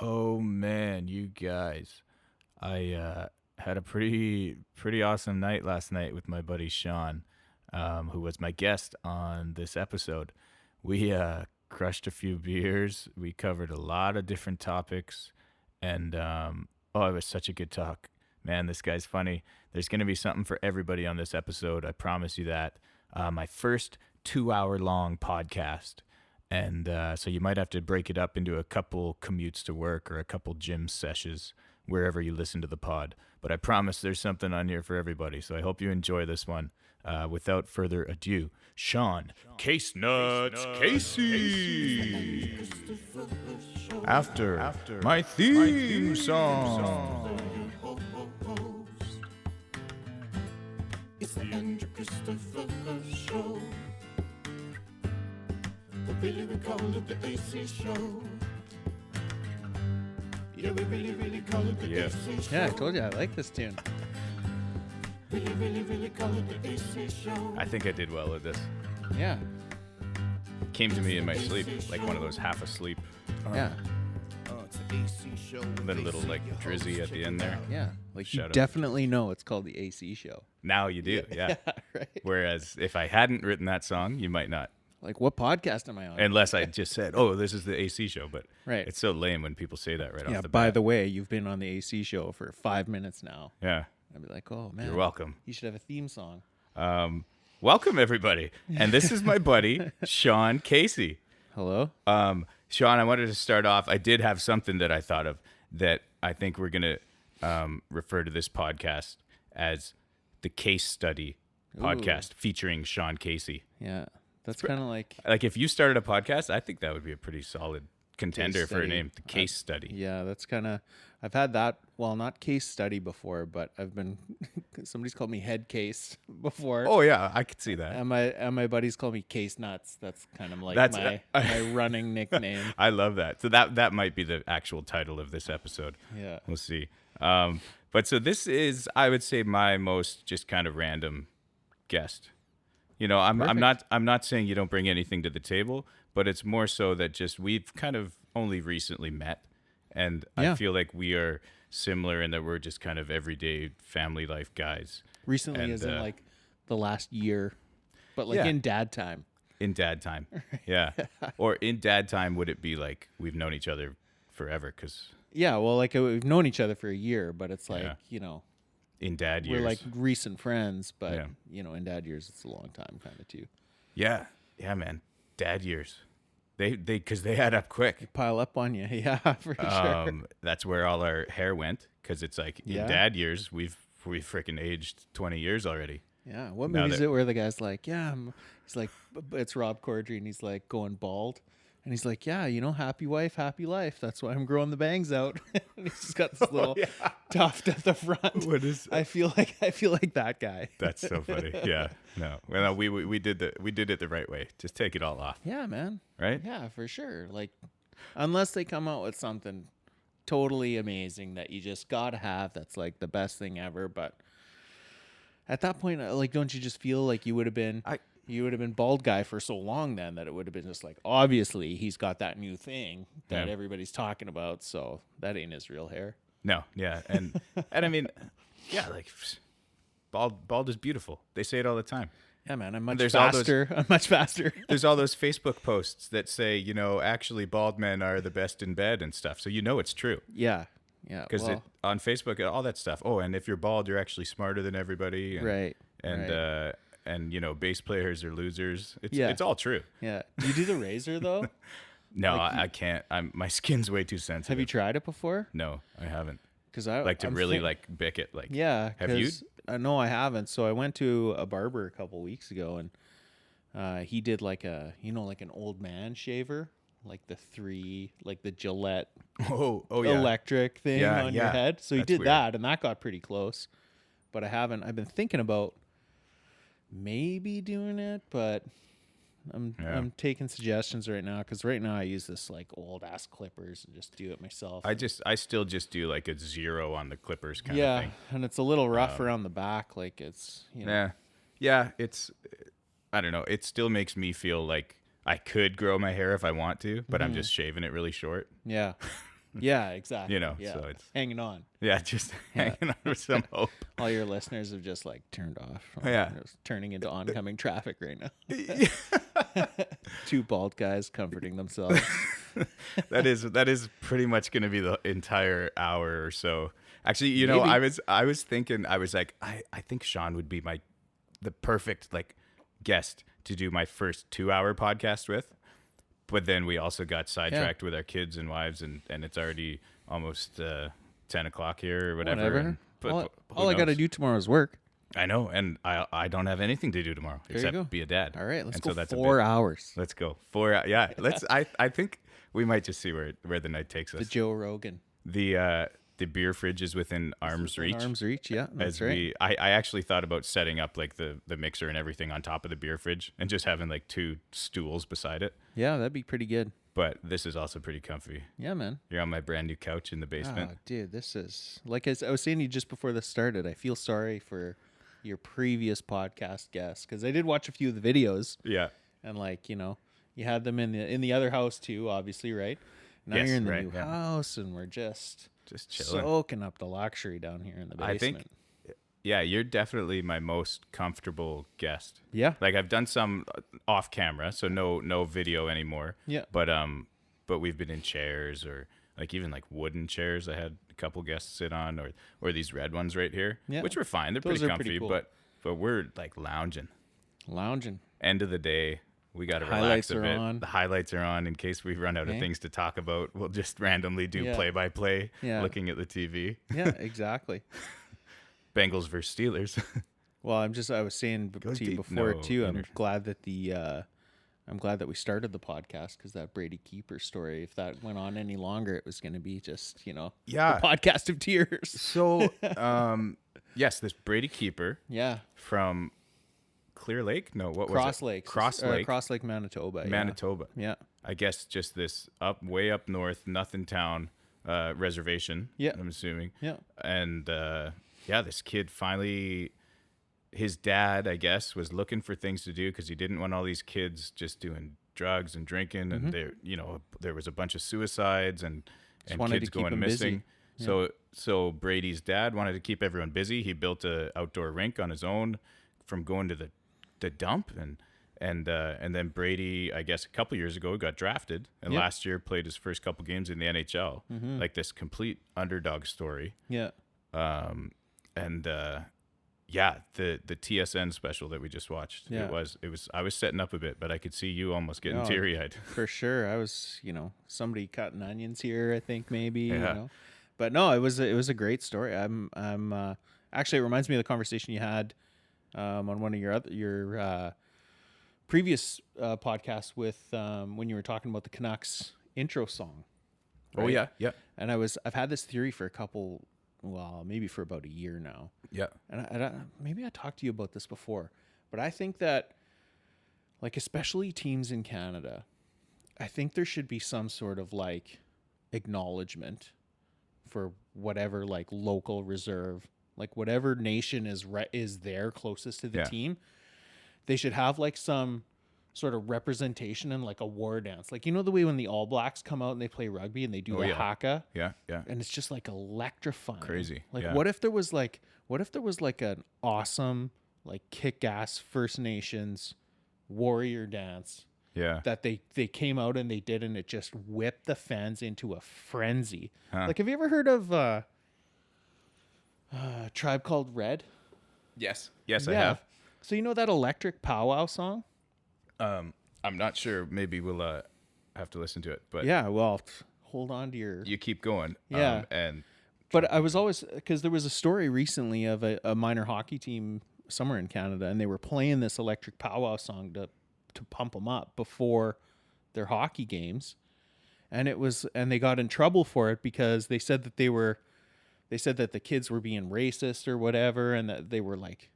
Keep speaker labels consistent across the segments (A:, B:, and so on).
A: Oh man, you guys. I had a pretty awesome night last night with my buddy Sean, who was my guest on this episode. We crushed a few beers. We covered a lot of different topics, and oh, it was such a good talk. Man, this guy's funny. There's going to be something for everybody on this episode. I promise you that. My first 2 hour long podcast. And so you might have to break it up into a couple commutes to work or a couple gym sessions wherever you listen to the pod. But I promise there's something on here for everybody. So I hope you enjoy this one. Without further ado, Sean Casenuts Casey. After my theme song.
B: It's the Andrew Christopher Show. But really we call it the AC Show. Yeah, we really call it the AC Show.
C: Yeah, I told you I like this tune.
B: Really call it the AC Show.
A: I think I did well with this.
C: Yeah,
A: Came to me in my sleep, like one of those half asleep.
C: yeah,
B: It's the AC Show.
A: Then a little like drizzy at the end there.
C: yeah. Like
A: Shut
C: you
A: up.
C: definitely know it's called the AC Show.
A: Now you do, yeah.
C: Right.
A: Whereas if I hadn't written that song, you might not.
C: Like, what podcast am I on?
A: Unless I just said, "Oh, this is the AC show," but
C: Right.
A: it's so lame when people say that right
C: Yeah.
A: off the
C: By
A: bat.
C: the way, you've been on the AC Show for 5 minutes now.
A: Yeah,
C: I'd be like, oh man,
A: you're welcome.
C: You should have a theme song.
A: Welcome everybody, and this is my buddy Sean Casey.
C: Hello.
A: Sean, I wanted to start off. I did have something that I thought of that I think we're gonna refer to this podcast as the Case Study podcast featuring Sean Casey.
C: Yeah, that's kind of like
A: Like if you started a podcast, I think that would be a pretty solid contender
C: Case
A: for a
C: study.
A: name, the Case Study.
C: yeah, that's kind of. I've had that. Well, not case study before, but I've been. Somebody's called me head case before.
A: Oh yeah, I could see that.
C: And my buddies call me Case Nuts. That's kind of like
A: That's-
C: my running nickname.
A: I love that. So that might be the actual title of this episode.
C: Yeah.
A: We'll see. But so this is, I would say, my most just kind of random guest. You know, I'm not saying you don't bring anything to the table, but it's more so that just we've kind of only recently met, and
C: Yeah.
A: I feel like we are similar in that we're just kind of everyday family life guys.
C: Recently,
A: And,
C: as in like the last year, but like
A: Yeah.
C: in dad time.
A: In dad time, yeah. Or in dad time, would it be like we've known each other forever? Because
C: Yeah, well, like we've known each other for a year, but it's like
A: Yeah. in dad
C: we're
A: years,
C: like recent friends, but
A: Yeah.
C: in dad years it's a long time kind of too.
A: yeah, man, dad years. They because they add up quick.
C: Pile up on you, yeah, for sure.
A: That's where all our hair went, because it's like in
C: Yeah.
A: dad years we freaking aged 20 years already.
C: Yeah, what
A: now
C: movie is
A: that-
C: it where the guy's like, yeah, he's like, it's Rob Corddry, and he's like going bald, and he's like, yeah, happy wife, happy life. That's why I'm growing the bangs out. And he's just got this little tuft at the front.
A: What is-
C: I feel like that guy.
A: That's so funny. Yeah, no, well, we did it the right way. Just take it all off,
C: Yeah, man.
A: right?
C: Yeah, for sure. Like, unless they come out with something totally amazing that you just gotta have, that's like the best thing ever. But at that point, like, don't you just feel like you would have been bald guy for so long then that it would have been just like, obviously he's got that new thing that
A: Yeah.
C: everybody's talking about, so that ain't his real hair.
A: No, yeah, and I mean, yeah, like bald is beautiful. They say it all the time.
C: Yeah, man, I'm much
A: There's all those-
C: faster. I'm much faster.
A: There's all those Facebook posts that say, actually bald men are the best in bed and stuff. So it's true.
C: Yeah.
A: Because
C: Well,
A: on Facebook, all that stuff. Oh, and if you're bald, you're actually smarter than everybody. And,
C: right.
A: And
C: right.
A: and bass players are losers.
C: Yeah.
A: It's all true.
C: Yeah. Do you do the razor though?
A: No,
C: Like
A: I can't. My skin's way too sensitive.
C: Have you tried it before?
A: No, I haven't.
C: Because I
A: Like to
C: I'm
A: really
C: thi-
A: like bick it. Like
C: Yeah.
A: Have you?
C: No, I haven't. So I went to a barber a couple weeks ago, and he did like like an old man shaver, like the Gillette
A: Oh yeah.
C: electric thing
A: Yeah,
C: on your
A: yeah.
C: head. So he
A: That's
C: did
A: weird.
C: that, and that got pretty close. But I haven't. I've been thinking about maybe doing it, but
A: Yeah.
C: I'm taking suggestions right now because right now I use this like old ass clippers and just do it myself.
A: I still just do like a 0 on the clippers kind of
C: yeah,
A: thing.
C: and it's a little rough around the back. Like it's
A: Yeah. It's. I don't know. It still makes me feel like I could grow my hair if I want to, but I'm just shaving it really short.
C: yeah. Yeah, exactly.
A: You know,
C: Yeah.
A: so it's
C: Hanging on.
A: yeah, just
C: Yeah.
A: hanging on with some hope.
C: All your listeners have just like turned off.
A: Yeah.
C: It's turning into oncoming traffic right now. Two bald guys comforting themselves.
A: That is pretty much going to be the entire hour or so. Actually, you know,
C: Maybe.
A: I was thinking, I was like, I think Sean would be the perfect like guest to do my first 2-hour podcast with. But then we also got sidetracked with our kids and wives, and it's already almost 10 o'clock here or whatever.
C: Whatever.
A: And, but
C: All I got to do tomorrow is work.
A: I know, and I don't have anything to do tomorrow
C: There you go.
A: except be a dad.
C: All right, let's
A: And
C: go
A: so that's a
C: 4
A: bit-
C: hours.
A: Let's go 4 hours. Yeah, let's. I think we might just see where the night takes us.
C: The Joe Rogan.
A: The beer fridge is within arm's reach.
C: Arm's reach, yeah. That's
A: As
C: right.
A: I actually thought about setting up like the mixer and everything on top of the beer fridge and just having like 2 stools beside it.
C: Yeah, that'd be pretty good.
A: But this is also pretty comfy.
C: Yeah, man.
A: You're on my brand new couch in the basement.
C: Oh, dude, this is like I was saying to you just before this started. I feel sorry for your previous podcast guests because I did watch a few of the videos
A: Yeah.
C: and like you had them in the other house too, obviously, right? Now
A: Yes,
C: you're in the
A: right,
C: new
A: yeah.
C: house and we're just
A: chilling.
C: soaking up the luxury down here in the basement.
A: I think, yeah, you're definitely my most comfortable guest.
C: Yeah.
A: Like I've done some off camera, so no video anymore.
C: Yeah.
A: But we've been in chairs or like even like wooden chairs. I had a couple guests sit on, or these red ones right here,
C: Yeah.
A: which were fine. They're
C: Those
A: pretty
C: are
A: comfy,
C: pretty cool.
A: but we're like lounging.
C: Lounging.
A: End of the day, we got to relax
C: Highlights
A: a
C: are
A: bit.
C: on.
A: The highlights are on in case we run out of
C: Okay.
A: things to talk about. We'll just randomly do
C: Yeah.
A: play by play,
C: Yeah.
A: looking at the TV.
C: Yeah, exactly.
A: Bengals versus Steelers.
C: Well, I was saying
A: Goes
C: to you
A: deep.
C: before
A: No,
C: too. I'm
A: energy.
C: glad that I'm glad that we started the podcast because that Brady Keeper story. If that went on any longer, it was going to be just
A: Yeah.
C: a podcast of tears.
A: So, yes, this Brady Keeper
C: Yeah,
A: from Clear Lake. No, what was
C: Cross
A: it?
C: Lake,
A: Cross Lake,
C: Cross Lake, Manitoba. yeah.
A: Manitoba.
C: Yeah,
A: I guess just this way up north, nothing town reservation.
C: Yeah.
A: I'm assuming.
C: yeah,
A: And yeah, this kid finally, his dad, I guess, was looking for things to do because he didn't want all these kids just doing drugs and drinking, and there was a bunch of suicides and
C: wanted
A: kids
C: to keep
A: going
C: him
A: missing.
C: busy.
A: So Brady's dad wanted to keep everyone busy. He built a outdoor rink on his own from going to the dump, and then Brady, I guess, a couple years ago got drafted, and
C: Yep.
A: last year played his first couple games in the NHL. Like this complete underdog story.
C: yeah.
A: Yeah, the TSN special that we just watched.
C: Yeah.
A: It was I was setting up a bit, but I could see you almost getting
C: No.
A: teary-eyed.
C: For sure. I was, somebody cutting onions here, I think maybe,
A: Yeah.
C: But no, it was a great story. I'm actually, it reminds me of the conversation you had on one of your previous podcasts with when you were talking about the Canucks intro song.
A: Oh
C: right?
A: yeah.
C: And I've had this theory for maybe for about a year now.
A: Yeah.
C: And maybe I talked to you about this before, but I think that, like, especially teams in Canada, I think there should be some sort of like acknowledgement for whatever like local reserve, like whatever nation is there closest to the
A: Yeah.
C: team. They should have like some sort of representation in like a war dance, like the way when the All Blacks come out and they play rugby and they do
A: Oh,
C: the
A: yeah.
C: haka.
A: Yeah.
C: And it's just like electrifying.
A: Crazy,
C: Like
A: yeah.
C: what if there was like an awesome like kick-ass First Nations warrior dance
A: Yeah.
C: that they came out and they did, and it just whipped the fans into a frenzy.
A: Huh.
C: Like, have you ever heard of Tribe Called Red?
A: Yes. Yes, I have.
C: So that electric powwow song?
A: I'm not sure. Maybe we'll have to listen to it, but
C: Yeah, well, hold on to your
A: you keep going.
C: Yeah.
A: And
C: But I was always, because there was a story recently of a minor hockey team somewhere in Canada, and they were playing this electric powwow song to pump them up before their hockey games, and they got in trouble for it because they said that the kids were being racist or whatever, and that they were like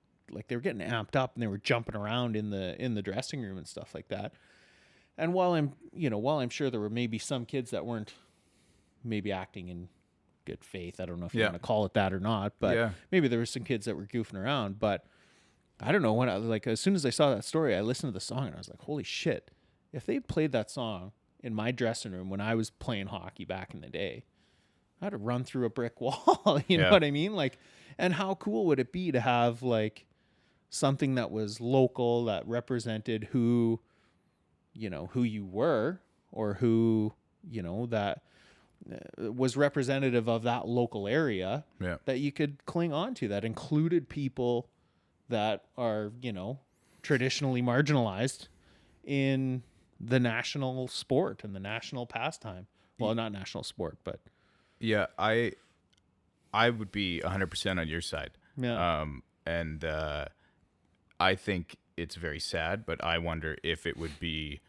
C: they were getting amped up and they were jumping around in the dressing room and stuff like that. And while I'm sure there were maybe some kids that weren't maybe acting in good faith, I don't know if you
A: Yeah.
C: want to call it that or not, but
A: Yeah.
C: maybe there were some kids that were goofing around. But I don't know, when as soon as I saw that story, I listened to the song and I was like, holy shit, if they played that song in my dressing room when I was playing hockey back in the day, I had to run through a brick wall. You know
A: Yeah.
C: what I mean? Like, and how cool would it be to have like something that was local that represented who, who you were, or who, that was representative of that local area,
A: Yeah.
C: that you could cling on to, that included people that are, traditionally marginalized in the national sport and the national pastime. Well, not national sport, but
A: Yeah, I would be 100% on your side.
C: yeah.
A: And I think it's very sad, but I wonder if it would be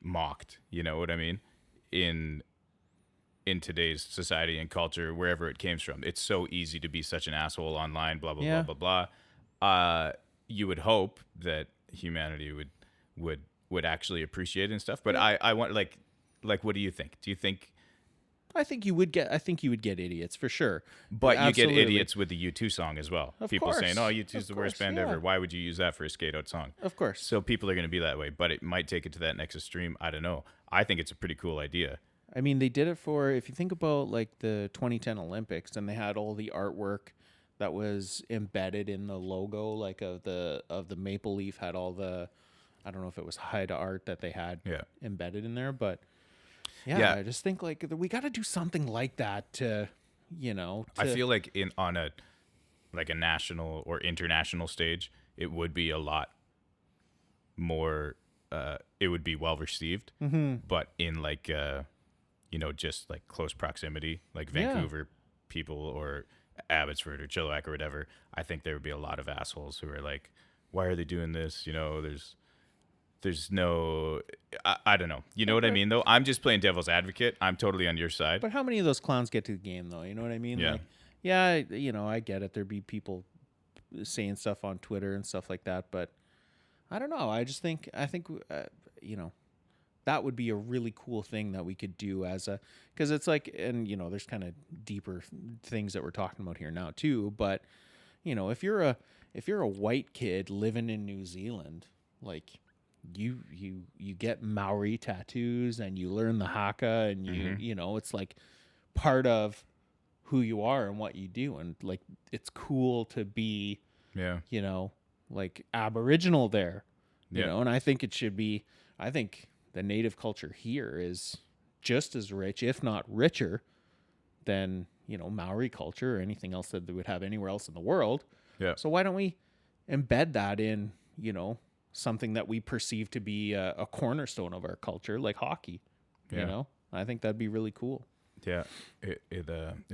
A: mocked, you know what I mean? In today's society and culture, wherever it came from. It's so easy to be such an asshole online, blah blah
C: Yeah.
A: blah blah blah. You would hope that humanity would actually appreciate it and stuff. But I want what do you think? Do you think
C: I think you would get idiots for sure.
A: but you get
C: Absolutely.
A: idiots with the U2 song as well.
C: Of
A: People saying,
C: course.
A: "Oh, U2's
C: Of
A: the worst
C: course,
A: band
C: yeah.
A: ever. Why would you use that for a skate out song?"
C: Of course.
A: So people are going to be that way, but it might take it to that next extreme. I don't know. I think it's a pretty cool idea.
C: I mean, they did it for, if you think about like the 2010 Olympics, and they had all the artwork that was embedded in the logo, like of the maple leaf, had all the, I don't know if it was Haida art that they had
A: Yeah.
C: embedded in there, but yeah,
A: Yeah.
C: I just think like we got to do something like that to,
A: I feel like on a national or international stage, it would be a lot more. It would be well received, but in just like close proximity, like
C: Yeah.
A: Vancouver people or Abbotsford or Chilliwack or whatever, I think there would be a lot of assholes who are like, "Why are they doing this?" There's no, I don't know. You know what I mean, though? I'm just playing devil's advocate. I'm totally on your side.
C: But how many of those clowns get to the game, though? You know what I mean?
A: Yeah.
C: Like, I get it. There'd be people saying stuff on Twitter and stuff like that, but I don't know. I think that would be a really cool thing that we could do because it's like, and there's kind of deeper things that we're talking about here now too. But if you're a white kid living in New Zealand, like you get Maori tattoos and you learn the haka, and it's like part of who you are and what you do, and like it's cool to be
A: Yeah.
C: like Aboriginal there,
A: Yeah.
C: and I think it should be. I think the native culture here is just as rich, if not richer, than Maori culture or anything else that they would have anywhere else in the world.
A: Yeah.
C: So why don't we embed that in something that we perceive to be a cornerstone of our culture, like hockey?
A: Yeah.
C: I think that'd be really cool.
A: Yeah, it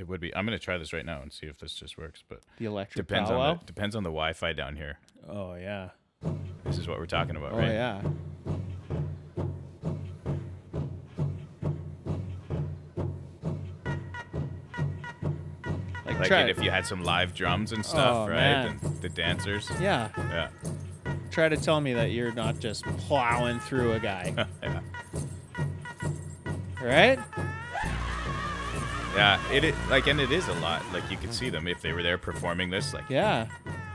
A: would be. I'm gonna try this right now and see if this just works. But
C: The electric
A: depends
C: powwow.
A: on the Wi-Fi down here.
C: Oh yeah.
A: This is what we're talking about,
C: Oh
A: right?
C: yeah.
A: Like
C: try,
A: if you had some live drums and stuff,
C: Oh,
A: right?
C: man.
A: And the dancers.
C: yeah.
A: Yeah.
C: Try to tell me that you're not just plowing through a guy,
A: Yeah.
C: right?
A: Yeah. And it is a lot. Like you could see them if they were there performing this, like
C: Yeah.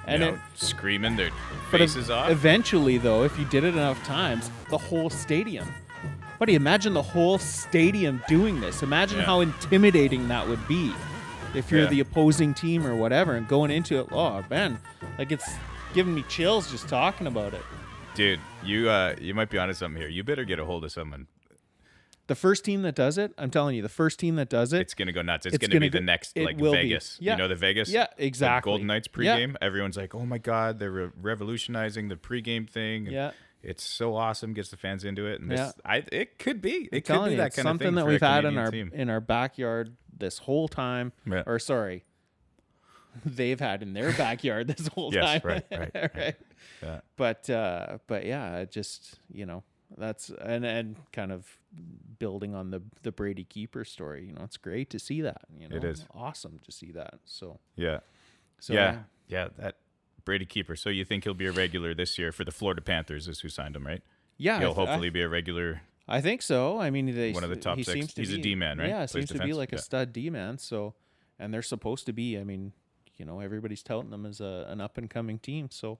C: And
A: screaming their
C: but
A: faces off.
C: eventually, though, if you did it enough times, the whole stadium. What do you imagine the whole stadium doing this? Imagine
A: Yeah.
C: how intimidating that would be if you're
A: Yeah.
C: the opposing team or whatever, and going into it. Oh man, like it's giving me chills just talking about it.
A: Dude, you might be onto something here. You better get a hold of someone.
C: The first team that does it, I'm telling you, the first team that does it,
A: It's gonna go nuts. It's,
C: It's
A: gonna be
C: gonna
A: the
C: go-
A: next
C: it
A: like
C: will be.
A: Vegas.
C: Yeah.
A: You know the Vegas?
C: Yeah,
A: The
C: exactly.
A: Golden Knights
C: Yeah.
A: pregame. Everyone's like, "Oh my God, they're revolutionizing the pregame thing." And
C: Yeah.
A: it's so awesome. Gets the fans into it. And
C: Yeah.
A: it could be. It could
C: telling
A: be
C: you,
A: that
C: it's
A: kind of
C: something
A: thing
C: that
A: for
C: we've
A: a
C: had in
A: Canadian team.
C: our backyard this whole time.
A: Yeah.
C: Or sorry, they've had in their backyard this whole
A: Yes,
C: time.
A: right.
C: Right.
A: Yeah.
C: But yeah, it just that's and kind of building on the Brady Keeper story. It's great to see that.
A: It is.
C: awesome to see that. So
A: Yeah.
C: so
A: Yeah. That Brady Keeper. So you think he'll be a regular this year for the Florida Panthers? Is who signed him, right?
C: yeah,
A: He'll hopefully be a regular.
C: I think so. I mean,
A: One of the top
C: he
A: six.
C: Seems to
A: He's a
C: be,
A: D-man, right?
C: Yeah,
A: Plays
C: seems to be
A: defense?
C: like a
A: Yeah.
C: stud D-man. So, and they're supposed to be. I mean, everybody's touting them as an up and coming team. So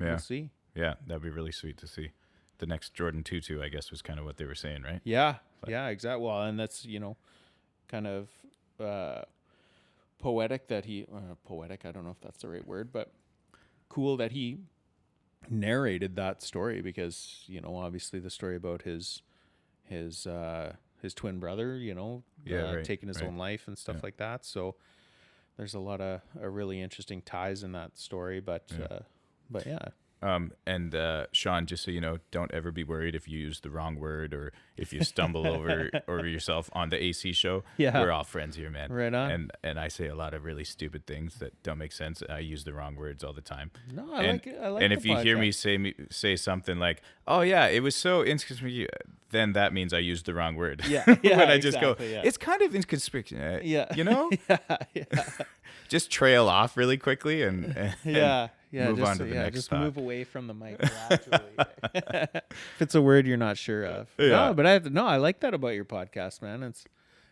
A: Yeah.
C: we'll see.
A: Yeah, that'd be really sweet to see. The next Jordan Tutu, I guess, was kind of what they were saying, right?
C: Yeah, yeah, exactly. Well, and that's kind kind of poetic that he poetic. I don't know if that's the right word, but cool that he narrated that story because obviously the story about his twin brother, taking his own life and stuff like that. So there's a lot of really interesting ties in that story, but yeah.
A: And Sean, just so you know, don't ever be worried if you use the wrong word or if you stumble over yourself on the AC show.
C: Yeah.
A: We're all friends here, man.
C: Right on.
A: And I say a lot of really stupid things that don't make sense. I use the wrong words all the time.
C: No, I like it.
A: And if you hear me say something like, "Oh yeah, it was so inconspicuous," then that means I used the wrong word.
C: Yeah.
A: When I just go,
C: yeah.
A: it's kind of inconspicuous.
C: Yeah.
A: Yeah. Just trail off really quickly and move on to the next
C: just
A: thought.
C: move away from the mic gradually. If it's a word you're not sure of.
A: Yeah.
C: No, but I like that about your podcast, man.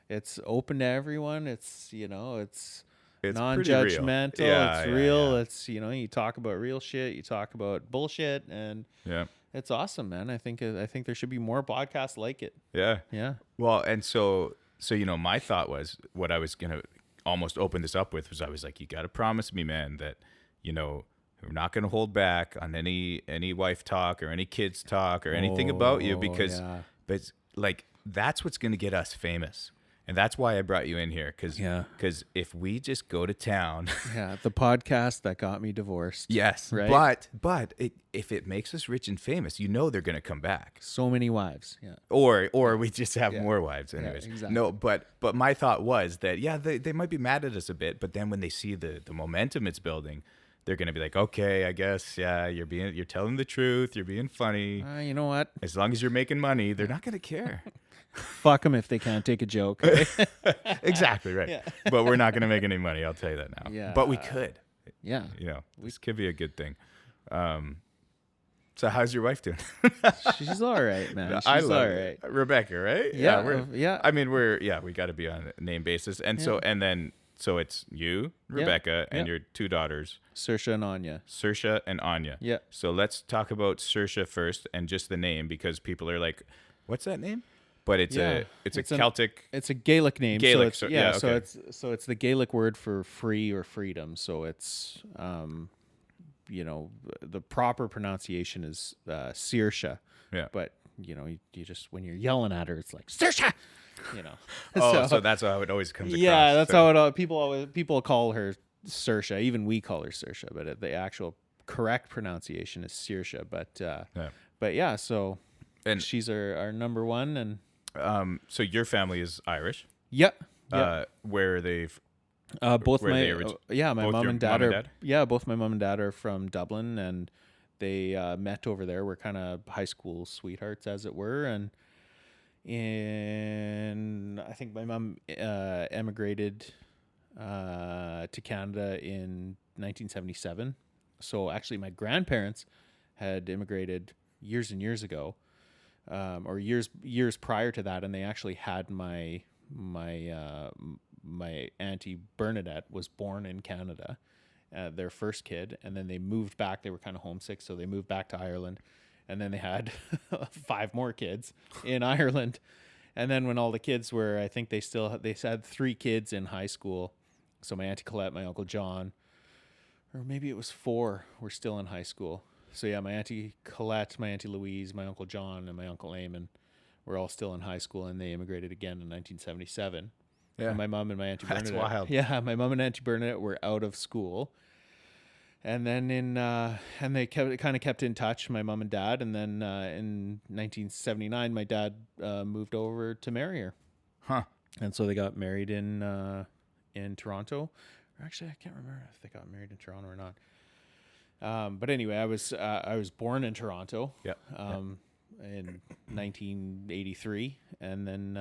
C: It's open to everyone. It's
A: It's
C: non-judgmental.
A: pretty real. Yeah,
C: It's
A: yeah,
C: real.
A: yeah.
C: It's you talk about real shit. You talk about bullshit, and
A: Yeah.
C: it's awesome, man. I think there should be more podcasts like it.
A: Yeah.
C: Yeah.
A: Well, and so my thought was what I was gonna almost open this up with was I was like, you got to promise me, man, that we're not gonna hold back on any wife talk or any kids talk or anything about you because but like that's what's gonna get us famous. And that's why I brought you in here, because if we just go to town,
C: the podcast that got me divorced.
A: yes,
C: right.
A: But if it makes us rich and famous, they're gonna come back.
C: So many wives, yeah.
A: Or we just have more wives, anyways.
C: Yeah, exactly.
A: No, but my thought was that they might be mad at us a bit, but then when they see the momentum it's building, they're gonna be like, okay, I guess, you're telling the truth, you're being funny.
C: You know what?
A: As long as you're making money, they're not gonna care.
C: Fuck them if they can't take a joke.
A: Exactly right.
C: Yeah.
A: But we're not going to make any money. I'll tell you that now.
C: Yeah.
A: But we could.
C: Yeah.
A: This could be a good thing. So how's your wife doing?
C: She's all right, man. She's
A: I love
C: all right.
A: Rebecca, right?
C: Yeah. Yeah.
A: I mean, we got to be on a name basis, and so it's you, Rebecca, and your two daughters,
C: Saoirse and Anya.
A: Saoirse and Anya.
C: Yeah.
A: So let's talk about Saoirse first, and just the name, because people are like, "What's that name?" But it's a Celtic.
C: It's a Gaelic name.
A: Gaelic,
C: so
A: okay.
C: so it's the Gaelic word for free or freedom. So it's the proper pronunciation is Saoirse.
A: Yeah.
C: But you just when you're yelling at her, it's like Saoirse.
A: So that's how it always comes across.
C: Yeah, that's how it people call her Saoirse. Even we call her Saoirse, but the actual correct pronunciation is Saoirse. But yeah, so
A: and
C: she's our number one, and
A: so your family is Irish.
C: Yep.
A: Where are they?
C: Both
A: where
C: my
A: they
C: my
A: both
C: mom
A: your
C: and dad
A: mom and
C: are
A: dad?
C: both my mom and dad are from Dublin, and they met over there. We're kind of high school sweethearts, as it were, and I think my mom emigrated to Canada in 1977. So actually, my grandparents had immigrated years and years ago, or years prior to that, and they actually had my auntie Bernadette was born in Canada, their first kid, and then they moved back. They were kind of homesick, so they moved back to Ireland, and then they had 5 more kids in Ireland, and then when all the kids were, I think they had 3 kids in high school. So my auntie Colette, my uncle John, or maybe it was 4, were still in high school. So yeah, my auntie Colette, my auntie Louise, my uncle John, and my uncle Eamon were all still in high school, and they immigrated again in 1977.
A: Yeah,
C: and my mom and my auntie Bernadette.
A: That's wild.
C: Yeah, my mom and auntie Bernadette were out of school, and then and they kept in touch, my mom and dad, and then in 1979, my dad moved over to marry her.
A: Huh.
C: And so they got married in Toronto. Or actually, I can't remember if they got married in Toronto or not. But anyway, I was born in Toronto.
A: Yep.
C: In 1983, and then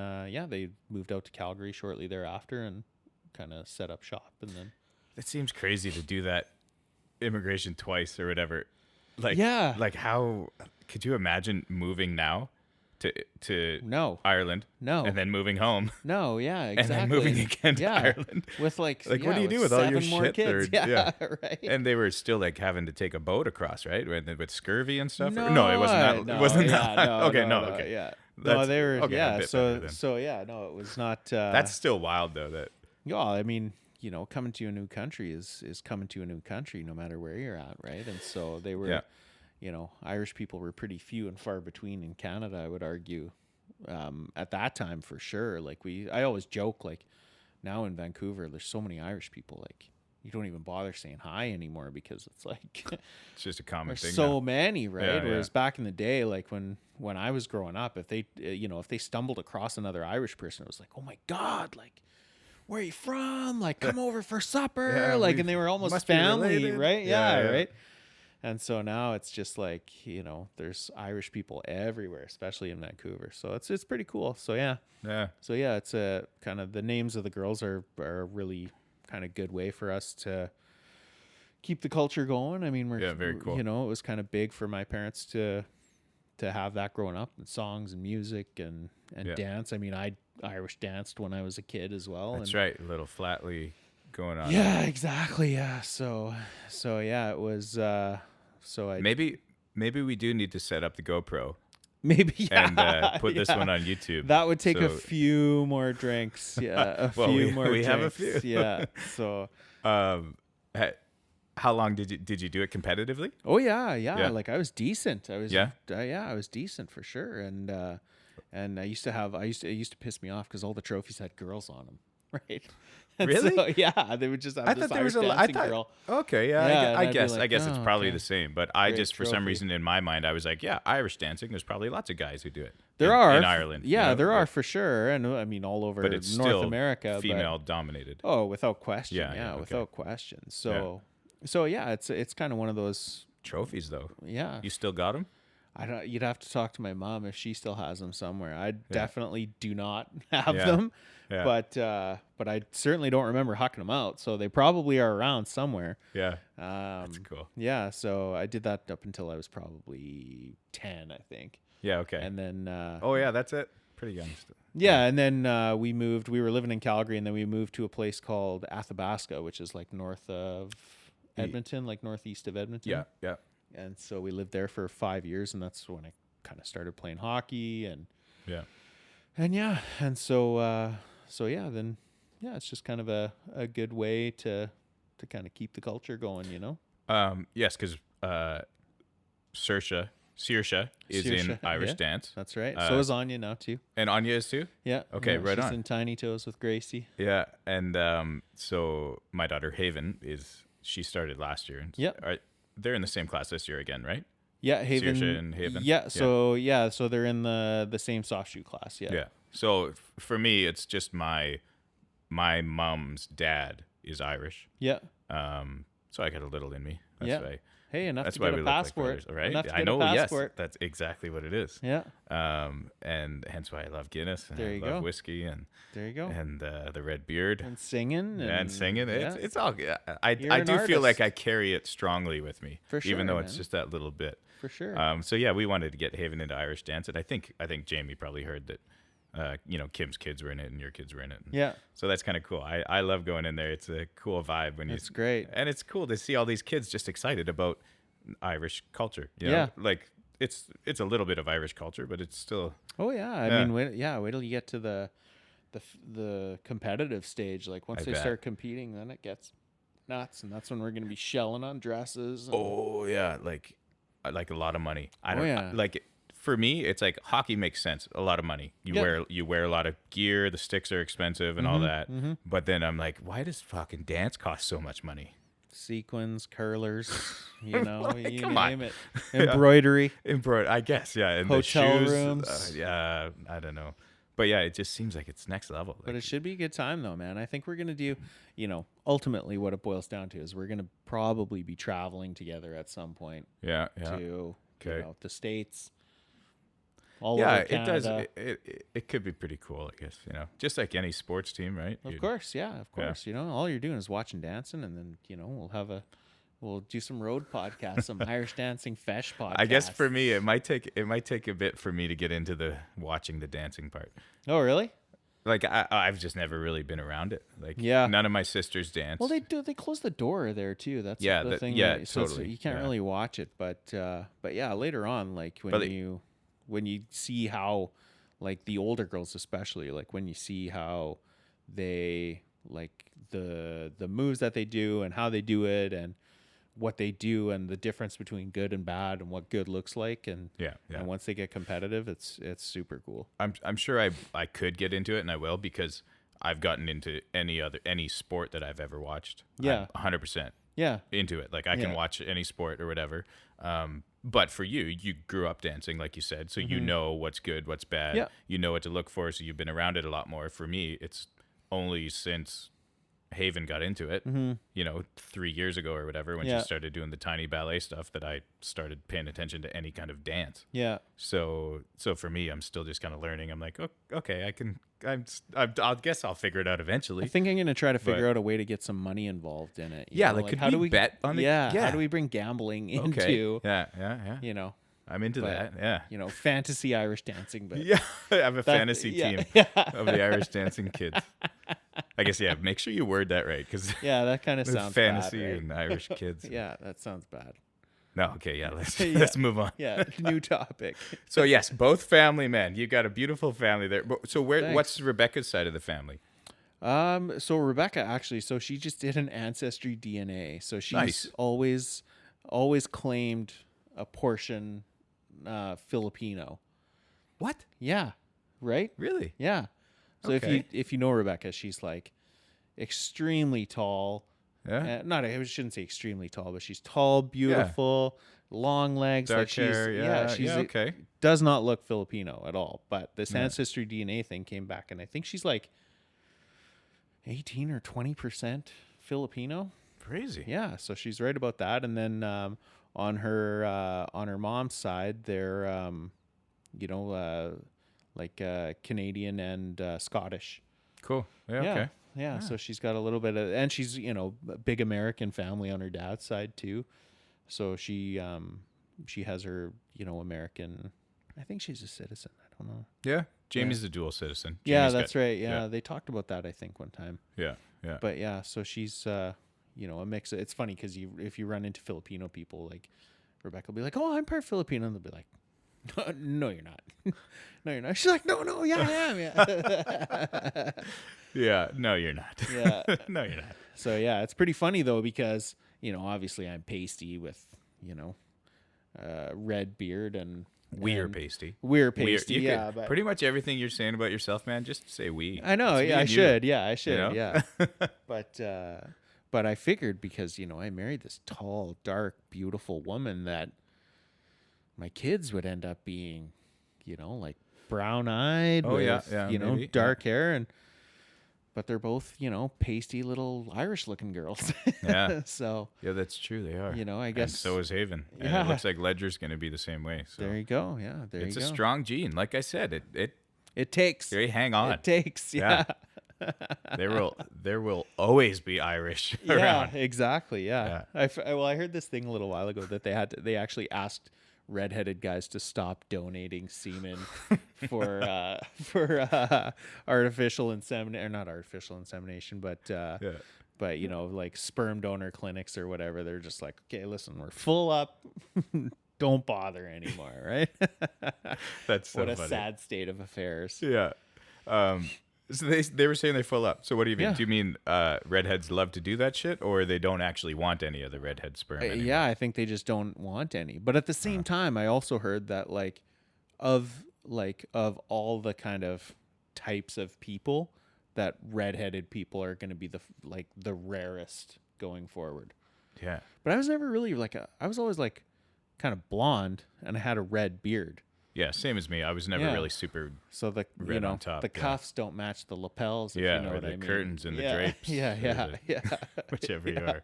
C: they moved out to Calgary shortly thereafter and kind of set up shop. And then
A: it seems crazy to do that immigration twice or whatever. Like how could you imagine moving now to
C: No.
A: Ireland?
C: No.
A: And then moving home.
C: No, yeah, exactly.
A: And then moving again to Ireland.
C: With
A: what do you do with all your
C: 7 more
A: shit?
C: kids? Right.
A: And they were still like having to take a boat across, right? With scurvy and stuff.
C: No,
A: No, it wasn't that.
C: no,
A: It wasn't
C: yeah,
A: that.
C: no,
A: Okay,
C: no,
A: okay.
C: yeah. No, they were
A: okay, a bit better
C: So
A: then.
C: yeah, no, it was not.
A: That's still wild though. That
C: yeah. I mean, coming to a new country is coming to a new country, no matter where you're at, right? And so they were,
A: yeah,
C: Irish people were pretty few and far between in Canada, I would argue, at that time for sure. Like I always joke, like now in Vancouver, there's so many Irish people, like you don't even bother saying hi anymore because it's like
A: it's just a common
C: there's
A: thing.
C: so
A: now.
C: many, right?
A: Yeah,
C: Whereas back in the day, like when I was growing up, if they if they stumbled across another Irish person, it was like, oh my god, like where are you from? Like come over for supper,
A: Yeah,
C: like, and they were almost
A: must be
C: family,
A: related.
C: right?
A: Yeah,
C: Yeah,
A: yeah.
C: right. And so now it's just like there's Irish people everywhere, especially in Vancouver. So it's pretty cool. So yeah, it's a kind of the names of the girls are a really kind of good way for us to keep the culture going. I mean,
A: very cool.
C: it was kind of big for my parents to have that growing up, and songs and music and dance. I mean, I Irish danced when I was a kid as well.
A: That's
C: and,
A: right. A little flatly going on.
C: Yeah, exactly. Yeah. So yeah, it was. So I
A: Maybe we do need to set up the GoPro
C: maybe
A: and
C: yeah,
A: put this
C: yeah.
A: one on YouTube.
C: That would take a
A: So-
C: few more drinks. Yeah, a
A: Well,
C: few
A: we-
C: more.
A: we
C: drinks.
A: have a few.
C: Yeah. So.
A: How long did you do it competitively?
C: Oh yeah.
A: Yeah.
C: Like I was decent. I was.
A: Yeah?
C: I was decent for sure. And I used to it used to piss me off because all the trophies had girls on them. Right. And
A: Really?
C: So, yeah, they would just have
A: I
C: this
A: thought there was
C: Irish
A: a. I
C: dancing
A: thought.
C: girl.
A: Okay, yeah.
C: Yeah, and
A: I
C: I'd be
A: guess.
C: like,
A: I guess it's
C: "Oh,
A: probably
C: okay.
A: the same. But I
C: Great
A: just, for some
C: trophy."
A: reason, in my mind, I was like, yeah, Irish dancing. There's probably lots of guys who do it.
C: There
A: in,
C: are
A: in Ireland.
C: Yeah, there are
A: but-
C: for sure, and I mean all over
A: But it's
C: North
A: still
C: America.
A: female dominated.
C: Oh, without question.
A: Yeah,
C: Yeah,
A: yeah, okay.
C: without question. So yeah, it's kind of one of those.
A: Trophies though.
C: Yeah,
A: You still got them?
C: I don't. You'd have to talk to my mom if she still has them somewhere. I definitely do not have
A: Yeah.
C: them,
A: Yeah.
C: but I certainly don't remember hucking them out. So they probably are around somewhere.
A: Yeah. That's cool.
C: Yeah, so I did that up until I was probably 10, I think,
A: Yeah. Okay.
C: and then
A: oh yeah, that's it. Pretty young.
C: yeah, and then we moved. We were living in Calgary, and then we moved to a place called Athabasca, which is like north of Edmonton, like northeast of Edmonton.
A: Yeah. Yeah.
C: And so we lived there for 5 years, and that's when I kind of started playing hockey, and
A: Yeah.
C: and so then it's just kind of a good way to kind of keep the culture going,
A: Yes, because Saoirse is in
C: Saoirse,
A: Irish
C: yeah.
A: dance,
C: That's right. So is Anya now too.
A: and Anya is too.
C: Yeah.
A: Okay,
C: yeah,
A: right
C: she's
A: on.
C: in Tiny Toes with Gracie.
A: Yeah, and so my daughter Haven she started last year. And
C: Yep.
A: they're in the same class this year again, right?
C: Yeah, Haven.
A: Saoirse and Haven?
C: Yeah. So they're in the same soft shoe class. Yeah.
A: Yeah. So for me, it's just my mom's dad is Irish.
C: Yeah.
A: So I got a little in me. That's
C: Yeah.
A: why.
C: Hey, enough
A: That's
C: to
A: why
C: get
A: we
C: a
A: look like
C: passport,
A: brothers, right?
C: Enough to
A: I
C: get
A: know.
C: a
A: Yes,
C: passport.
A: that's exactly what it is.
C: Yeah.
A: And hence why I love Guinness and
C: There
A: I
C: you
A: love
C: go.
A: whiskey and
C: There you go.
A: the red beard.
C: And singing.
A: And singing,
C: yeah.
A: it's all good. I
C: You're
A: I
C: an
A: do feel like
C: artist.
A: I carry it strongly with me,
C: For
A: even
C: sure,
A: though it's
C: man.
A: just that little bit.
C: For sure.
A: So yeah, we wanted to get Haven into Irish dance, and I think Jamie probably heard that. Kim's kids were in it and your kids were in it.
C: Yeah.
A: So that's kind of cool. I love going in there. It's a cool vibe when
C: It's great.
A: and it's cool to see all these kids just excited about Irish culture. You know?
C: Yeah.
A: Like it's a little bit of Irish culture, but it's still
C: Oh yeah. I
A: Yeah.
C: mean, wait till you get to the competitive stage. Like once
A: I
C: they
A: bet.
C: start competing, then it gets nuts, and that's when we're gonna be shelling on dresses. And,
A: oh yeah, like a lot of money. I
C: Oh,
A: don't
C: yeah.
A: like. For me, it's like hockey makes sense. A lot of money.
C: Yeah.
A: You wear a lot of gear. The sticks are expensive and all that. But then I'm like, why does fucking dance cost so much money?
C: sequins, curlers, you
A: Come on.
C: name it, embroidery.
A: I guess, yeah. And
C: Hotel
A: the shoes,
C: rooms.
A: yeah, I don't know. But yeah, it just seems like it's next level.
C: But
A: Like,
C: it should be a good time though, man. I think we're gonna do, ultimately what it boils down to is we're gonna probably be traveling together at some point
A: yeah.
C: to
A: Okay.
C: the States. All
A: Yeah,
C: over
A: it
C: Canada.
A: does. It could be pretty cool, I guess. Just like any sports team, right?
C: Of
A: You'd-
C: course, yeah, of
A: Yeah.
C: course. All you're doing is watching dancing, and then we'll do some road podcasts, some Irish dancing fesh podcasts.
A: I guess for me, it might take a bit for me to get into the watching the dancing part.
C: Oh, really?
A: Like I've just never really been around it. Like
C: Yeah.
A: none of my sisters dance.
C: Well, they close the door there too. That's
A: Yeah,
C: the thing.
A: yeah,
C: so
A: totally,
C: you can't
A: yeah.
C: really watch it, but yeah, later on, like
A: But
C: when you see how like the older girls especially, like when you see how they like the moves that they do and how they do it and what they do and the difference between good and bad and what good looks like, and
A: Yeah, yeah.
C: and once they get competitive, it's super cool.
A: I'm sure I could get into it, and I will, because I've gotten into any sport that I've ever watched.
C: Yeah.
A: I'm 100%
C: Yeah.
A: into it. Like I can
C: Yeah.
A: watch any sport or whatever. But for you grew up dancing, like you said, so you know what's good, what's bad.
C: Yeah.
A: You know what to look for, so you've been around it a lot more. For me, it's only since Haven got into it, 3 years ago or whatever, when
C: Yeah.
A: she started doing the tiny ballet stuff, that I started paying attention to any kind of dance.
C: Yeah.
A: So for me, I'm still just kind of learning. I'm like, okay, I guess I'll figure it out eventually.
C: I think I'm gonna try to figure out a way to get some money involved in it.
A: Yeah, like, could
C: how
A: we
C: do we
A: bet on the-
C: yeah,
A: yeah.
C: how do we bring gambling
A: Okay.
C: into
A: Yeah.
C: you know
A: I'm into
C: but,
A: that. Yeah.
C: fantasy Irish dancing, but
A: Yeah. I have a
C: that-
A: fantasy
C: yeah,
A: team
C: yeah.
A: of the Irish dancing kids. I guess, yeah, make sure you word that right, because
C: Yeah, that kind of sounds
A: fantasy
C: bad, right?
A: and Irish kids.
C: Yeah, that sounds bad.
A: No, okay, yeah, let's
C: Yeah.
A: let's move on.
C: Yeah, new topic.
A: So yes, both family men. You got a beautiful family there. So
C: Thanks.
A: what's Rebecca's side of the family?
C: So Rebecca actually, so she just did an ancestry DNA. So she's
A: Nice.
C: always claimed a portion Filipino.
A: What?
C: Yeah, right?
A: Really?
C: Yeah. So
A: Okay.
C: if you know Rebecca, she's like extremely tall.
A: Yeah.
C: I shouldn't say extremely tall, but she's tall, beautiful, long legs.
A: Dark
C: like she's,
A: hair. Yeah.
C: she's
A: yeah, okay.
C: does not look Filipino at all. But this
A: Yeah.
C: ancestry DNA thing came back, and I think she's like 18 or 20% Filipino.
A: Crazy.
C: Yeah, so she's right about that. And then on her mom's side, they're Canadian and Scottish.
A: Cool. Yeah.
C: Yeah.
A: Okay.
C: Yeah, so she's got a little bit of, and she's a big American family on her dad's side too. So she has her American. I think she's a citizen. I don't know.
A: Yeah. Jamie's a dual citizen.
C: Yeah,
A: Jamie's
C: that's
A: got-
C: right. Yeah, they talked about that I think one time.
A: Yeah. Yeah.
C: But yeah, so she's a mix. It's funny because if you run into Filipino people, like Rebecca will be like, "Oh, I'm part Filipino," and they'll be like, "No, you're not. No, you're not." She's like, "No, yeah, I am." Yeah.
A: Yeah. No, you're not.
C: Yeah.
A: No, you're not.
C: So yeah, it's pretty funny though because obviously I'm pasty with red beard and
A: We're
C: and
A: pasty.
C: We're
A: We're-
C: pasty.
A: you
C: Yeah,
A: could-
C: but
A: pretty much everything you're saying about yourself, man, just say we.
C: I know.
A: It's me
C: Yeah, I
A: and you,
C: should. Yeah, I should.
A: know?
C: Yeah. But I figured because I married this tall, dark, beautiful woman that my kids would end up being, like brown eyed.
A: Oh, yeah,
C: with,
A: yeah, maybe,
C: dark hair but they're both, pasty little Irish looking girls.
A: Yeah.
C: So,
A: Yeah, that's true. They are.
C: I
A: And
C: guess
A: so is Haven. And
C: Yeah.
A: it looks like Ledger's going to be the same way. So
C: there you go. Yeah, there
A: it's
C: you
A: a
C: go.
A: strong gene. Like I said,
C: It takes.
A: they hang on.
C: It takes. Yeah.
A: There will always be Irish
C: Yeah,
A: around.
C: exactly. Yeah. I heard this thing a little while ago that they actually asked redheaded guys to stop donating semen for artificial insemination, or not artificial insemination, but but like sperm donor clinics or whatever. They're just like, okay, listen, we're full up. Don't bother anymore, right?
A: That's so
C: what a
A: funny.
C: sad state of affairs.
A: Yeah. So they were saying they're full up. So what do you mean?
C: Yeah.
A: Do you mean redheads love to do that shit, or they don't actually want any of the redhead sperm anymore?
C: Yeah, I think they just don't want any. But at the same time, I also heard that of all the kind of types of people, that redheaded people are going to be the rarest going forward.
A: Yeah.
C: But I was never really I was always kind of blonde and I had a red beard.
A: Yeah, same as me. I was never
C: Yeah.
A: really super.
C: So
A: Red on top,
C: the
A: yeah.
C: cuffs don't match the lapels. If
A: Yeah,
C: you know
A: or
C: what
A: the
C: I mean.
A: curtains and the
C: Yeah,
A: drapes,
C: Yeah,
A: or
C: yeah,
A: the-
C: yeah.
A: Whichever you
C: Yeah.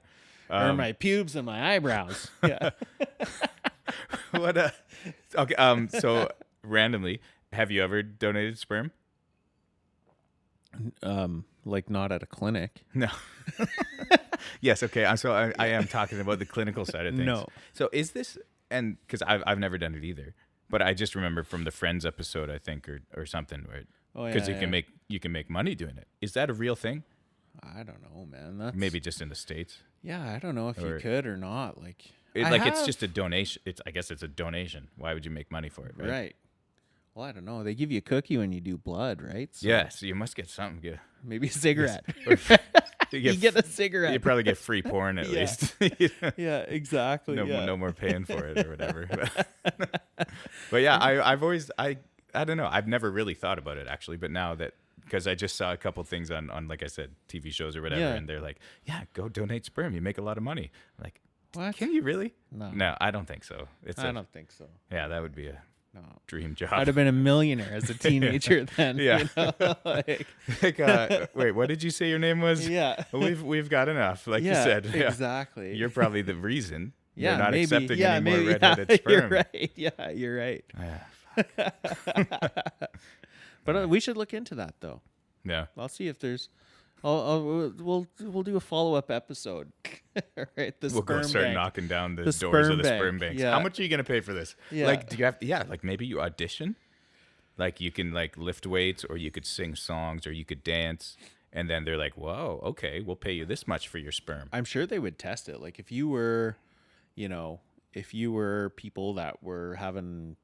A: are.
C: Or my pubes and my eyebrows. Yeah.
A: What a. Okay. So randomly, have you ever donated sperm?
C: Not at a clinic.
A: No. Yes. Okay. I am talking about the clinical side of things.
C: No.
A: So is this, and because I've never done it either, but I just remember from the Friends episode, I think, or something, where
C: Oh yeah.
A: because
C: yeah.
A: you can make money doing it. Is that a real thing?
C: I don't know, man. That's
A: Maybe just in the States.
C: Yeah, I don't know if
A: Or-
C: you could or not.
A: It's just a donation. I guess it's a donation. Why would you make money for it? Right.
C: right. Well, I don't know. They give you a cookie when you do blood, right? So
A: Yeah, so you must get something good.
C: maybe a cigarette.
A: You
C: You get a cigarette.
A: You probably get free porn at
C: Yeah.
A: least.
C: Yeah, exactly.
A: No more paying for it or whatever. But yeah, I've always I don't know. I've never really thought about it actually, but now that because I just saw a couple things on like I said TV shows or whatever,
C: Yeah.
A: and they're like, yeah, go donate sperm. You make a lot of money. I'm like,
C: What?
A: can you really?
C: No.
A: No, I don't think so.
C: I don't think so.
A: Yeah, that would be a
C: No.
A: dream job.
C: I'd have been a millionaire as a teenager then.
A: Yeah.
C: You know? Like,
A: Wait, what did you say your name was?
C: yeah.
A: We've got enough, like
C: Yeah,
A: you said. Yeah.
C: exactly.
A: You're probably the reason.
C: yeah,
A: You're not
C: maybe.
A: accepting
C: Yeah,
A: any more
C: maybe.
A: redheaded
C: Yeah,
A: sperm.
C: you're right. Yeah, you're right.
A: Yeah.
C: But we should look into that though.
A: Yeah.
C: I'll see if there's. We'll do a follow-up episode. Right, the
A: We'll go
C: sperm
A: start
C: bank.
A: knocking down the,
C: The
A: doors
C: sperm
A: of the
C: bank,
A: sperm banks.
C: yeah.
A: How much are you gonna pay for this?
C: Yeah.
A: Like, do you have? Yeah, like maybe you audition. Like you can like lift weights, or you could sing songs, or you could dance, and then they're like, "Whoa, okay, we'll pay you this much for your sperm."
C: I'm sure they would test it. Like if you were, if you were people that were having,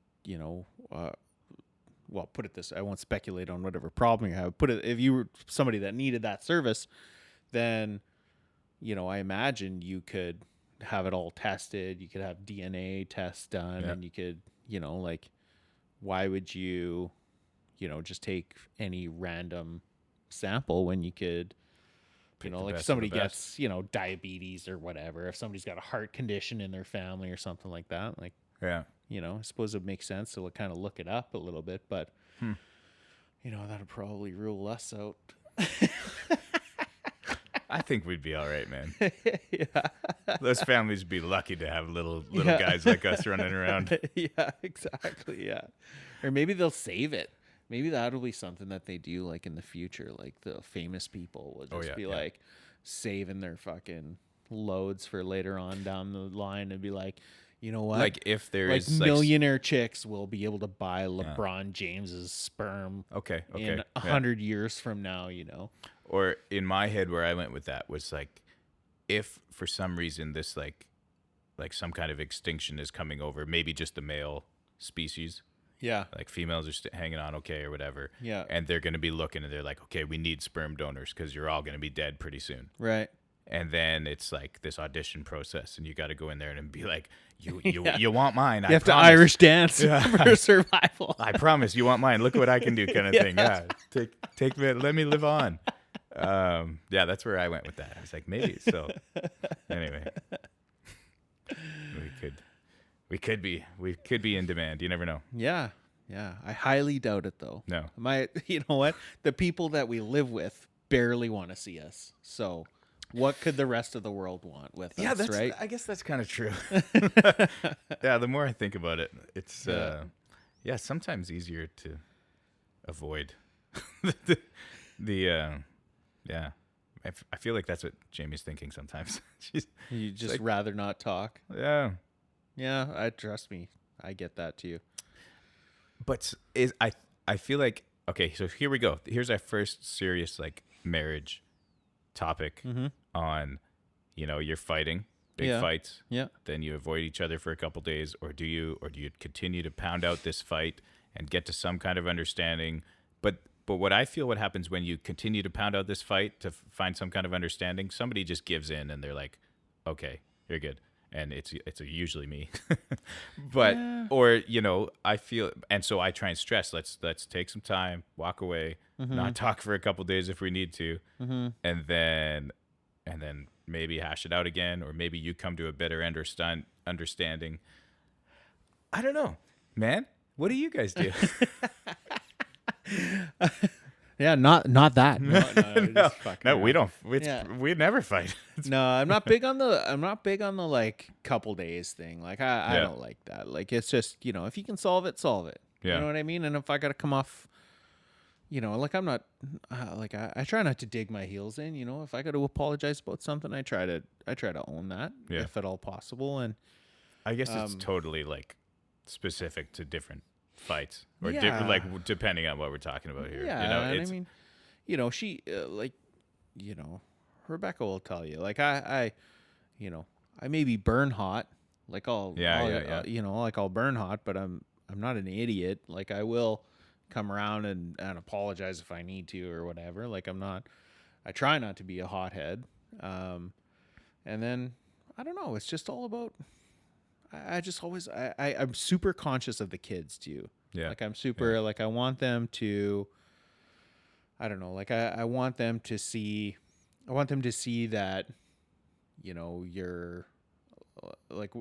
C: well, put it this, I won't speculate on whatever problem you have. Put it, if you were somebody that needed that service, then, I imagine you could have it all tested. You could have DNA tests done,
A: Yeah.
C: and you could, like, why would you, just take any random sample when you could,
A: Pick the
C: like if
A: best of
C: somebody
A: the best.
C: gets, diabetes or whatever, if somebody's got a heart condition in their family or something like that, like,
A: Yeah.
C: I suppose it makes sense to kind of look it up a little bit, but, that'd probably rule us out.
A: I think we'd be all right, man.
C: Yeah.
A: Those families would be lucky to have little
C: Yeah.
A: guys like us running around.
C: Yeah, exactly. Yeah. Or maybe they'll save it. Maybe that'll be something that they do like in the future. Like the famous people will just be like saving their fucking loads for later on down the line and be like, you know what?
A: Like if there
C: like
A: is
C: millionaire chicks will be able to buy LeBron James's sperm
A: okay,
C: in
A: yeah.
C: 100 years from now,
A: Or in my head, where I went with that was like, if for some reason this like some kind of extinction is coming over, maybe just the male species,
C: Yeah.
A: like females are hanging on okay or whatever,
C: Yeah.
A: and they're going to be looking and they're like, okay, we need sperm donors because you're all going to be dead pretty soon.
C: Right.
A: And then it's like this audition process, and you got to go in there and be like, you
C: Yeah.
A: you want mine?
C: You have to Irish dance for survival.
A: I promise you want mine. Look what I can do, kind of thing. Yeah, take me, let me live on. Yeah, that's where I went with that. I was like, maybe. So anyway, we could be in demand. You never know.
C: Yeah. Yeah. I highly doubt it though.
A: No.
C: You know what? The people that we live with barely want to see us. So what could the rest of the world want with
A: Yeah,
C: us,
A: that's
C: right?
A: I guess that's kind of true. Yeah, the more I think about it, it's sometimes easier to avoid the yeah. I feel like that's what Jamie's thinking sometimes. She's
C: You just
A: like-
C: rather not talk.
A: yeah.
C: Yeah, trust me. I get that too.
A: But I feel like, okay, so here we go. Here's our first serious like marriage topic on, you're fighting big
C: Yeah.
A: fights.
C: Yeah.
A: Then you avoid each other for a couple days, or do you continue to pound out this fight and get to some kind of understanding? But what I feel what happens when you continue to pound out this fight to find some kind of understanding, somebody just gives in and they're like, okay, you're good. And it's usually me. But
C: Yeah.
A: or I feel, and so I try and stress, let's take some time, walk away, not talk for a couple days if we need to, and then maybe hash it out again, or maybe you come to a better understanding. I don't know, man. What do you guys do?
C: Yeah, not that. No, just fucking
A: No, we
C: around.
A: don't.
C: Yeah.
A: We never fight.
C: No, I'm not big on the like couple days thing. Like I
A: Yeah.
C: don't like that. Like it's just, if you can solve it, solve it.
A: Yeah.
C: You know what I mean? And if I got to come off, like I'm not like I try not to dig my heels in, if I got to apologize about something, I try to own that
A: Yeah.
C: if at all possible. And
A: I guess it's totally like specific to different fights, or
C: Yeah.
A: like depending on what we're talking about here.
C: yeah, and I mean, she Rebecca will tell you, like I maybe burn hot, like
A: Yeah.
C: like I'll burn hot, but I'm not an idiot. Like, I will come around and apologize if I need to or whatever. Like, I try not to be a hothead. And then I don't know. It's just all about. I just always I'm super conscious of the kids too.
A: Yeah.
C: Like I'm super like I want them to. I don't know. Like I want them to see. I want them to see that, you're like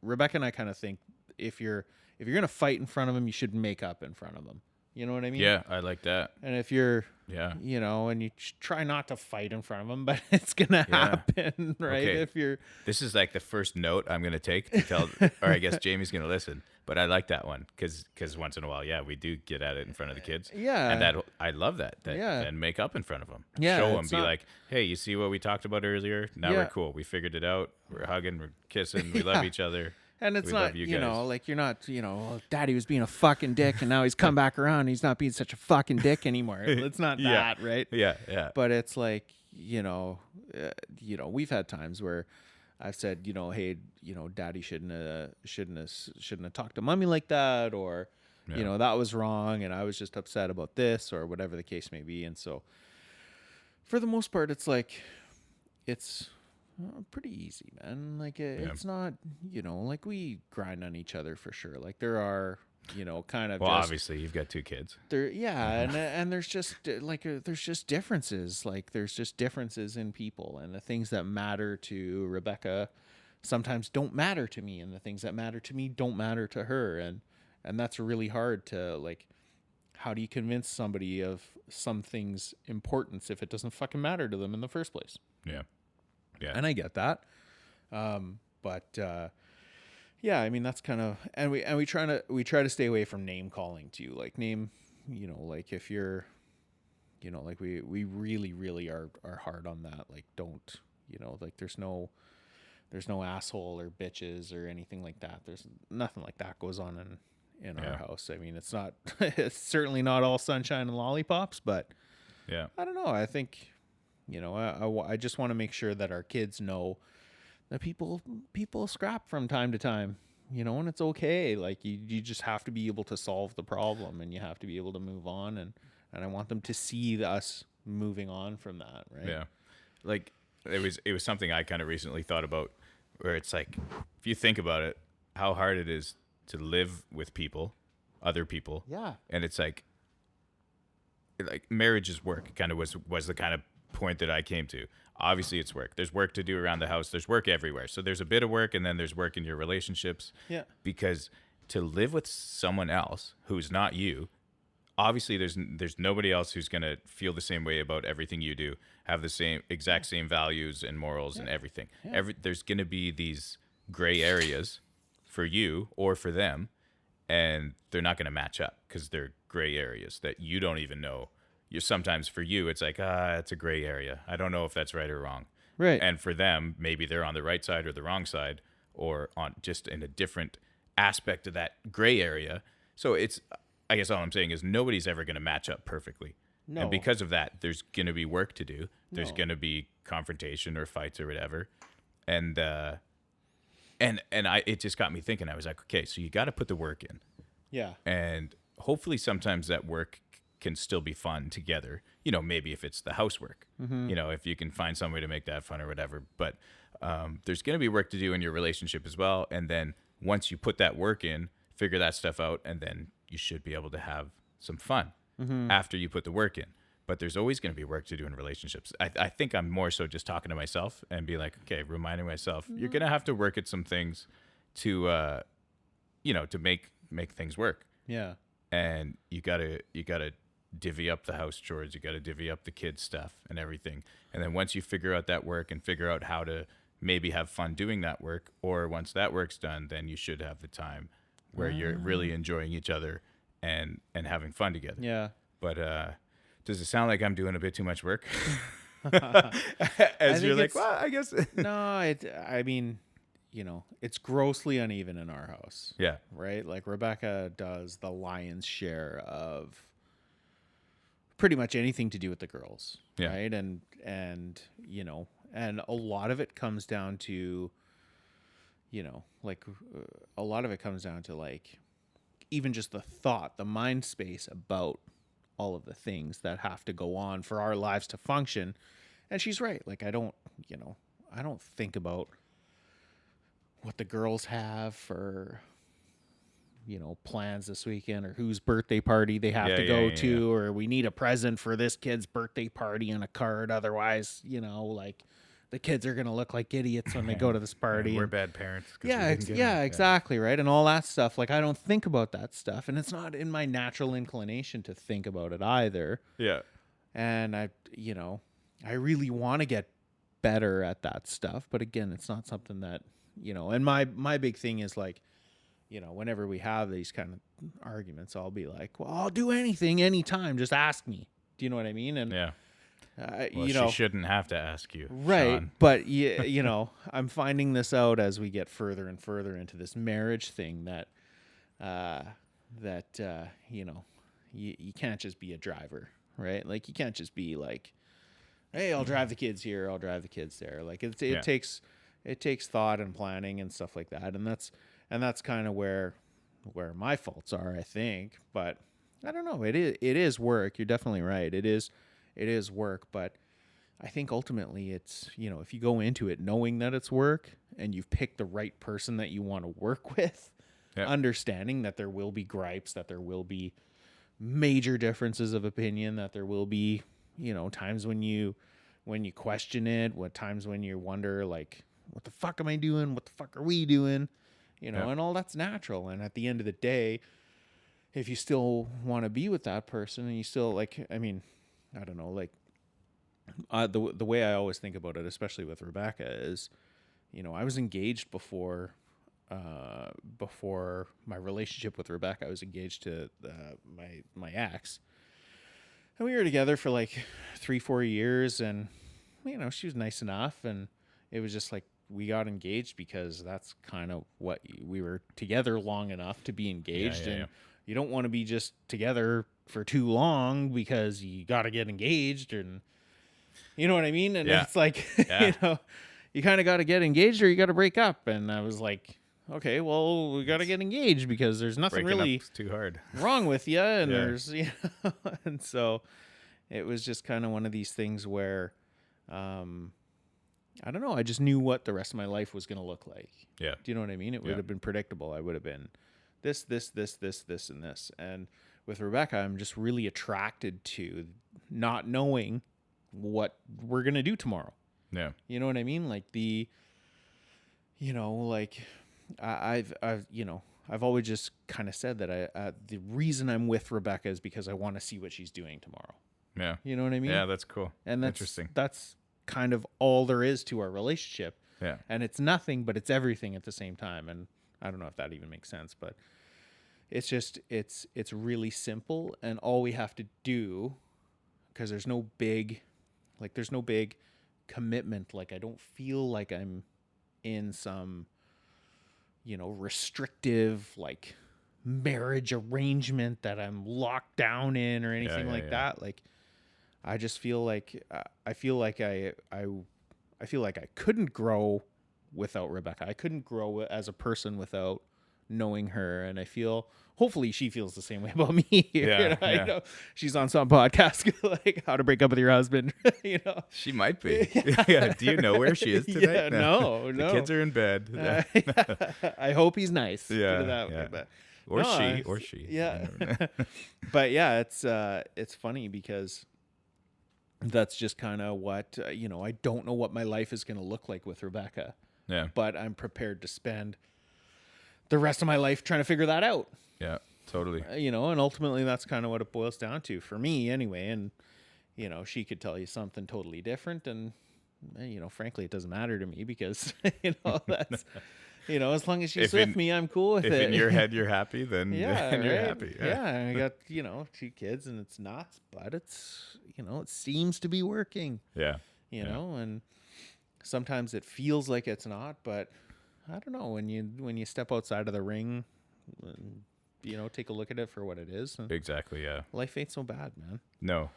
C: Rebecca and I kind of think if you're gonna fight in front of them, you should make up in front of them. You know what I mean?
A: Yeah, I like that.
C: And if you're,
A: Yeah.
C: and you try not to fight in front of them, but it's gonna happen, right?
A: Okay.
C: If you're,
A: This is like the first note I'm going to take to tell, or I guess Jamie's going to listen, but I like that one because once in a while, we do get at it in front of the kids.
C: Yeah.
A: And I love that.
C: Yeah.
A: And make up in front of them.
C: Yeah,
A: Show them,
C: it's
A: be
C: not-
A: like, hey, you see what we talked about earlier? Now
C: Yeah.
A: we're cool. We figured it out. We're hugging, we're kissing, we love each other.
C: and it's
A: We
C: not,
A: love you guys.
C: like you're not, oh, Daddy was being a fucking dick, and now he's come back around. And he's not being such a fucking dick anymore. It's not
A: Yeah.
C: that, right?
A: Yeah, yeah.
C: But it's like, we've had times where I've said, hey, Daddy shouldn't have talked to Mommy like that, or that was wrong, and I was just upset about this, or whatever the case may be. And so, for the most part, it's like, it's pretty easy, man. Like it's not, like we grind on each other for sure. Like there are, kind of
A: Well,
C: just,
A: obviously, you've got two kids.
C: there, and there's just there's just differences. Like there's just differences in people, and the things that matter to Rebecca sometimes don't matter to me, and the things that matter to me don't matter to her, and that's really hard to like. How do you convince somebody of something's importance if it doesn't fucking matter to them in the first place?
A: Yeah. Yeah.
C: And I get that. But I mean that's kind of, and we try to stay away from name calling too. Like name, like if you're, like we really really are hard on that. Like don't, like there's no asshole or bitches or anything like that. There's nothing like that goes on in our house. I mean, it's not it's certainly not all sunshine and lollipops, but
A: Yeah.
C: I don't know. I think, I just want to make sure that our kids know that people scrap from time to time, and it's okay. Like you just have to be able to solve the problem, and you have to be able to move on. And I want them to see us moving on from that. Right.
A: Yeah. Like it was something I kind of recently thought about, where it's like, if you think about it, how hard it is to live with people, other people.
C: Yeah.
A: And it's like marriage is work, kind of was the kind of point that I came to. Obviously it's work. There's work to do around the house. There's work everywhere. So there's a bit of work, and then there's work in your relationships.
C: Yeah.
A: Because to live with someone else who's not you, obviously there's nobody else who's going to feel the same way about everything you do, have the exact same values and morals and everything. There's going to be these gray areas for you or for them, and they're not going to match up because they're gray areas that you don't even know. Sometimes for you, it's like, it's a gray area. I don't know if that's right or wrong.
C: Right.
A: And for them, maybe they're on the right side or the wrong side, or on just in a different aspect of that gray area. So I guess all I'm saying is nobody's ever going to match up perfectly.
C: No.
A: And because of that, there's going to be work to do. There's
C: No.
A: going to be confrontation or fights or whatever. And it just got me thinking. I was like, okay, so you got to put the work in.
C: Yeah.
A: And hopefully sometimes that work can still be fun together. Maybe if it's the housework, if you can find some way to make that fun or whatever. But there's going to be work to do in your relationship as well. And then once you put that work in, figure that stuff out, and then you should be able to have some fun after you put the work in. But there's always going to be work to do in relationships. I think I'm more so just talking to myself and be like, okay, reminding myself, you're going to have to work at some things to, to make things work.
C: Yeah.
A: And you gotta divvy up the house chores. You gotta divvy up the kids' stuff and everything. And then once you figure out that work and figure out how to maybe have fun doing that work, or once that work's done, then you should have the time where you're really enjoying each other and having fun together.
C: Yeah.
A: But does it sound like I'm doing a bit too much work?
C: I
A: As you're
C: think
A: like, well, I guess.
C: No, I mean, it's grossly uneven in our house.
A: Yeah.
C: Right? Like Rebecca does the lion's share of pretty much anything to do with the girls.
A: Yeah.
C: Right? And and a lot of it comes down to, like a lot of it comes down to like even just the thought, the mind space about all of the things that have to go on for our lives to function. And she's right. Like, I don't think about what the girls have for, plans this weekend, or whose birthday party they have to go to, or we need a present for this kid's birthday party and a card. Otherwise, like, the kids are going to look like idiots when they go to this party.
A: We're bad parents.
C: Exactly. Right. And all that stuff. Like, I don't think about that stuff. And it's not in my natural inclination to think about it either.
A: Yeah.
C: And I really want to get better at that stuff. But again, it's not something that, and my big thing is like, whenever we have these kind of arguments, I'll be like, well, I'll do anything, anytime. Just ask me. Do you know what I mean? And
A: yeah. Well, she shouldn't have to ask you,
C: right?
A: Sean.
C: But I'm finding this out as we get further and further into this marriage thing that you can't just be a driver, right? Like, you can't just be like, hey, I'll drive the kids here, I'll drive the kids there. Like, it takes thought and planning and stuff like that, and that's kind of where my faults are, I think. But I don't know. It is work. You're definitely right. It is work. But I think ultimately it's, if you go into it knowing that it's work and you've picked the right person that you want to work with, understanding that there will be gripes, that there will be major differences of opinion, that there will be, times when you question it, times when you wonder, like, what the fuck am I doing? What the fuck are we doing? And all that's natural. And at the end of the day, if you still want to be with that person and you still, like, I mean, I don't know, like, the way I always think about it, especially with Rebecca, is, I was engaged before my relationship with Rebecca. I was engaged to my ex, and we were together for like 3-4 years, and she was nice enough, and it was just like, we got engaged because that's kind of what we were together long enough to be engaged. You don't want to be just together for too long because you got to get engaged, and you know what I mean? And it's like, you kind of got to get engaged or you got to break up. And I was like, okay, well, we got to get engaged because there's nothing really
A: too hard
C: wrong with you. And there's, and so it was just kind of one of these things where, I don't know. I just knew what the rest of my life was going to look like.
A: Yeah.
C: Do you know what I mean? It would have been predictable. I would have been this, and this. And with Rebecca, I'm just really attracted to not knowing what we're going to do tomorrow.
A: Yeah.
C: You know what I mean? Like I've always just kind of said that the reason I'm with Rebecca is because I want to see what she's doing tomorrow.
A: Yeah.
C: You know what I mean?
A: Yeah, that's cool.
C: And that's
A: interesting.
C: That's kind of all there is to our relationship.
A: Yeah.
C: And it's nothing, but it's everything at the same time. And I don't know if that even makes sense, but it's just, it's really simple. And all we have to do, because there's no big commitment. Like, I don't feel like I'm in some, restrictive, like, marriage arrangement that I'm locked down in or anything that. Like, I just feel like I feel like I couldn't grow without Rebecca. I couldn't grow as a person without knowing her, and I feel hopefully she feels the same way about me. I know she's on some podcast like How to Break Up with Your Husband.
A: She might be. Yeah. Do you know where she is today?
C: No.
A: The kids are in bed.
C: I hope he's nice.
A: Yeah. But, or she.
C: Yeah. But yeah, it's funny because that's just kind of what, I don't know what my life is going to look like with Rebecca.
A: Yeah.
C: But I'm prepared to spend the rest of my life trying to figure that out.
A: Yeah, totally.
C: And ultimately that's kind of what it boils down to for me anyway. And, she could tell you something totally different. And, frankly, it doesn't matter to me because, that's... as long as she's with me, I'm cool with it.
A: If in your head you're happy, then, you're happy.
C: Yeah, I got, 2 kids and it's nuts, but it's, it seems to be working.
A: Yeah.
C: And sometimes it feels like it's not, but I don't know, when you step outside of the ring, take a look at it for what it is.
A: Exactly, yeah.
C: Life ain't so bad, man.
A: No,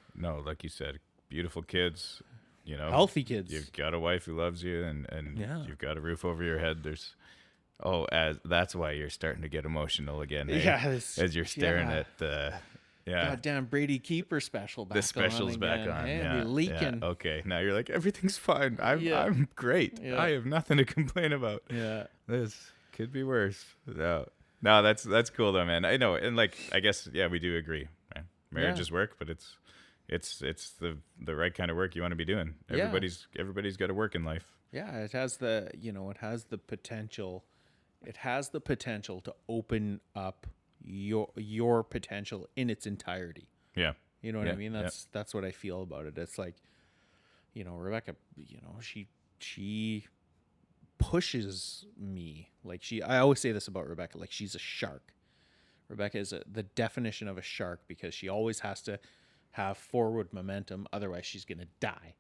A: like you said, beautiful kids,
C: healthy kids.
A: You've got a wife who loves you and you've got a roof over your head. There's Oh, as that's why you're starting to get emotional again, eh?
C: Yeah,
A: As you're staring
C: yeah.
A: at the, yeah,
C: Goddamn Brady Keeper special back
A: the special's
C: on
A: back
C: again.
A: on.
C: Hey,
A: Yeah,
C: we
A: yeah.
C: leaking.
A: Okay, now you're like everything's fine.
C: Yeah.
A: I'm great.
C: Yeah.
A: I have nothing to complain about.
C: Yeah.
A: This could be worse. No, no, that's cool though, man. I know, and like I guess yeah, we do agree. Man. Marriage
C: Yeah.
A: is work, but it's the right kind of work you want to be doing.
C: Yeah.
A: Everybody's got to work in life.
C: Yeah, it has the, it has the potential. It has the potential to open up your potential in its entirety.
A: Yeah.
C: You know what I
A: Yeah,
C: mean?
A: yeah.
C: That's what I feel about it. It's like, Rebecca, she pushes me. Like I always say this about Rebecca, like she's a shark. Rebecca is the definition of a shark because she always has to have forward momentum, otherwise she's going to die.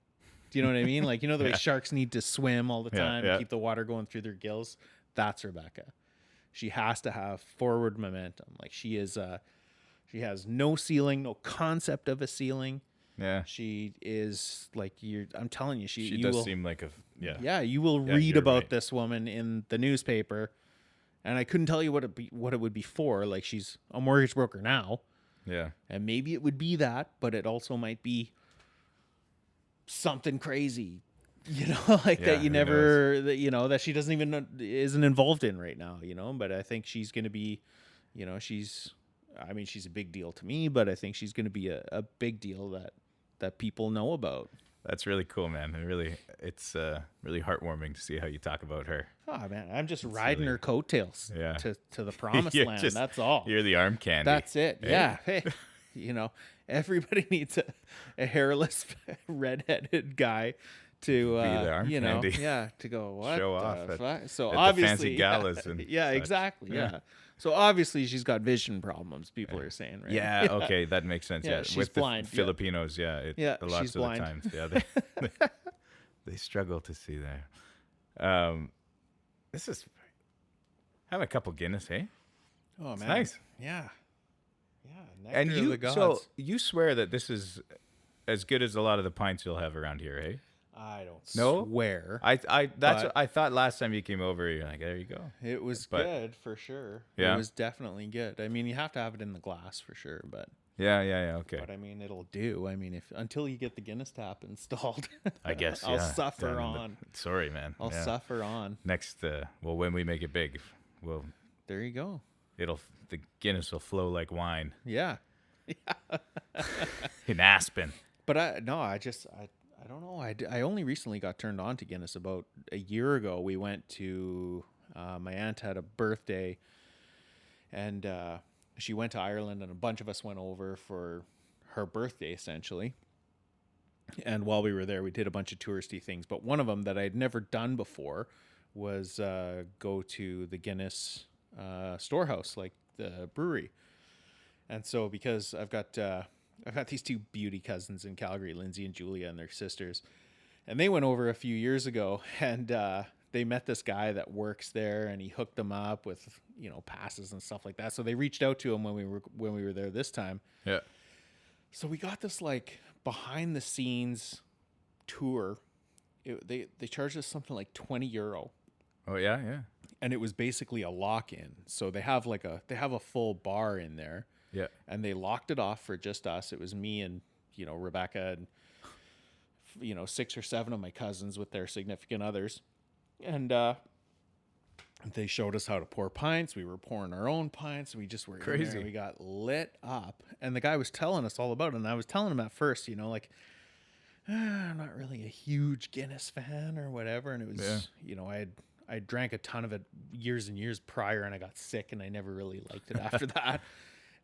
C: Do you know what I mean? Like, the way
A: Yeah.
C: sharks need to swim all the
A: Yeah,
C: time
A: yeah.
C: and keep the water going through their gills. That's Rebecca. She has to have forward momentum. Like she has no ceiling, no concept of a ceiling.
A: Yeah.
C: She is like I'm telling you,
A: She
C: you
A: does
C: will,
A: seem like a yeah.
C: yeah, you will
A: Yeah,
C: read
A: you're
C: about
A: right.
C: this woman in the newspaper, and I couldn't tell you what it would be for. Like she's a mortgage broker now,
A: Yeah.
C: and maybe it would be that, but it also might be something crazy, like
A: Yeah,
C: that you
A: who
C: never that she doesn't even know, isn't involved in right now. But I think she's going to be, she's a big deal to me, but I think she's going to be a big deal that people know about.
A: That's really cool, man. It's really heartwarming to see how you talk about her.
C: Oh man, I'm just riding
A: really-
C: her coattails
A: Yeah.
C: to the promised
A: You're
C: land.
A: just-
C: That's all.
A: You're the arm candy.
C: That's it.
A: eh?
C: Yeah. Hey, everybody needs a hairless redheaded guy to
A: the arm candy.
C: yeah, to go what
A: Show
C: the
A: off at-
C: fuck? So
A: at the
C: obviously
A: fancy galas and
C: yeah,
A: such.
C: exactly.
A: Yeah.
C: Yeah. So obviously she's got vision problems. People are saying, right?
A: Yeah, okay, that makes sense.
C: Yeah,
A: Yeah,
C: she's
A: with
C: blind,
A: the
C: yeah.
A: Filipinos,
C: Yeah,
A: lots
C: she's
A: of
C: blind.
A: the times, yeah, they struggle to see there. This is have a couple Guinness, hey?
C: Oh man,
A: nice.
C: Yeah, yeah.
A: And
C: Nectar of the gods.
A: so you swear that this is as good as a lot of the pints you'll have around here, hey?
C: I don't
A: No?
C: swear.
A: That's
C: But-
A: what I thought last time you came over. You're like, there you go.
C: It was
A: But-
C: good for sure.
A: Yeah.
C: It was definitely good. I mean, you have to have it in the glass for sure, but
A: Yeah, okay.
C: I mean, it'll do. I mean, if until you get the Guinness tap installed,
A: I guess
C: I'll
A: yeah,
C: suffer
A: down in
C: on.
A: sorry, man.
C: I'll
A: Yeah.
C: suffer on.
A: Next, well, when we make it big, well,
C: There you go.
A: the Guinness will flow like wine
C: Yeah.
A: in Aspen.
C: But I don't know. I only recently got turned on to Guinness about a year ago. We went to my aunt had a birthday, and she went to Ireland, and a bunch of us went over for her birthday essentially. And while we were there, we did a bunch of touristy things. But one of them that I'd never done before was go to the Guinness storehouse, like the brewery. And so because I've got these two beauty cousins in Calgary, Lindsay and Julia, and their sisters, and they went over a few years ago, and they met this guy that works there, and he hooked them up with passes and stuff like that. So they reached out to him when we were there this time.
A: Yeah.
C: So we got this like behind the scenes tour. They charged us something like €20,
A: Oh yeah.
C: and it was basically a lock-in. So they have a full bar in there.
A: Yeah.
C: And they locked it off for just us. It was me and, Rebecca and, 6 or 7 of my cousins with their significant others. And they showed us how to pour pints. We were pouring our own pints. We just were in there.
A: Crazy.
C: We got lit up. And the guy was telling us all about it. And I was telling him at first, I'm not really a huge Guinness fan or whatever. And it was, I drank a ton of it years and years prior, and I got sick, and I never really liked it after that.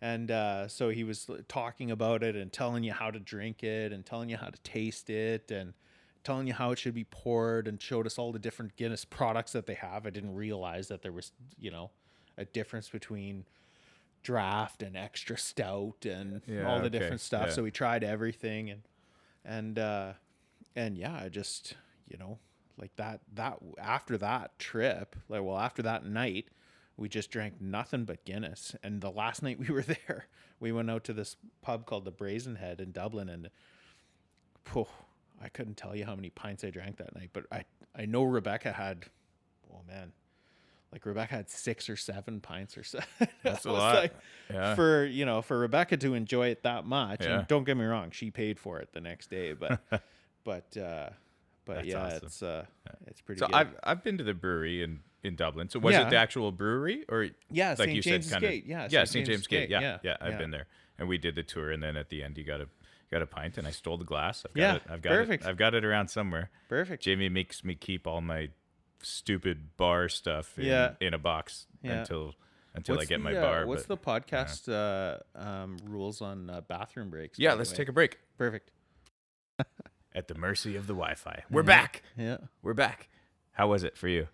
C: And so he was talking about it and telling you how to drink it and telling you how to taste it and telling you how it should be poured, and showed us all the different Guinness products that they have. I didn't realize that there was, a difference between draft and extra stout and
A: Yeah,
C: all the
A: okay,
C: after stuff.
A: yeah.
C: So we tried everything, and yeah, I just, like that after that trip, after that night, we just drank nothing but Guinness. And the last night we were there, we went out to this pub called the Brazen Head in Dublin, and I couldn't tell you how many pints I drank that night, but I know Rebecca had, oh man, like Rebecca had 6 or 7 pints or so.
A: That's a
C: I was
A: lot.
C: like,
A: Yeah.
C: for Rebecca to enjoy it that much,
A: Yeah.
C: and don't get me wrong, she paid for it the next day, but
A: That's
C: yeah,
A: awesome.
C: it's pretty
A: So
C: good.
A: I've been to the brewery in Dublin. So was it
C: Yeah.
A: the actual brewery or
C: Yeah,
A: like
C: St.
A: you
C: James's
A: said, kind
C: Gate. Yeah,
A: of
C: St.
A: St. James
C: James's
A: Gate.
C: Gate.
A: Yeah,
C: Yeah,
A: I've
C: yeah.
A: been there, and we did the tour, and then at the end you got a pint, and I stole the glass. I've got
C: Yeah,
A: it. I've got
C: perfect.
A: it. I've got it around somewhere.
C: Perfect.
A: Jamie makes me keep all my stupid bar stuff in a box
C: Yeah.
A: until I get my bar.
C: What's
A: but,
C: the podcast rules on bathroom breaks?
A: yeah,
C: by the
A: let's
C: way?
A: take a break.
C: Perfect.
A: At the mercy of the Wi-Fi. We're back.
C: Yeah.
A: We're back. How was it for you?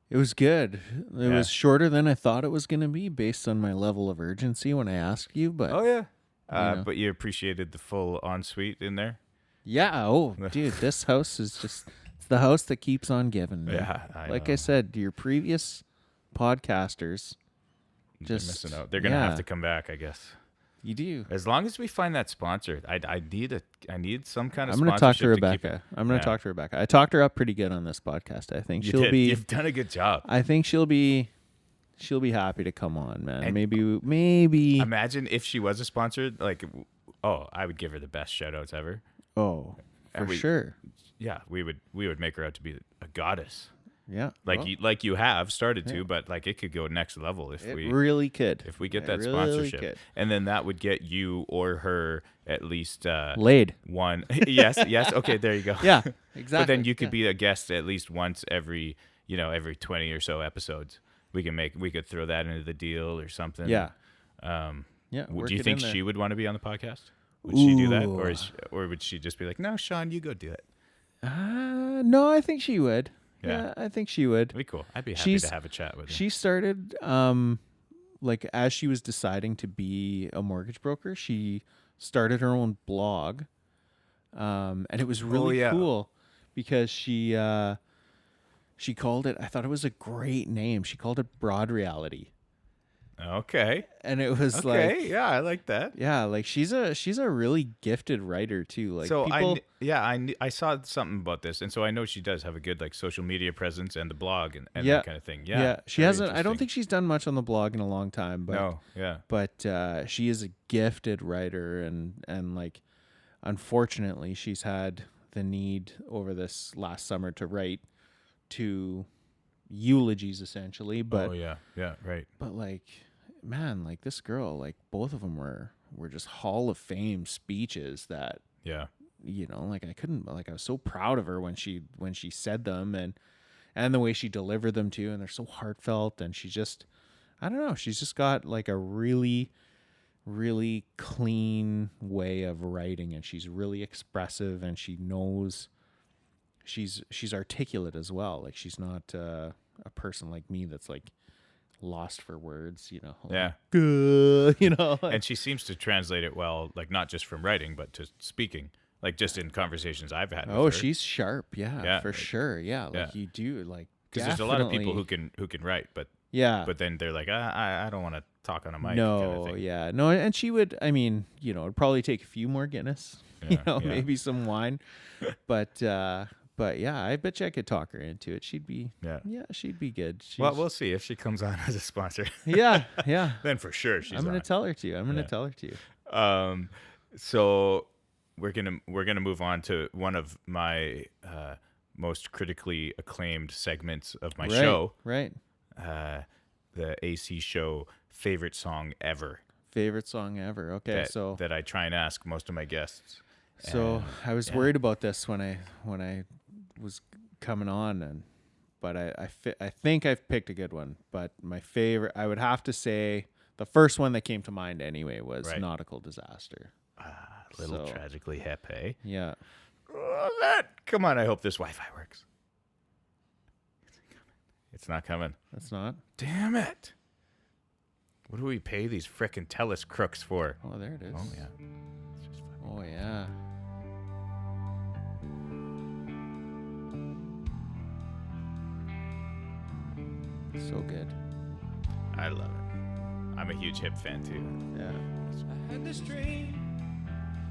C: It was good. It
A: Yeah.
C: was shorter than I thought it was going to be based on my level of urgency when I asked you, but
A: Oh yeah.
C: know.
A: But you appreciated the full ensuite in there.
C: yeah, oh, dude, this house is just it's the house that keeps on giving. Man.
A: Yeah, I
C: like
A: know.
C: I said, your previous podcasters
A: They're
C: just
A: missing out. They're gonna have to come back, I guess.
C: You do.
A: As long as we find that sponsor, I need some kind of.
C: I'm going to talk to
A: sponsorship keep
C: Rebecca.
A: it-
C: I'm going to
A: Yeah.
C: talk to Rebecca. I talked her up pretty good on this podcast. I think
A: You
C: she'll
A: did.
C: be.
A: You've done a good job.
C: I think she'll be happy to come on, man.
A: And-
C: maybe.
A: Imagine if she was a sponsor. Like, I would give her the best shout outs ever.
C: Oh, for
A: And we-
C: sure.
A: Yeah, we would make her out to be a goddess.
C: Yeah.
A: Like
C: well,
A: you have started to, but like it could go next level if
C: it
A: we
C: really could.
A: if we get
C: It
A: that
C: really
A: sponsorship,
C: could.
A: and then that would get you or her at least
C: Laid.
A: one. yes. Okay, there you go.
C: Yeah. Exactly.
A: But then you could
C: yeah.
A: be a guest at least once every 20 or so episodes. We could throw that into the deal or something.
C: Yeah.
A: Um,
C: Yeah.
A: do you think she would want to be on the podcast? Would she do that, or would she just be like, "No, Sean, you go do it"?
C: No, I think she would.
A: Yeah.
C: I think she would.
A: That'd be cool. I'd be happy
C: She's-
A: to have a chat with her.
C: She started like as she was deciding to be a mortgage broker, she started her own blog. And it was really
A: yeah.
C: cool because she called it, I thought it was a great name. She called it Broad Reality.
A: Okay.
C: And it was
A: Okay.
C: like
A: Yeah, I like that.
C: yeah, like she's a really gifted writer too. Like
A: So
C: people
A: I saw something about this, and so I know she does have a good like social media presence and the blog and
C: Yeah.
A: that kind of thing. Yeah.
C: yeah, she
A: very
C: hasn't I don't
A: interesting.
C: think she's done much on the blog in a long time, but
A: No. Yeah.
C: but she is a gifted writer and like unfortunately she's had the need over this last summer to write 2 eulogies essentially, but
A: oh yeah. Yeah. Right.
C: but like man, like this girl, like both of them were just Hall of Fame speeches that
A: Yeah.
C: like I was so proud of her when she said them and the way she delivered them too, and they're so heartfelt, and she just I don't know, she's just got like a really really clean way of writing, and she's really expressive, and she knows she's articulate as well. Like she's not a person like me that's like lost for words,
A: Yeah.
C: good, like,
A: And she seems to translate it well, like not just from writing, but to speaking, like just in conversations I've had.
C: oh
A: with her.
C: she's sharp, yeah, for
A: like-
C: sure, yeah, like
A: yeah.
C: you do, like
A: Because there's a lot of people
C: definitely-
A: who can write, but then they're like, I don't want to talk on a mic.
C: no,
A: kind of thing.
C: yeah, no, and she would. I mean, it'd probably take a few more Guinness,
A: Yeah.
C: maybe some wine, but yeah, I bet you I could talk her into it. She'd be,
A: Yeah.
C: she'd be good.
A: Well, we'll see if she comes on as a sponsor.
C: yeah.
A: Then for sure she's
C: I'm gonna
A: on.
C: tell her to. I'm gonna
A: Yeah.
C: tell her to.
A: So we're gonna move on to one of my most critically acclaimed segments of my show,
C: Right.
A: the AC show favorite song ever.
C: Favorite song ever. Okay, so
A: that I try and ask most of my guests.
C: I was worried about this when I was coming on, but I think I've picked a good one. But my favorite, I would have to say, the first one that came to mind anyway was
A: Right.
C: Nautical Disaster.
A: Little
C: So-
A: tragically hip, eh?
C: Yeah.
A: Come on, I hope this Wi-Fi works. It's not coming.
C: That's not.
A: Damn it. What do we pay these frickin' TELUS crooks for?
C: Oh, there it is.
A: Oh, yeah. It's just fucking-
C: Oh, yeah. So good.
A: I love it. I'm a huge hip fan, too.
C: Yeah.
D: I had this dream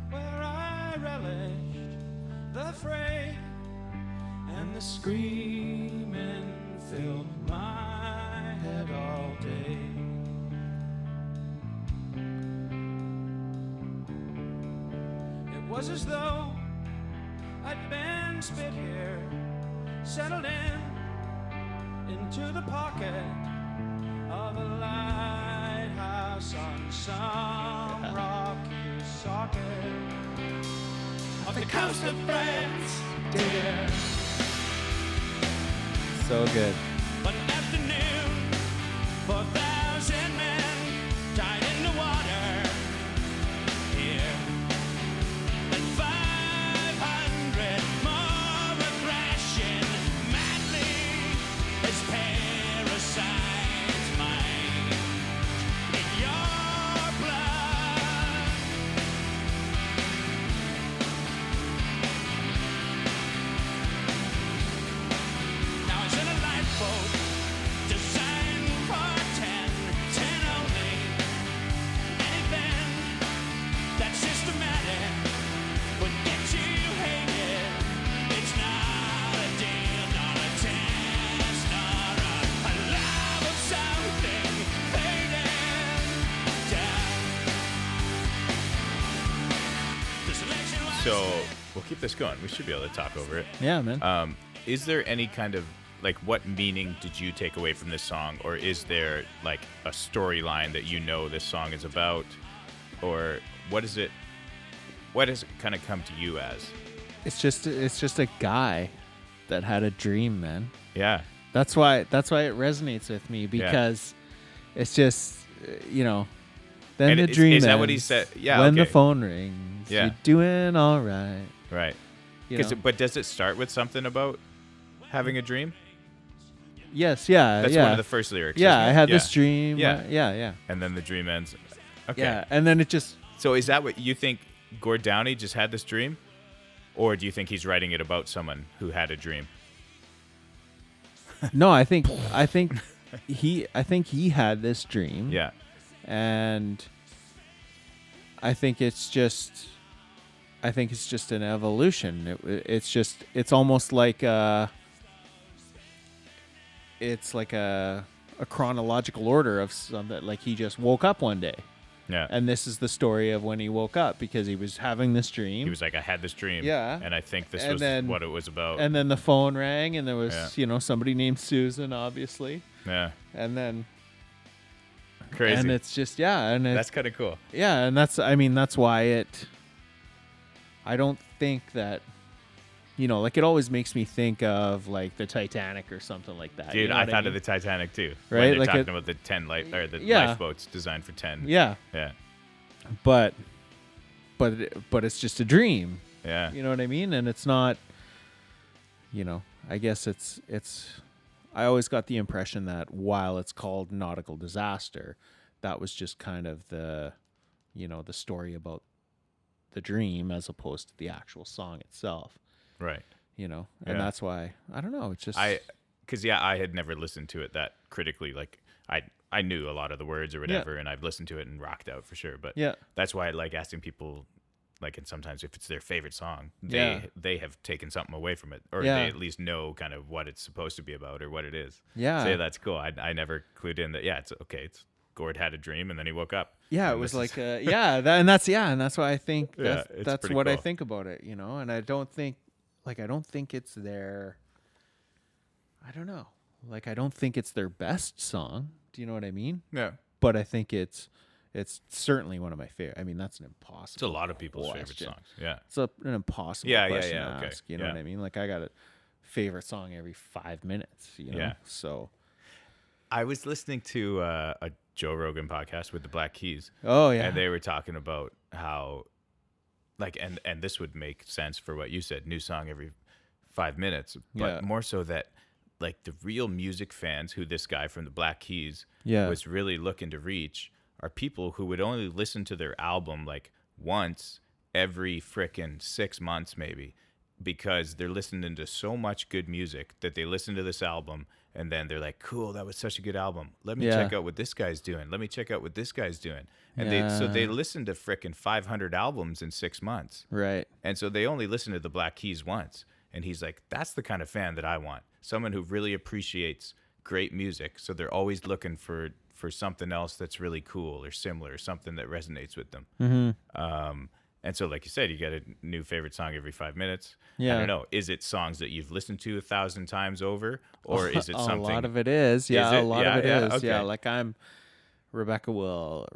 D: where I relished the fray and the screaming filled my head all day. It was as though I'd been spit here, settled into the pocket of a lighthouse on some rocky socket of the coast of France, dear.
C: So good.
D: One afternoon, 4,000 men died in the water here, and 500 more were crashing madly as parasites mine in your blood. Now it's in a lifeboat designed for 10 only. Anything that's systematic would get you hated. It's not a deal, not a test, not a love of something fading. Death. The selection was
A: So we'll keep this going. We should be able to talk over it.
C: Yeah, man.
A: Is there any kind of like what meaning did you take away from this song, or is there like a storyline that you know this song is about, or what is it? What has it kind of come to you as?
C: It's just a guy that had a dream, man.
A: Yeah,
C: That's why it resonates with me, because it's just then
A: And
C: the
A: is-
C: dream
A: is that what he
C: ends.
A: said? Yeah,
C: When the
A: okay.
C: phone rings,
A: Yeah.
C: you're doing all right.
A: right.
C: You know?
A: But does it start with something about having a dream?
C: Yes, yeah,
A: That's
C: yeah.
A: one of the first lyrics.
C: Yeah,
A: isn't
C: I
A: it?
C: had
A: Yeah.
C: this dream.
A: Yeah.
C: Yeah.
A: And then the dream ends. Okay.
C: Yeah, and then it just
A: So is that what you think? Gord Downey just had this dream, or do you think he's writing it about someone who had a dream?
C: no. I think he had this dream.
A: Yeah.
C: And I think it's just an evolution. It's almost like it's like a chronological order of something. Like he just woke up one day,
A: Yeah.
C: and this is the story of when he woke up, because he was having this dream.
A: He was like, I had this dream.
C: Yeah.
A: And I think this
C: And
A: was
C: then-
A: what it was about.
C: and then the phone rang, and there was
A: Yeah.
C: somebody named Susan, obviously,
A: Yeah.
C: and then
A: Crazy.
C: and it's just and it's,
A: That's kind of cool.
C: yeah, and that's why it. I don't think that, like it always makes me think of like the Titanic or something like that.
A: Dude,
C: you know
A: I
C: what
A: thought
C: mean?
A: of the Titanic too.
C: Right?
A: When they're
C: Like
A: talking
C: it-
A: about the 10 the
C: Yeah.
A: lifeboats designed for 10.
C: Yeah,
A: Yeah.
C: but it's just a dream.
A: Yeah.
C: You know what I mean? And it's not. I guess it's. I always got the impression that while it's called nautical disaster, that was just kind of the story about the dream as opposed to the actual song itself.
A: Right.
C: And
A: Yeah.
C: that's why I don't know. It's just
A: I had never listened to it that critically. Like I knew a lot of the words or whatever, and I've listened to it and rocked out for sure. But
C: Yeah.
A: that's why I like asking people, like, and sometimes if it's their favorite song,
C: Yeah.
A: they have taken something away from it, or
C: Yeah.
A: they at least know kind of what it's supposed to be about or what it is.
C: Yeah.
A: So yeah, that's cool. I never clued in that. Yeah, it's okay. It's Gord had a dream and then he woke up.
C: Yeah, it
A: And
C: was
A: this
C: like
A: is-
C: and that's why I think
A: Yeah,
C: that's,
A: it's
C: that's
A: pretty
C: what I
A: cool.
C: think about it, and I don't think it's their I don't know. Like I don't think it's their best song. Do you know what I mean?
A: yeah.
C: But I think it's certainly one of my favorite. I mean, that's an impossible.
A: It's a lot of people's favorite
C: question.
A: songs. Yeah.
C: It's an impossible
A: Yeah, yeah,
C: question
A: yeah,
C: to
A: okay.
C: ask. You know
A: Yeah.
C: what I mean? Like I got a favorite song every 5 minutes.
A: Yeah.
C: So.
A: I was listening to a Joe Rogan podcast with the Black Keys.
C: Oh yeah.
A: And they were talking about how, like, and this would make sense for what you said, new song every 5 minutes, but
C: Yeah.
A: more so that, like, the real music fans who this guy from the Black Keys
C: Yeah.
A: was really looking to reach are people who would only listen to their album, like, once every frickin' 6 months, maybe, because they're listening to so much good music that they listen to this album and then they're like, cool, that was such a good album. Let me
C: Yeah.
A: check out what this guy's doing. Let me check out what this guy's doing. And they
C: Yeah.
A: listen to frickin' 500 albums in 6 months.
C: Right.
A: And so they only listen to the Black Keys once. And he's like, that's the kind of fan that I want. Someone who really appreciates great music. So they're always looking for something else that's really cool or similar, or something that resonates with them. And so, like you said, you get a new favorite song every 5 minutes.
C: Yeah.
A: I don't know. Is it songs that you've listened to 1,000 times over, or is it something?
C: A lot of it is. Yeah,
A: it?
C: a lot
A: Yeah,
C: of it
A: yeah,
C: is.
A: okay.
C: Yeah, like I'm Rebecca Will.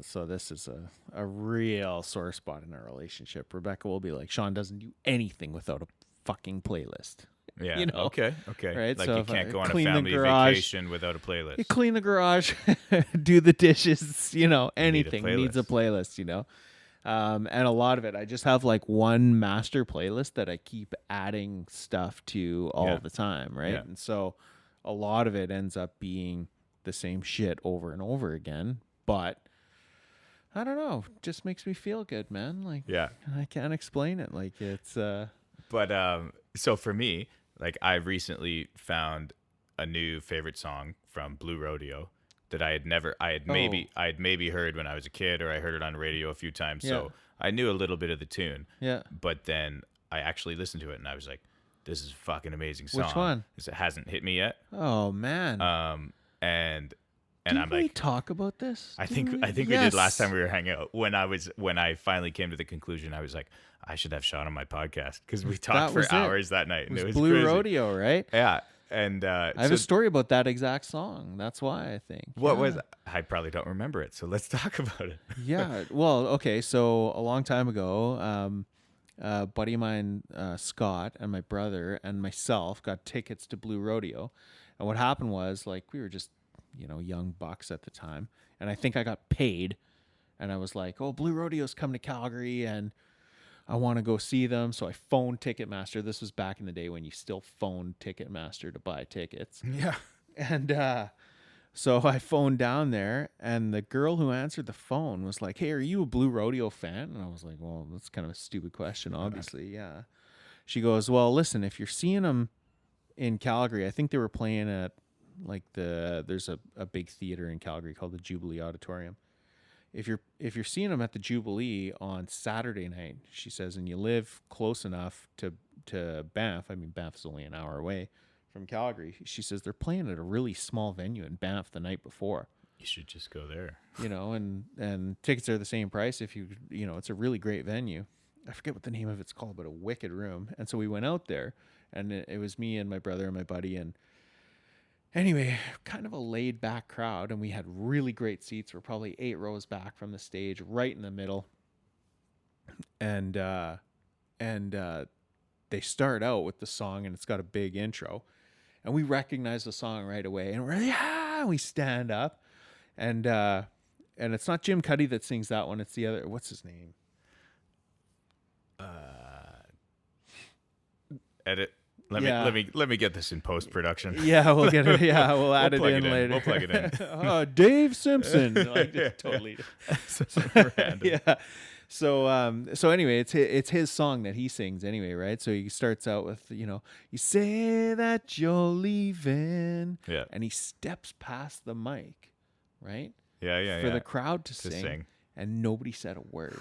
C: So this is a real sore spot in our relationship. Rebecca will be like, Sean doesn't do anything without a fucking playlist.
A: Yeah.
C: You know?
A: Okay.
C: Right,
A: Like
C: so
A: you
C: if I
A: can't go on a
C: clean the
A: family
C: garage-
A: vacation without a playlist.
C: You clean the garage, do the dishes, anything needs a playlist, And a lot of it, I just have like one master playlist that I keep adding stuff to all the time, right?
A: Yeah.
C: And so a lot of it ends up being the same shit over and over again. But I don't know, just makes me feel good, man. Like,
A: Yeah.
C: I can't explain it. Like, it's
A: But so for me, like I recently found a new favorite song from Blue Rodeo that I had maybe heard when I was a kid, or I heard it on radio a few times.
C: Yeah.
A: So I knew a little bit of the tune.
C: Yeah.
A: But then I actually listened to it and I was like, this is a fucking amazing song.
C: Which one?
A: 'Cause it hasn't hit me yet.
C: Oh man.
A: And
C: Didn't
A: I'm
C: we
A: like,
C: talk about this?
A: I think we did last time we were hanging out. When I finally came to the conclusion, I was like, I should have Sean on my podcast, because we talked for
C: was it.
A: hours that night.
C: It
A: And
C: was
A: it was
C: Blue
A: crazy.
C: Rodeo, right?
A: Yeah. And
C: I have a story about that exact song. That's why I think.
A: what was I probably don't remember it, so let's talk about it.
C: Yeah. Well, okay. So a long time ago, a buddy of mine, Scott, and my brother and myself got tickets to Blue Rodeo. And what happened was, like, we were just, young bucks at the time. And I think I got paid. And I was like, oh, Blue Rodeo's coming to Calgary and I want to go see them. So I phoned Ticketmaster. This was back in the day when you still phoned Ticketmaster to buy tickets.
A: Yeah.
C: And so I phoned down there, and the girl who answered the phone was like, hey, are you a Blue Rodeo fan? And I was like, well, that's kind of a stupid question, obviously. Yeah. She goes, well, listen, if you're seeing them in Calgary, I think they were playing at like there's a big theater in Calgary called the Jubilee Auditorium. If you're seeing them at the Jubilee on Saturday night, she says, and you live close enough to Banff, I mean, Banff is only an hour away from Calgary. She says they're playing at a really small venue in Banff the night before.
A: You should just go there.
C: And tickets are the same price if it's a really great venue. I forget what the name of it's called, but a wicked room. And so we went out there, and it was me and my brother and my buddy, and anyway, kind of a laid back crowd, and we had really great seats. We're probably 8 rows back from the stage, right in the middle. And they start out with the song, and it's got a big intro, and we recognize the song right away, and we stand up, and it's not Jim Cuddy that sings that one. It's the other. What's his name?
A: Edit. Let me get this in post production.
C: Yeah, we'll get it. Yeah, we'll add it in later.
A: We'll plug it in.
C: Oh, Dave Simpson. Like, just totally.
A: Random.
C: Yeah. So anyway, it's his song that he sings anyway, right? So he starts out with, you say that you're leaving.
A: Yeah.
C: And he steps past the mic, right?
A: Yeah.
C: For the crowd to
A: To
C: sing.
A: sing.
C: And nobody said a word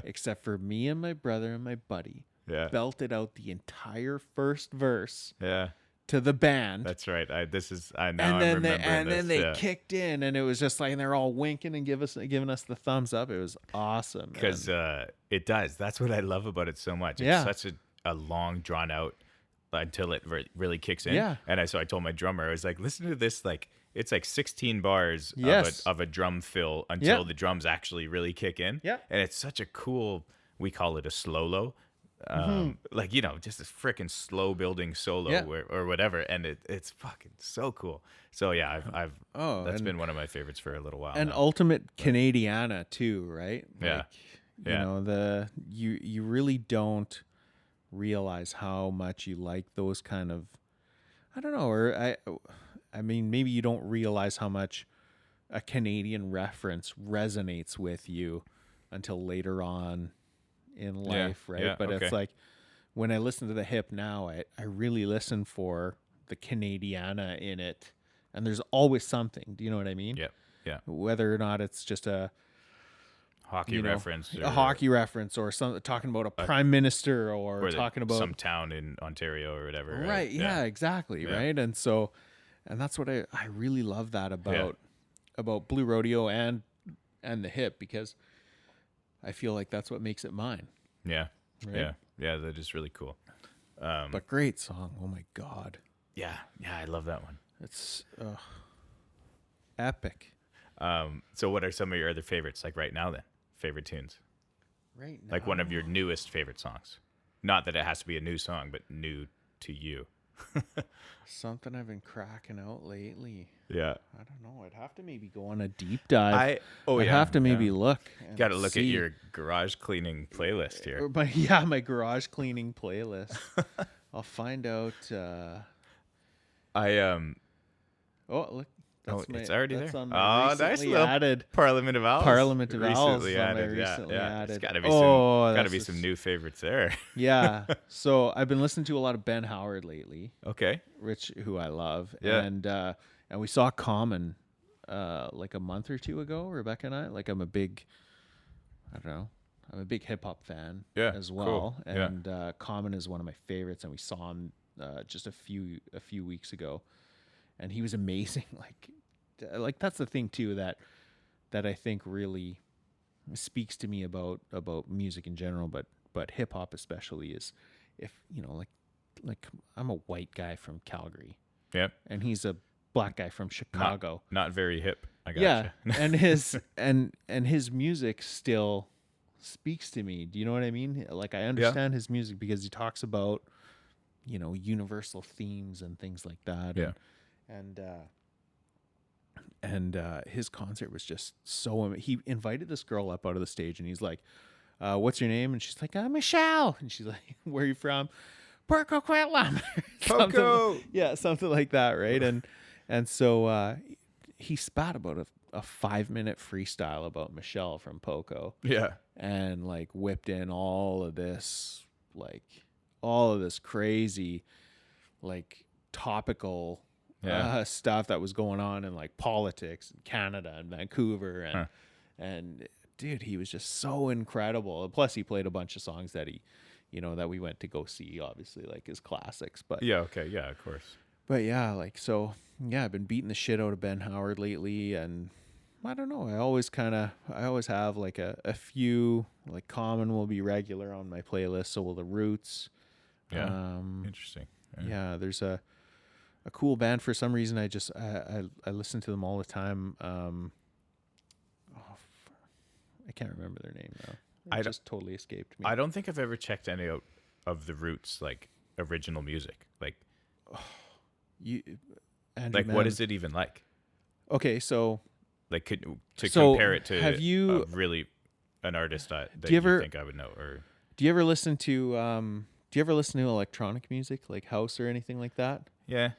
C: except for me and my brother and my buddy.
A: Yeah.
C: Belted out the entire first verse
A: Yeah.
C: to the band.
A: That's right. I'm
C: and
A: remembering
C: then they
A: this.
C: kicked in, and it was just like, and they're all winking and giving us the thumbs up. It was awesome.
A: Because it does. That's what I love about it so much. It's
C: Yeah.
A: such a long, drawn out until it really kicks in.
C: Yeah.
A: And so I told my drummer, I was like, listen to this. Like, it's like 16 bars
C: Yes.
A: of a drum fill until
C: Yeah.
A: the drums actually really kick in.
C: Yeah.
A: And it's such a cool, we call it a slow-lo. Like, just a freaking slow building solo
C: Yeah.
A: or whatever. And it's fucking so cool. So yeah, I've that's
C: and-
A: been one of my favorites for a little while
C: and
A: now.
C: ultimate Canadiana too, right?
A: Yeah.
C: Like,
A: Yeah.
C: you really don't realize how much you like those kind of, I don't know, or I mean, maybe you don't realize how much a Canadian reference resonates with you until later on in life, right?
A: yeah,
C: But
A: okay.
C: it's like, when I listen to the hip now, I really listen for the Canadiana in it, and there's always something. Do you know what I mean?
A: Yeah. Yeah.
C: Whether or not it's just a
A: Hockey reference,
C: a hockey reference, or some talking about a prime minister, or talking about
A: some town in Ontario or whatever.
C: right. Yeah, exactly.
A: Yeah.
C: Right. And so, and that's what I really love that about Blue Rodeo and the hip, because I feel like that's what makes it mine.
A: Yeah.
C: Right?
A: Yeah. That is really cool.
C: But great song. Oh my God.
A: Yeah. I love that one.
C: It's epic.
A: So what are some of your other favorites, like right now then? Favorite tunes?
C: Right now.
A: Like one of your newest favorite songs. Not that it has to be a new song, but new to you.
C: Something I've been cracking out lately.
A: Yeah.
C: I don't know. I'd have to maybe go on a deep dive. I'd have to maybe look.
A: Got to look at your garage cleaning playlist here.
C: My garage cleaning playlist. I'll find out. Oh, look.
A: It's already there.
C: On my recently added
A: Parliament of Owls.
C: Parliament of Owls.
A: Recently added.
C: Added.
A: It's gotta be some new favorites there.
C: Yeah. So I've been listening to a lot of Ben Howard lately.
A: Okay.
C: Rich, who I love.
A: Yeah.
C: And we saw Common like a month or two ago, Rebecca and I. Like I'm a big hip hop fan as well.
A: Cool.
C: And Common is one of my favorites, and we saw him just a few weeks ago. And he was amazing. Like that's the thing too that I think really speaks to me about music in general, but hip hop especially, is if like I'm a white guy from Calgary, and he's a black guy from Chicago.
A: Not very hip. I gotcha.
C: Yeah, and his and his music still speaks to me. Do you know what I mean? Like I understand his music because he talks about universal themes and things like that.
A: Yeah.
C: And his concert was just so. He invited this girl up out of the stage, and he's like, "What's your name?" And she's like, "I'm Michelle." And she's like, "Where are you from?" "Puerto Quetlam."
A: Poco.
C: Something like that, right? And so he spat about a 5-minute freestyle about Michelle from Poco.
A: Yeah.
C: And like whipped in all of this crazy, like topical stuff that was going on in like politics in Canada and Vancouver, and dude, he was just so incredible. Plus, he played a bunch of songs that that we went to go see, obviously, like his classics. But
A: of course.
C: But I've been beating the shit out of Ben Howard lately, and I don't know. I always have like a few, like Common will be regular on my playlist. So will the Roots.
A: Yeah. Interesting.
C: Yeah. There's a cool band for some reason. I listen to them all the time. I can't remember their name now. It just totally escaped me.
A: I don't think I've ever checked any out of the Roots, like original music. Like, what is it even like?
C: Okay, so
A: like compare it to
C: have you
A: really an artist that
C: you
A: think I would know, or
C: do you ever listen to electronic music, like house or anything like that?
A: Yeah.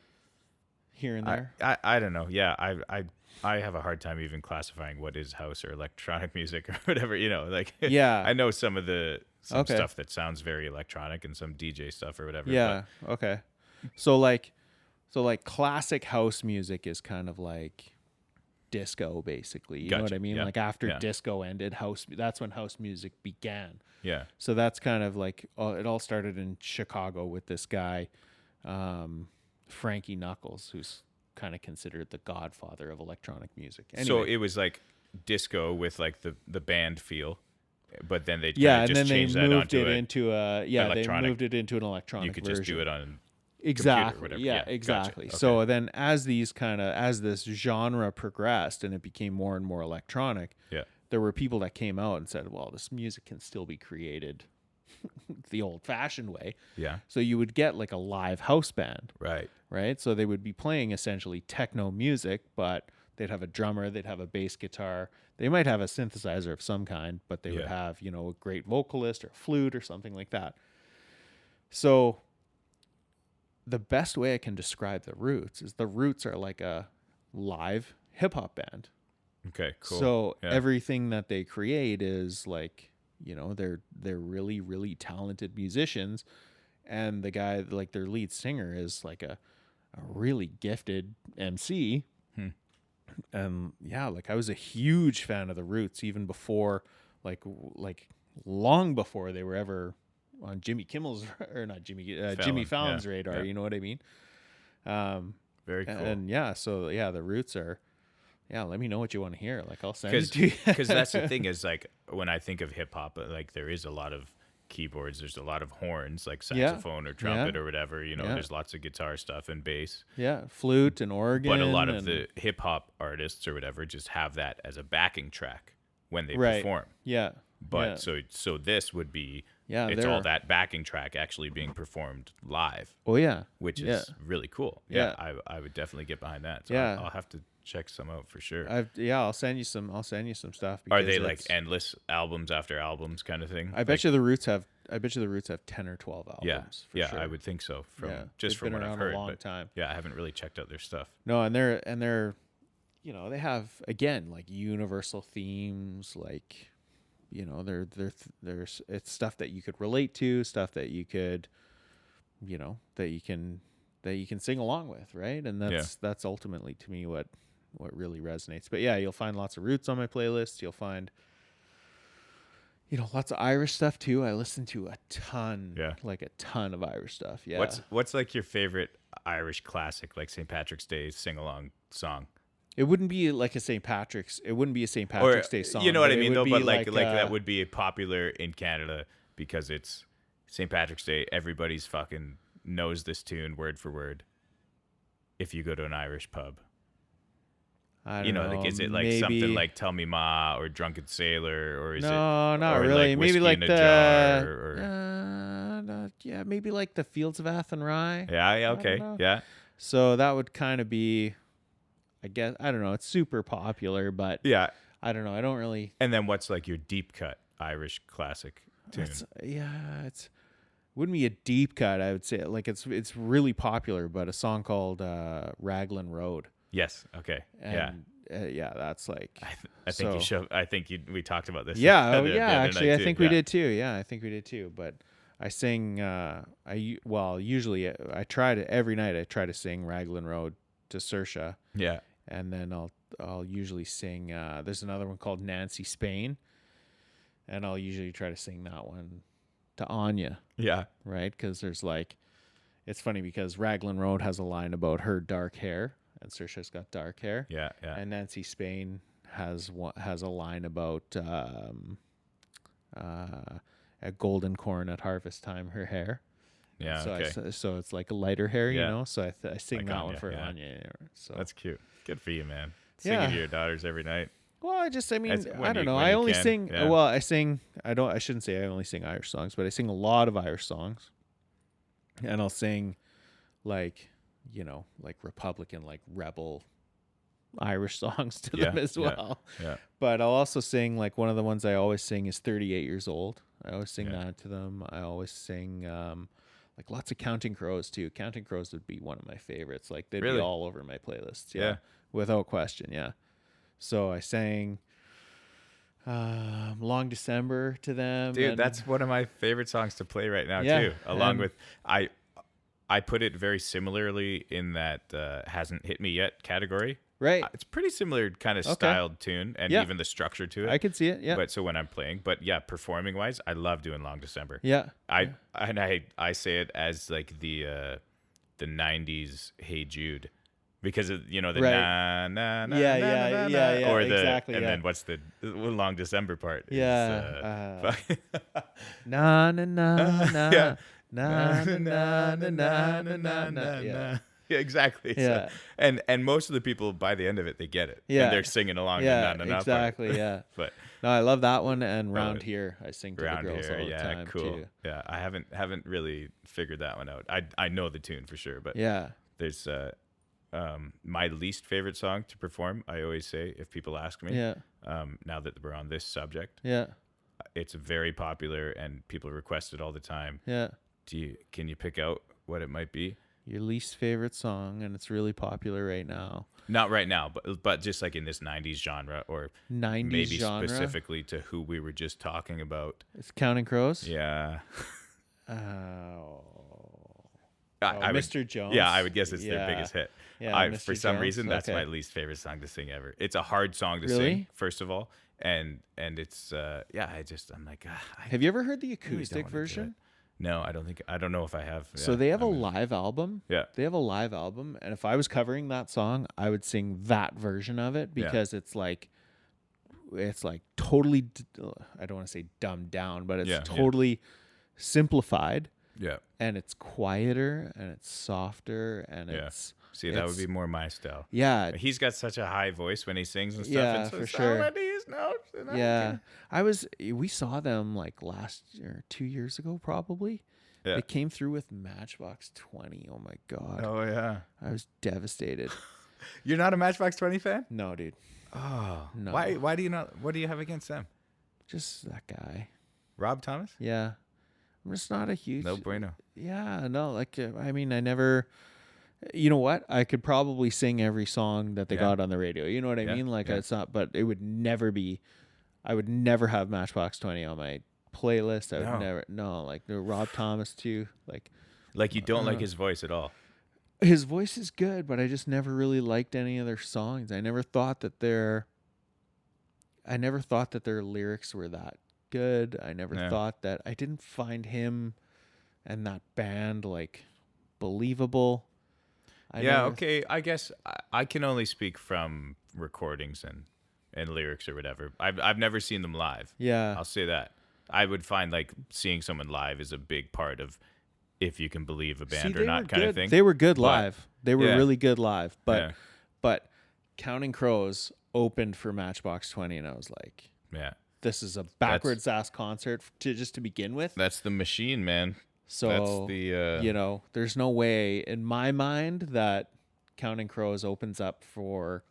C: Here and there.
A: I don't know. Yeah, I have a hard time even classifying what is house or electronic music or whatever. Like I know some of the stuff that sounds very electronic and some DJ stuff or whatever.
C: Yeah. Okay. So like classic house music is kind of like disco, basically. You know what I mean?
A: Yeah.
C: Like after disco ended, that's when house music began.
A: Yeah.
C: So that's kind of like it all started in Chicago with this guy, Frankie Knuckles, who's kind of considered the godfather of electronic music. Anyway.
A: So it was like disco with like the band feel, but then they
C: and
A: just
C: then they
A: changed that
C: moved
A: onto
C: it into
A: electronic.
C: they moved it into an electronic.
A: You could
C: version.
A: just do it on
C: exactly.
A: Or whatever.
C: Yeah, exactly.
A: Gotcha. Okay.
C: So then as this genre progressed and it became more and more electronic, there were people that came out and said, well, this music can still be created the old-fashioned way.
A: Yeah.
C: So you would get like a live house band.
A: Right.
C: So they would be playing essentially techno music, but they'd have a drummer, they'd have a bass guitar, they might have a synthesizer of some kind, but they would have, a great vocalist or a flute or something like that. So the best way I can describe the Roots is the Roots are like a live hip hop band.
A: Okay, cool.
C: So everything that they create is like, they're really, really talented musicians. And the guy, like their lead singer, is like a really gifted MC. Like I was a huge fan of the Roots even before like long before they were ever on Jimmy Kimmel's or not Jimmy
A: Fallon,
C: Fallon's
A: yeah,
C: radar.
A: yeah.
C: You know what I mean?
A: Very cool.
C: And yeah, so yeah, the Roots are. Yeah, let me know what you want to hear. Like I'll send it to you.
A: Because that's the thing is like when I think of hip hop, like there is a lot of keyboards, there's a lot of horns, like saxophone or trumpet or whatever. You know, there's lots of guitar stuff and bass.
C: Yeah, flute and organ.
A: But a lot of the hip hop artists or whatever just have that as a backing track when they perform.
C: Yeah.
A: But so this would be it's
C: they're-
A: all that backing track actually being performed live,
C: Oh yeah.
A: which is really cool.
C: Yeah.
A: I would definitely get behind that. So
C: Yeah.
A: I'll have to check some out for sure.
C: I'll send you some stuff.
A: Are they
C: because
A: like
C: it's-
A: endless albums after albums kind of thing?
C: I bet you the Roots have 10 or 12 albums.
A: Yeah,
C: for
A: yeah,
C: sure.
A: I would think so. From
C: They've
A: from
C: been
A: what
C: around
A: I've heard,
C: a long
A: but
C: time.
A: yeah, I haven't really checked out their stuff.
C: No, and they're you know, they have again like universal themes, like you know, there's it's stuff that you could relate to, stuff that you could you know, that you can sing along with, right? And that's ultimately to me what really resonates. But yeah, you'll find lots of Roots on my playlist. You'll find you know, lots of Irish stuff too. I listen to a ton, like a ton of Irish stuff. Yeah.
A: What's like your favorite Irish classic, like St. Patrick's Day sing along song?
C: It wouldn't be like a St. Patrick's. It wouldn't be a St. Patrick's Day song.
A: You know what I
C: it
A: mean,
C: would
A: though.
C: be
A: But like that would be popular in Canada because it's St. Patrick's Day. Everybody's fucking knows this tune word for word. If you go to an Irish pub,
C: I don't
A: you know,
C: know,
A: like is it like something like "Tell Me Ma" or "Drunken Sailor" or is it
C: no, not
A: or
C: really.
A: like
C: Maybe
A: Whiskey
C: like
A: in a
C: the
A: Jar or
C: yeah, maybe like the Fields of Athenry.
A: yeah, okay,
C: know.
A: yeah.
C: So that would kind of be, I guess, I don't know. It's super popular, but
A: Yeah.
C: I don't know. I don't really.
A: And then what's like your deep cut Irish classic tune?
C: It's wouldn't be a deep cut. I would say like it's really popular, but a song called Raglan Road.
A: Yes. Okay.
C: And, yeah, that's like.
A: I think we talked about this.
C: Yeah.
A: the
C: Oh,
A: other
C: yeah. Actually,
A: night
C: I
A: too.
C: think we did too. Yeah, I think we did too. But I sing. Usually I try to every night. I try to sing Raglan Road to Saoirse.
A: Yeah.
C: And then I'll usually sing. There's another one called Nancy Spain, and I'll usually try to sing that one to Anya.
A: Yeah.
C: Right? Because there's like, it's funny because Raglan Road has a line about her dark hair, and Saoirse's got dark hair.
A: Yeah. Yeah.
C: And Nancy Spain has a line about a golden corn at harvest time, her hair.
A: Yeah.
C: So
A: Okay.
C: so it's like a lighter hair, you
A: Yeah.
C: know. So I sing
A: Like
C: that
A: Anya,
C: one for
A: yeah.
C: Anya. So
A: That's cute. Good for you, man. Singing
C: Yeah.
A: to your daughters every night.
C: well, I mean,
A: That's when
C: I don't
A: you-
C: know.
A: when
C: I
A: you
C: only
A: can,
C: sing.
A: yeah.
C: Well, I sing. I shouldn't say I only sing Irish songs, but I sing a lot of Irish songs, and I'll sing, like, you know, like Republican, like rebel Irish songs to them as well.
A: Yeah.
C: But I'll also sing, like, one of the ones I always sing is 38 Years Old. I always sing
A: Yeah.
C: that to them. I always sing, like, lots of Counting Crows, too. Counting Crows would be one of my favorites. Like, they'd
A: Really?
C: be all over my playlists. Yeah.
A: Yeah.
C: Without question, yeah. So I sang Long December to them.
A: Dude,
C: and-
A: that's one of my favorite songs to play right now
C: Yeah,
A: too. Along
C: and-
A: with I put it very similarly in that hasn't hit me yet category.
C: right.
A: It's pretty similar kind of
C: Okay.
A: styled tune and
C: Yeah.
A: even the structure to it.
C: I could see it. Yeah.
A: But so when I'm playing, but yeah, performing wise, I love doing Long December.
C: yeah.
A: I say it as like the 90s Hey Jude. Because of, you know, the
C: Right.
A: na na na
C: Yeah,
A: na,
C: yeah,
A: na,
C: yeah,
A: na,
C: yeah,
A: or the
C: exactly,
A: and
C: yeah.
A: then what's the Long December part?
C: Yeah,
A: Is,
C: Na na na na
A: Yeah.
C: na na na na na na na. Yeah.
A: Yeah, exactly.
C: Yeah.
A: So, and most of the people by the end of it they get it.
C: Yeah.
A: And they're singing along
C: Yeah,
A: the na na na
C: exactly.
A: part.
C: Yeah.
A: But
C: No, I love that one and Round
A: it.
C: Here. I sing to the
A: around
C: girls
A: here,
C: all the
A: yeah,
C: time
A: cool.
C: too.
A: Yeah, I haven't really figured that one out. I know the tune for sure, but
C: Yeah.
A: there's my least favorite song to perform. I always say if people ask me.
C: Yeah.
A: Now that we're on this subject,
C: Yeah.
A: it's very popular and people request it all the time.
C: Yeah.
A: Can you pick out what it might be?
C: Your least favorite song, and it's really popular right now.
A: Not right now, but just like in this 90s genre or
C: 90s
A: maybe
C: genre.
A: specifically to who we were just talking about.
C: It's Counting Crows.
A: Yeah.
C: Oh.
A: I would,
C: Mr. Jones.
A: yeah, I would guess it's their
C: Yeah.
A: biggest hit.
C: Yeah,
A: For
C: Mr.
A: some
C: Jones?
A: reason, that's
C: Okay.
A: my least favorite song to sing ever. It's a hard song to
C: Really?
A: sing, first of all, and it's yeah, I'm like, I
C: Have you ever heard the
A: really don't
C: acoustic
A: wanna do it.
C: version?
A: No, I don't know if I have.
C: So
A: Yeah,
C: they have a
A: I'm gonna-
C: live album.
A: Yeah.
C: They have a live album, and if I was covering that song, I would sing that version of it
A: Yeah.
C: because it's like totally I don't want to say dumbed down, but it's
A: Yeah, yeah.
C: totally simplified,
A: Yeah.
C: and it's quieter and it's softer and
A: Yeah.
C: it's
A: See, that would
C: it's-
A: be more my style.
C: yeah.
A: He's got such a high voice when he sings and stuff.
C: Yeah,
A: and so
C: for
A: it's
C: sure.
A: all these notes, and I
C: Yeah,
A: can't-
C: we saw them like last year, 2 years ago, probably.
A: Yeah.
C: They came through with Matchbox 20. Oh my God.
A: Oh yeah.
C: I was devastated.
A: You're not a Matchbox 20 fan?
C: No, dude.
A: Oh.
C: No.
A: Why do you not? What do you have against them?
C: Just that guy.
A: Rob Thomas?
C: Yeah. I'm just not a huge.
A: No bueno.
C: Yeah, no, like, I mean, I never. You know what? I could probably sing every song that they
A: Yeah.
C: got on the radio. You know what I
A: Yeah,
C: mean? Like,
A: yeah.
C: it's not, but it would never be. I would never have Matchbox 20 on my playlist. I would
A: No.
C: never. No, like the Rob Thomas too.
A: Like you don't like his voice at all.
C: His voice is good, but I just never really liked any of their songs. I never thought that their lyrics were that good. I never
A: Yeah.
C: thought that I didn't find him and that band like believable. I
A: Yeah,
C: never-
A: okay. I guess I can only speak from recordings and lyrics or whatever. I've never seen them live.
C: Yeah.
A: I'll say that. I would find like seeing someone live is a big part of if you can believe a band
C: See,
A: or
C: they
A: not
C: were
A: kind
C: good.
A: of thing.
C: They were good
A: But-
C: live. They were
A: yeah.
C: really good live. But
A: Yeah.
C: but Counting Crows opened for Matchbox 20 and I was like,
A: Yeah.
C: this is a backwards ass concert to begin with.
A: That's the machine, man.
C: So
A: That's the
C: you know, there's no way in my mind that Counting Crows opens up for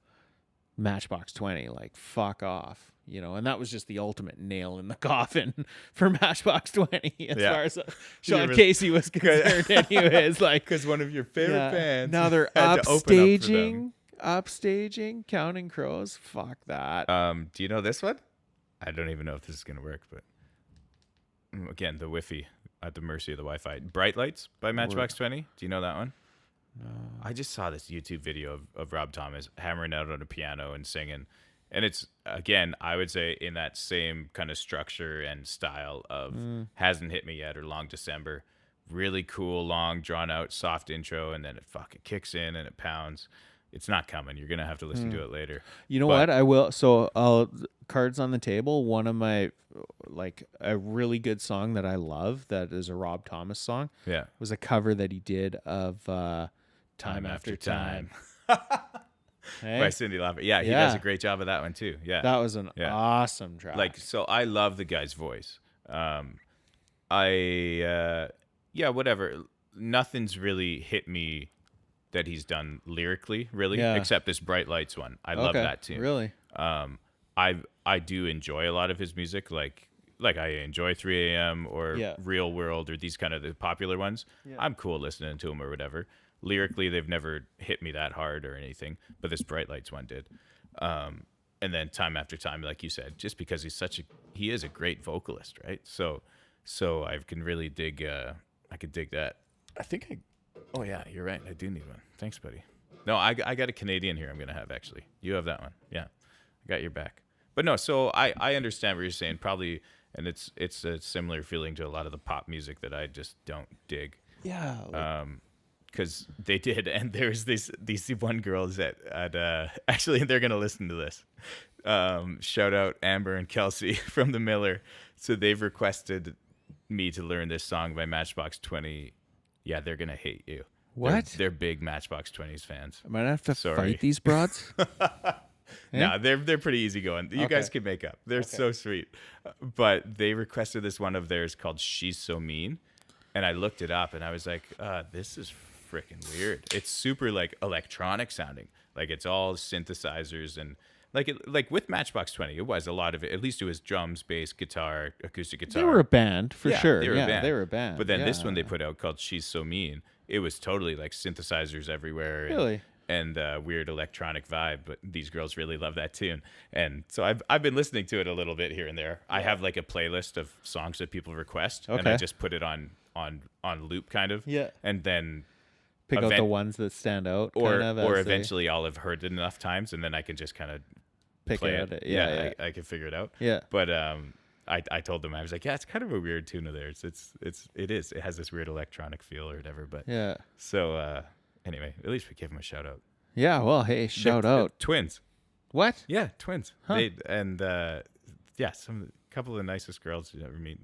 C: Matchbox 20. Like, fuck off, you know. And that was just the ultimate nail in the coffin for Matchbox 20 as
A: Yeah.
C: far as Sean
A: were-
C: Casey was concerned. Anyways, like,
A: because one of your favorite
C: yeah.
A: bands.
C: Now they're
A: had to open up for them.
C: upstaging Counting Crows. Fuck that.
A: Do you know this one? I don't even know if this is gonna work, but again, the Wi-Fi at the mercy of the Wi-Fi. Bright Lights by Matchbox 20. Do you know that one? No. I just saw this YouTube video of Rob Thomas hammering out on a piano and singing, and it's again, I would say in that same kind of structure and style of Hasn't Hit Me Yet or Long December. Really cool, long, drawn out, soft intro, and then it fucking kicks in and it pounds. It's not coming. You're gonna have to listen to it later.
C: You know
A: But-
C: what? I will. So I'll cards on the table. One of my like a really good song that I love that is a Rob Thomas song
A: Yeah.
C: was a cover that he did of Time After Time. Hey?
A: By Cyndi Lauper. Yeah, he
C: Yeah.
A: does a great job of that one too. Yeah.
C: That was an
A: Yeah.
C: awesome track.
A: Like, so I love the guy's voice. Yeah, whatever. Nothing's really hit me that he's done lyrically, really,
C: Yeah.
A: except this Bright Lights one. I love
C: Okay,
A: that too.
C: Really?
A: I do enjoy a lot of his music, like I enjoy 3 a.m. or
C: Yeah.
A: Real World or these kind of the popular ones. I'm cool listening to them or whatever. Lyrically, they've never hit me that hard or anything, but this Bright Lights one did. And then Time After Time, like you said, just because he is a great vocalist, right? So I can really dig. I could dig that. Oh yeah, you're right. I do need one. Thanks, buddy. No, I got a Canadian here. I'm gonna have actually. You have that one. Yeah, I got your back. But no, so I understand what you're saying. Probably, and it's a similar feeling to a lot of the pop music that I just don't dig.
C: Yeah. Like,
A: Because they did, and there's these one girls at actually they're gonna listen to this. Shout out Amber and Kelsey from the Miller. So they've requested me to learn this song by Matchbox 20. Yeah, they're gonna hate you.
C: What?
A: They're big Matchbox 20s fans.
C: am I gonna have to
A: sorry.
C: fight these broads?
A: No, they're pretty easygoing. You guys can make up. They're so sweet. But they requested this one of theirs called "She's So Mean," and I looked it up and I was like, "This is freaking weird." It's super like electronic sounding. Like it's all synthesizers and like with Matchbox 20, it was a lot of it. At least it was drums, bass, guitar, acoustic guitar.
C: They were a band for
A: Yeah,
C: sure.
A: They were a band.
C: They were a band.
A: But then this
C: yeah.
A: one they put out called "She's So Mean." It was totally like synthesizers everywhere.
C: Really?
A: And weird electronic vibe, but these girls really love that tune, and so I've been listening to it a little bit here and there. I have like a playlist of songs that people request, and I
C: Okay.
A: just put it on loop, kind of.
C: Yeah.
A: And then
C: Pick out the
A: event-
C: ones that stand out,
A: or
C: kind of,
A: or
C: as they
A: eventually I'll have heard it enough times, and then I can just kind of
C: pick
A: play
C: out
A: it.
C: it. Yeah,
A: I can figure it out.
C: yeah.
A: But I told them, I was like, yeah, it's kind of a weird tune of theirs. It has this weird electronic feel or whatever. But
C: Yeah.
A: so anyway, at least we give them a shout out.
C: Yeah, well, hey, shout
A: They're
C: out.
A: twins.
C: What?
A: Yeah, twins.
C: Huh.
A: Yeah, couple of the nicest girls you ever meet.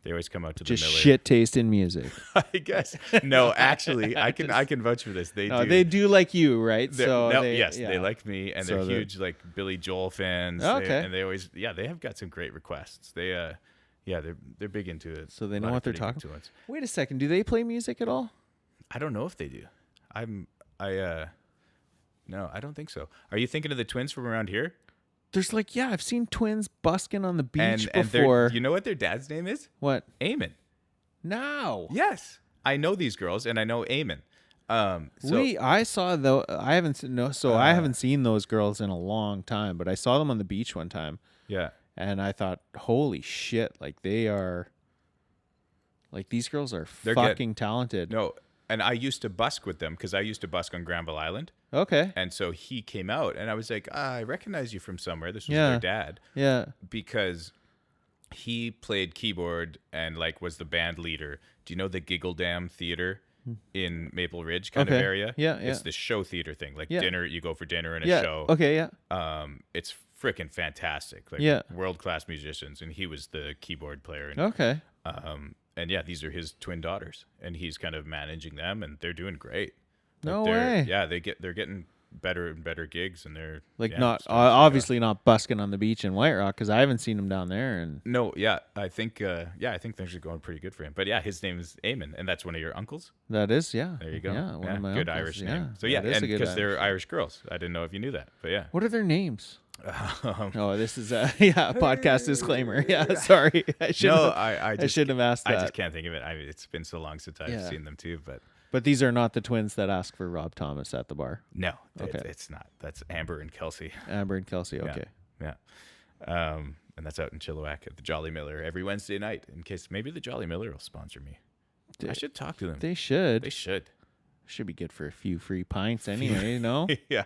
A: They always come out to
C: Just
A: the Miller.
C: shit taste in music.
A: I guess. No, actually, I can vouch for this.
C: No, they do like you, right? So
A: they like me, and they're
C: So
A: huge like Billy Joel fans.
C: Okay.
A: And they always they have got some great requests. They're big into it.
C: So they
A: A
C: know
A: lot
C: what
A: of
C: they're
A: pretty good
C: talking.
A: tunes.
C: Wait a second. Do they play music at all?
A: I don't know if they do. No, I don't think so. Are you thinking of the twins from around here?
C: There's like, yeah, I've seen twins busking on the beach
A: And
C: before.
A: you know what their dad's name is?
C: What?
A: Eamon.
C: No.
A: Yes, I know these girls, and I know Eamon.
C: I saw though. I haven't seen I haven't seen those girls in a long time, but I saw them on the beach one time,
A: Yeah.
C: and I thought, holy shit! Like they are. Like these girls are
A: They're good.
C: fucking talented.
A: No, and I used to busk with them because I used to busk on Granville Island.
C: Okay.
A: And so he came out, and I was like, I recognize you from somewhere. This was
C: Yeah.
A: their dad.
C: Yeah.
A: Because he played keyboard and like was the band leader. Do you know the Giggle Dam Theater in Maple Ridge kind of
C: Okay.
A: area?
C: Yeah,
A: It's
C: yeah.
A: the show theater thing. Like
C: Yeah.
A: dinner, you go for dinner and a
C: Yeah.
A: show.
C: Okay. Yeah.
A: It's freaking fantastic. Like
C: Yeah.
A: world-class musicians. And he was the keyboard player. And,
C: Okay.
A: and yeah, these are his twin daughters. And he's kind of managing them, and they're doing great.
C: No
A: they're-
C: way.
A: Yeah, they're getting better and better gigs, and they're
C: Like
A: yeah,
C: not
A: starting to
C: obviously not busking on the beach in White Rock because I haven't seen them down there. And
A: No, yeah, I think things are going pretty good for him. But yeah, his name is Eamon, and that's one of your uncles.
C: that is, yeah.
A: There you go.
C: Yeah, one of my
A: good
C: uncles,
A: Irish
C: yeah.
A: name. So yeah,
C: That is a
A: and
C: good
A: because they're
C: Irish
A: Irish girls, I didn't know if you knew that, but yeah.
C: What are their names?
A: Um,
C: Oh, this is a podcast disclaimer. Yeah, sorry. I should
A: no,
C: I
A: just
C: should have asked
A: I
C: that.
A: just can't think of it. It's been so long since I've
C: Yeah.
A: seen them too,
C: But these are not the twins that ask for Rob Thomas at the bar.
A: no,
C: Okay.
A: it's not. That's Amber and Kelsey.
C: Amber and Kelsey.
A: Yeah.
C: Okay.
A: Yeah. And that's out in Chilliwack at the Jolly Miller every Wednesday night. In case maybe the Jolly Miller will sponsor me. I should talk to them.
C: They should.
A: They should.
C: Should be good for a few free pints anyway, you know?
A: Yeah.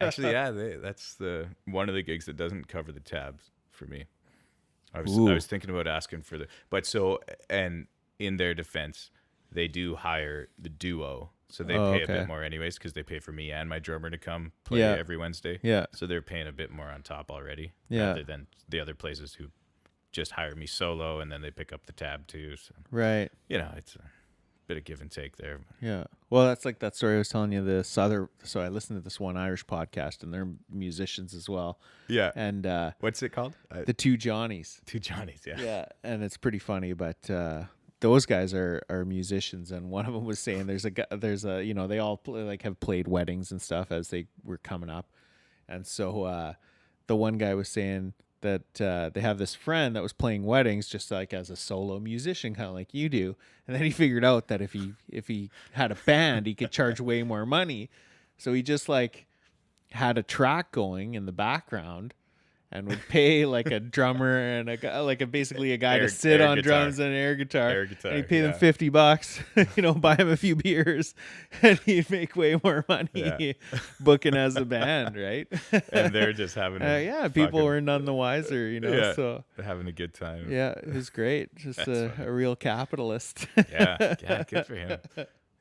A: Actually, yeah, that's the one of the gigs that doesn't cover the tabs for me. I was thinking about asking for and in their defense, they do hire the duo, so they pay a
C: okay.
A: bit more anyways because they pay for me and my drummer to come play
C: Yeah.
A: every Wednesday.
C: Yeah.
A: So they're paying a bit more on top already,
C: Yeah.
A: rather than the other places who just hire me solo and then they pick up the tab too. So
C: Right.
A: it's a bit of give and take there.
C: Yeah. Well, that's like that story I was telling you. So I listened to this one Irish podcast, and they're musicians as well.
A: Yeah.
C: And
A: What's it called?
C: the two Johnnies.
A: Two Johnnies. Yeah.
C: Yeah, and it's pretty funny, but those guys are musicians, and one of them was saying there's a they all have played weddings and stuff as they were coming up, and so the one guy was saying that they have this friend that was playing weddings just like as a solo musician, kind of like you do, and then he figured out that if he had a band, he could charge way more money, so he just like had a track going in the background. And would pay like a drummer and basically a guy to sit
A: air
C: on
A: guitar.
C: drums and air guitar.
A: Air guitar,
C: And he'd pay them
A: yeah.
C: $50, buy him a few beers, and he'd make way more money
A: Yeah.
C: booking as a band, right?
A: And they're just having
C: people
A: fucking-
C: were none the wiser,
A: Yeah.
C: So
A: They're having a good time.
C: yeah, it was great. Just a real capitalist.
A: Yeah, good for him.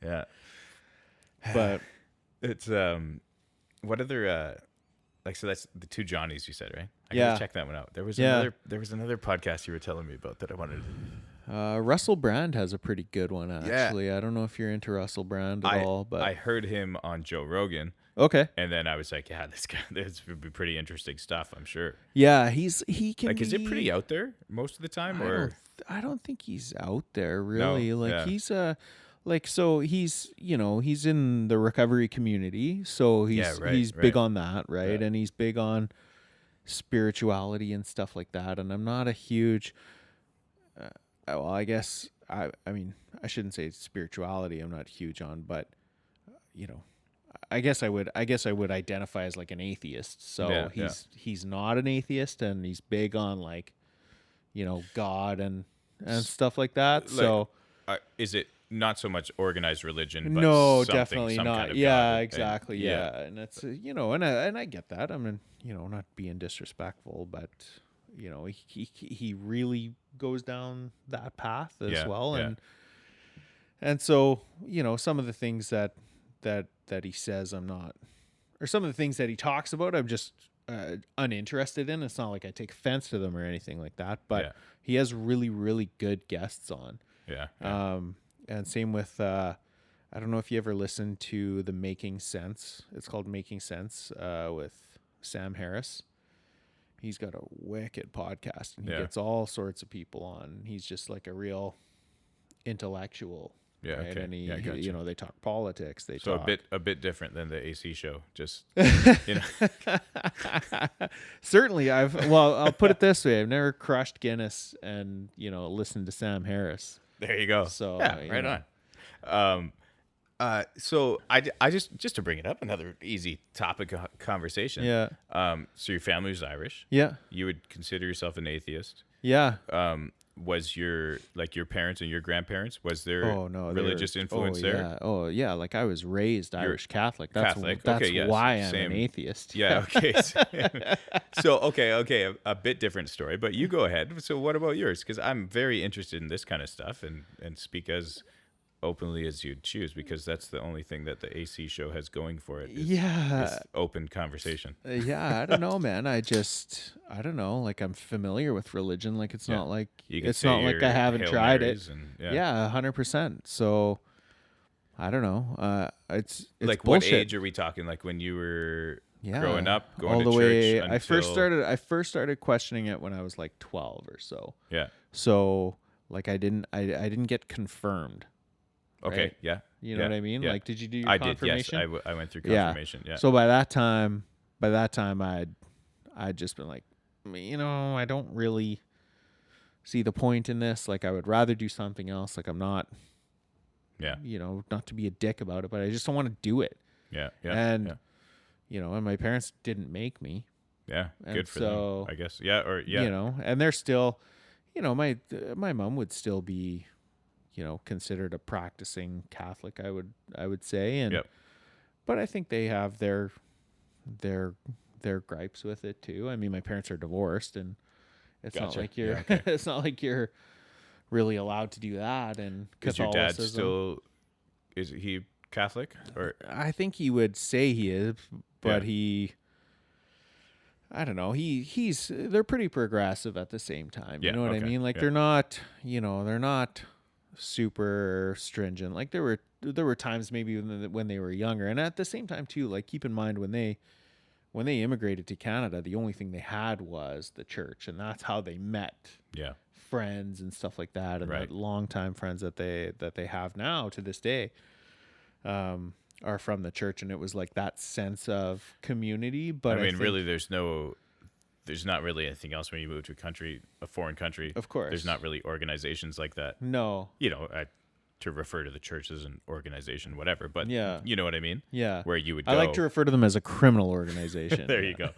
A: Yeah.
C: But
A: It's what other so that's the two Johnnies you said, right? I
C: Yeah.
A: gotta check that one out. There was
C: Yeah.
A: another podcast you were telling me about that I wanted
C: Russell Brand has a pretty good one, actually. I don't know if you're into Russell Brand at all, but
A: I heard him on Joe Rogan,
C: okay.
A: and then I was like, yeah, this would be pretty interesting stuff, I'm sure.
C: Yeah, he can
A: Like, is it
C: be-
A: pretty out there most of the time, or
C: I don't think he's out there really.
A: yeah.
C: He's so he's he's in the recovery community, so he's big
A: right.
C: on that, right?
A: Yeah.
C: And he's big on spirituality and stuff like that. And I'm not a huge well, I guess I mean I shouldn't say spirituality. I'm not huge on, but I guess I would identify as like an atheist. So
A: Yeah,
C: he's not an atheist, and he's big on like God and stuff like that. So
A: is it not so much organized religion, but
C: No,
A: something,
C: definitely
A: some
C: not.
A: kind of
C: Yeah,
A: God.
C: exactly. Yeah, and it's and I get that. I mean, not being disrespectful, but he really goes down that path as
A: Yeah,
C: well,
A: yeah.
C: and so some of the things that he says, I'm not, or some of the things that he talks about, I'm just uninterested in. It's not like I take offense to them or anything like that, but
A: Yeah.
C: he has really, really good guests on.
A: Yeah. Yeah.
C: And same with I don't know if you ever listened to the Making Sense. It's called Making Sense with Sam Harris. He's got a wicked podcast, and he
A: Yeah.
C: gets all sorts of people on. He's just like a real intellectual.
A: Yeah,
C: Right?
A: okay.
C: And
A: Yeah, gotcha.
C: they talk politics. They
A: So
C: talk
A: a bit different than the AC show. Just
C: Certainly, I'll put it this way: I've never crushed Guinness and listened to Sam Harris.
A: there you go.
C: So
A: yeah, right on. So I just to bring it up, another easy topic of conversation.
C: Yeah,
A: So your family was Irish.
C: yeah,
A: You would consider yourself an atheist.
C: yeah.
A: Was your parents and your grandparents, was there
C: Oh no, they
A: religious
C: were-
A: influence
C: oh,
A: there?
C: Yeah. Oh yeah, like I was raised Irish Catholic. That's
A: Catholic.
C: That's
A: Okay, yes,
C: why I'm
A: same.
C: an atheist.
A: Yeah. Okay. So okay, a bit different story, but you go ahead. So what about yours? Because I'm very interested in this kind of stuff, and speak as openly as you'd choose, because that's the only thing that the AC show has going for it. Is open conversation.
C: Yeah, I don't know, man. I don't know. Like I'm familiar with religion. Like it's
A: Yeah.
C: not like
A: You could
C: it's
A: say
C: not like
A: your
C: I haven't
A: Hail
C: tried
A: Marys
C: it.
A: and,
C: Yeah, 100%. So I don't know. It's
A: like
C: bullshit.
A: what age are we talking? Like when you were
C: Yeah,
A: growing up, going
C: all
A: to
C: the
A: church
C: way.
A: until...
C: I first started questioning it when I was like 12 or so.
A: Yeah.
C: So like I didn't get confirmed.
A: Okay.
C: Right?
A: Yeah.
C: You know
A: yeah,
C: what I mean?
A: yeah.
C: Like, did you do your
A: I did. Yes.
C: confirmation?
A: I went through
C: Yeah.
A: confirmation. Yeah.
C: So by that time, I'd just been like, I don't really see the point in this. Like, I would rather do something else. Like, I'm not,
A: Yeah.
C: not to be a dick about it, but I just don't want to do it.
A: Yeah. Yeah.
C: And,
A: yeah.
C: And my parents didn't make me.
A: Yeah.
C: and
A: Good for
C: so,
A: them, I guess. Yeah. Or yeah.
C: And they're still, my mom would still be, considered a practicing Catholic, I would say. And,
A: Yep.
C: but I think they have their gripes with it too. I mean, my parents are divorced, and it's not
A: Gotcha.
C: like you're,
A: Yeah, okay.
C: it's not like you're really allowed to do that. And
A: Is your dad
C: Catholicism-
A: still? Is he Catholic or?
C: I think he would say he is, but
A: Yeah.
C: I don't know. They're pretty progressive at the same time.
A: Yeah,
C: You know what I
A: okay,
C: mean? Like
A: yeah.
C: they're not super stringent. Like there were times maybe when they were younger, and at the same time too. Like keep in mind when they immigrated to Canada, the only thing they had was the church, and that's how they met
A: Yeah.
C: friends and stuff like that, and
A: Right.
C: the longtime friends that they have now to this day are from the church, and it was like that sense of community. But
A: I mean,
C: think,
A: really, there's not really anything else when you move to a foreign country.
C: Of course.
A: There's not really organizations like that.
C: no,
A: To refer to the church as an organization, whatever. But
C: Yeah.
A: you know what I mean?
C: yeah,
A: Where you would go.
C: I like to refer to them as a criminal organization.
A: There you go.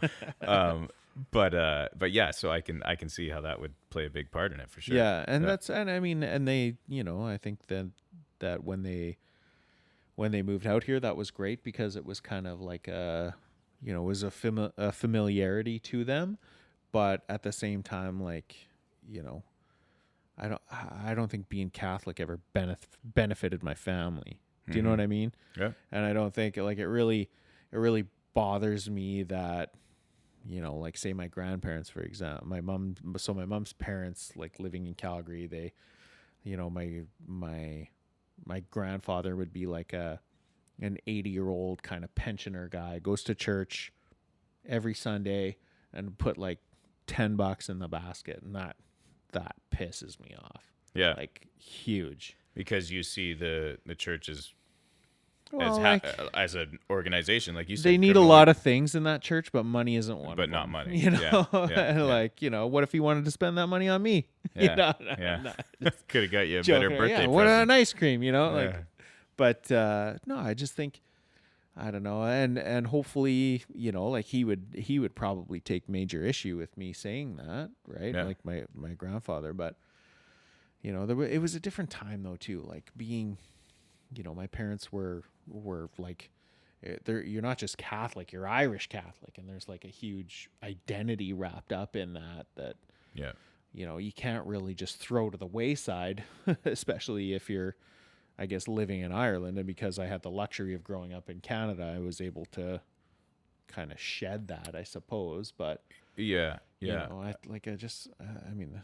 A: But yeah, so I can see how that would play a big part in it for sure.
C: Yeah, and I mean, and they, I think that when they moved out here, that was great because it was kind of like it was a familiarity to them, but at the same time, like, I don't think being Catholic ever benefited my family. Do you know what I mean?
A: Yeah.
C: And I don't think like it really bothers me that, like say my grandparents, for example, my mom's parents, like living in Calgary, they, my grandfather would be like an 80-year-old kind of pensioner guy, goes to church every Sunday and put like $10 in the basket, and that pisses me off.
A: Yeah.
C: Like huge.
A: Because you see the church as as an organization, like you said.
C: They need a lot of things in that church, but money isn't one of them.
A: But not money.
C: You know,
A: Yeah, yeah,
C: And
A: yeah.
C: like, what if he wanted to spend that money on me?
A: Yeah.
C: No,
A: Yeah.
C: no,
A: Could have got you a
C: joking.
A: better birthday
C: Yeah, what
A: present.
C: an ice cream, like.
A: Yeah.
C: But no, I just think, I don't know, and hopefully, like he would probably take major issue with me saying that, right?
A: Yeah.
C: Like my grandfather, but you know, it was a different time though too. Like being, you know, my parents were like, you're not just Catholic, you're Irish Catholic, and there's like a huge identity wrapped up in that
A: Yeah.
C: you know, you can't really just throw to the wayside, especially if you're, I guess, living in Ireland. And because I had the luxury of growing up in Canada, I was able to kind of shed that, I suppose. But
A: Yeah.
C: you
A: Yeah.
C: know, I mean,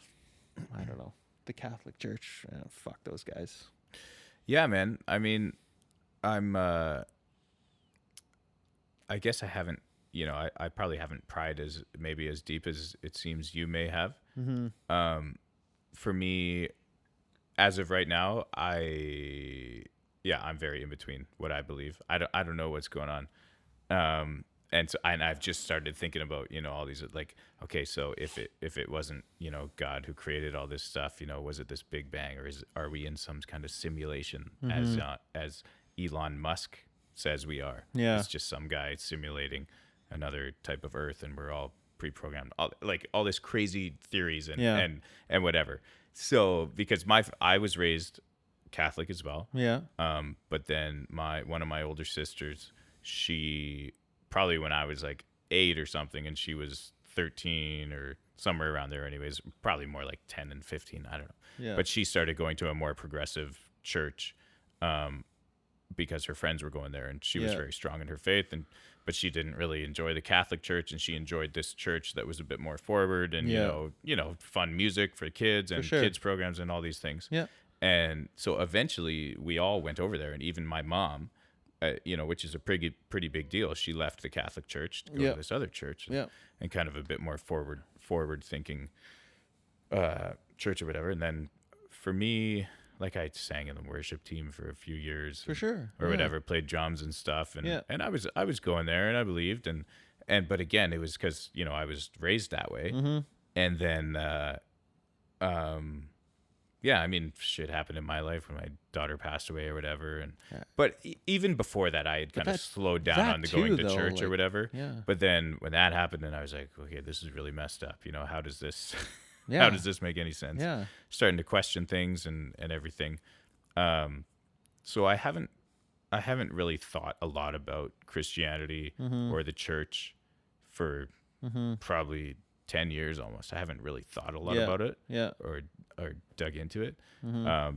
C: I don't know, the Catholic Church, fuck those guys.
A: Yeah, man. I mean, I'm I guess I haven't, you know, I probably haven't pried as maybe as deep as it seems you may have. For me, as of right now, I'm very in between what I believe. I don't know what's going on. And I've just started thinking about, you know, all these, like, okay, so if it wasn't, you know, God who created all this stuff, you know, was it this Big Bang, or are we in some kind of simulation, as Elon Musk says we are?
C: Yeah.
A: It's just some guy simulating another type of Earth, and we're all pre-programmed, all this crazy theories and whatever. So because I was raised Catholic as well.
C: Yeah.
A: But then one of my older sisters, she probably when I was like 8 or something, and she was 13 or somewhere around there, anyways, probably more like 10 and 15. I don't know.
C: Yeah.
A: But she started going to a more progressive church, because her friends were going there, and she was very strong in her faith, but she didn't really enjoy the Catholic church, and she enjoyed this church that was a bit more forward, and you know, fun music for kids and kids programs and all these things.
C: Yeah.
A: And so eventually we all went over there, and even my mom, you know, which is a pretty big deal. She left the Catholic church to go to this other church, and kind of a bit more forward thinking church or whatever. And then for me, like, I sang in the worship team for a few years, or whatever, played drums and stuff, and I was going there, and I believed, and but again, it was because, you know, I was raised that way, and then yeah, I mean, shit happened in my life when my daughter passed away or whatever. But even before that, I had kind of slowed down on the going to church or whatever.
C: Yeah.
A: But then when that happened, and I was like, okay, this is really messed up. You know, how does this, how does this make any sense?
C: Yeah.
A: Starting to question things and everything. So I haven't really thought a lot about Christianity or the church for probably 10 years almost. I haven't really thought a lot about it or dug into it.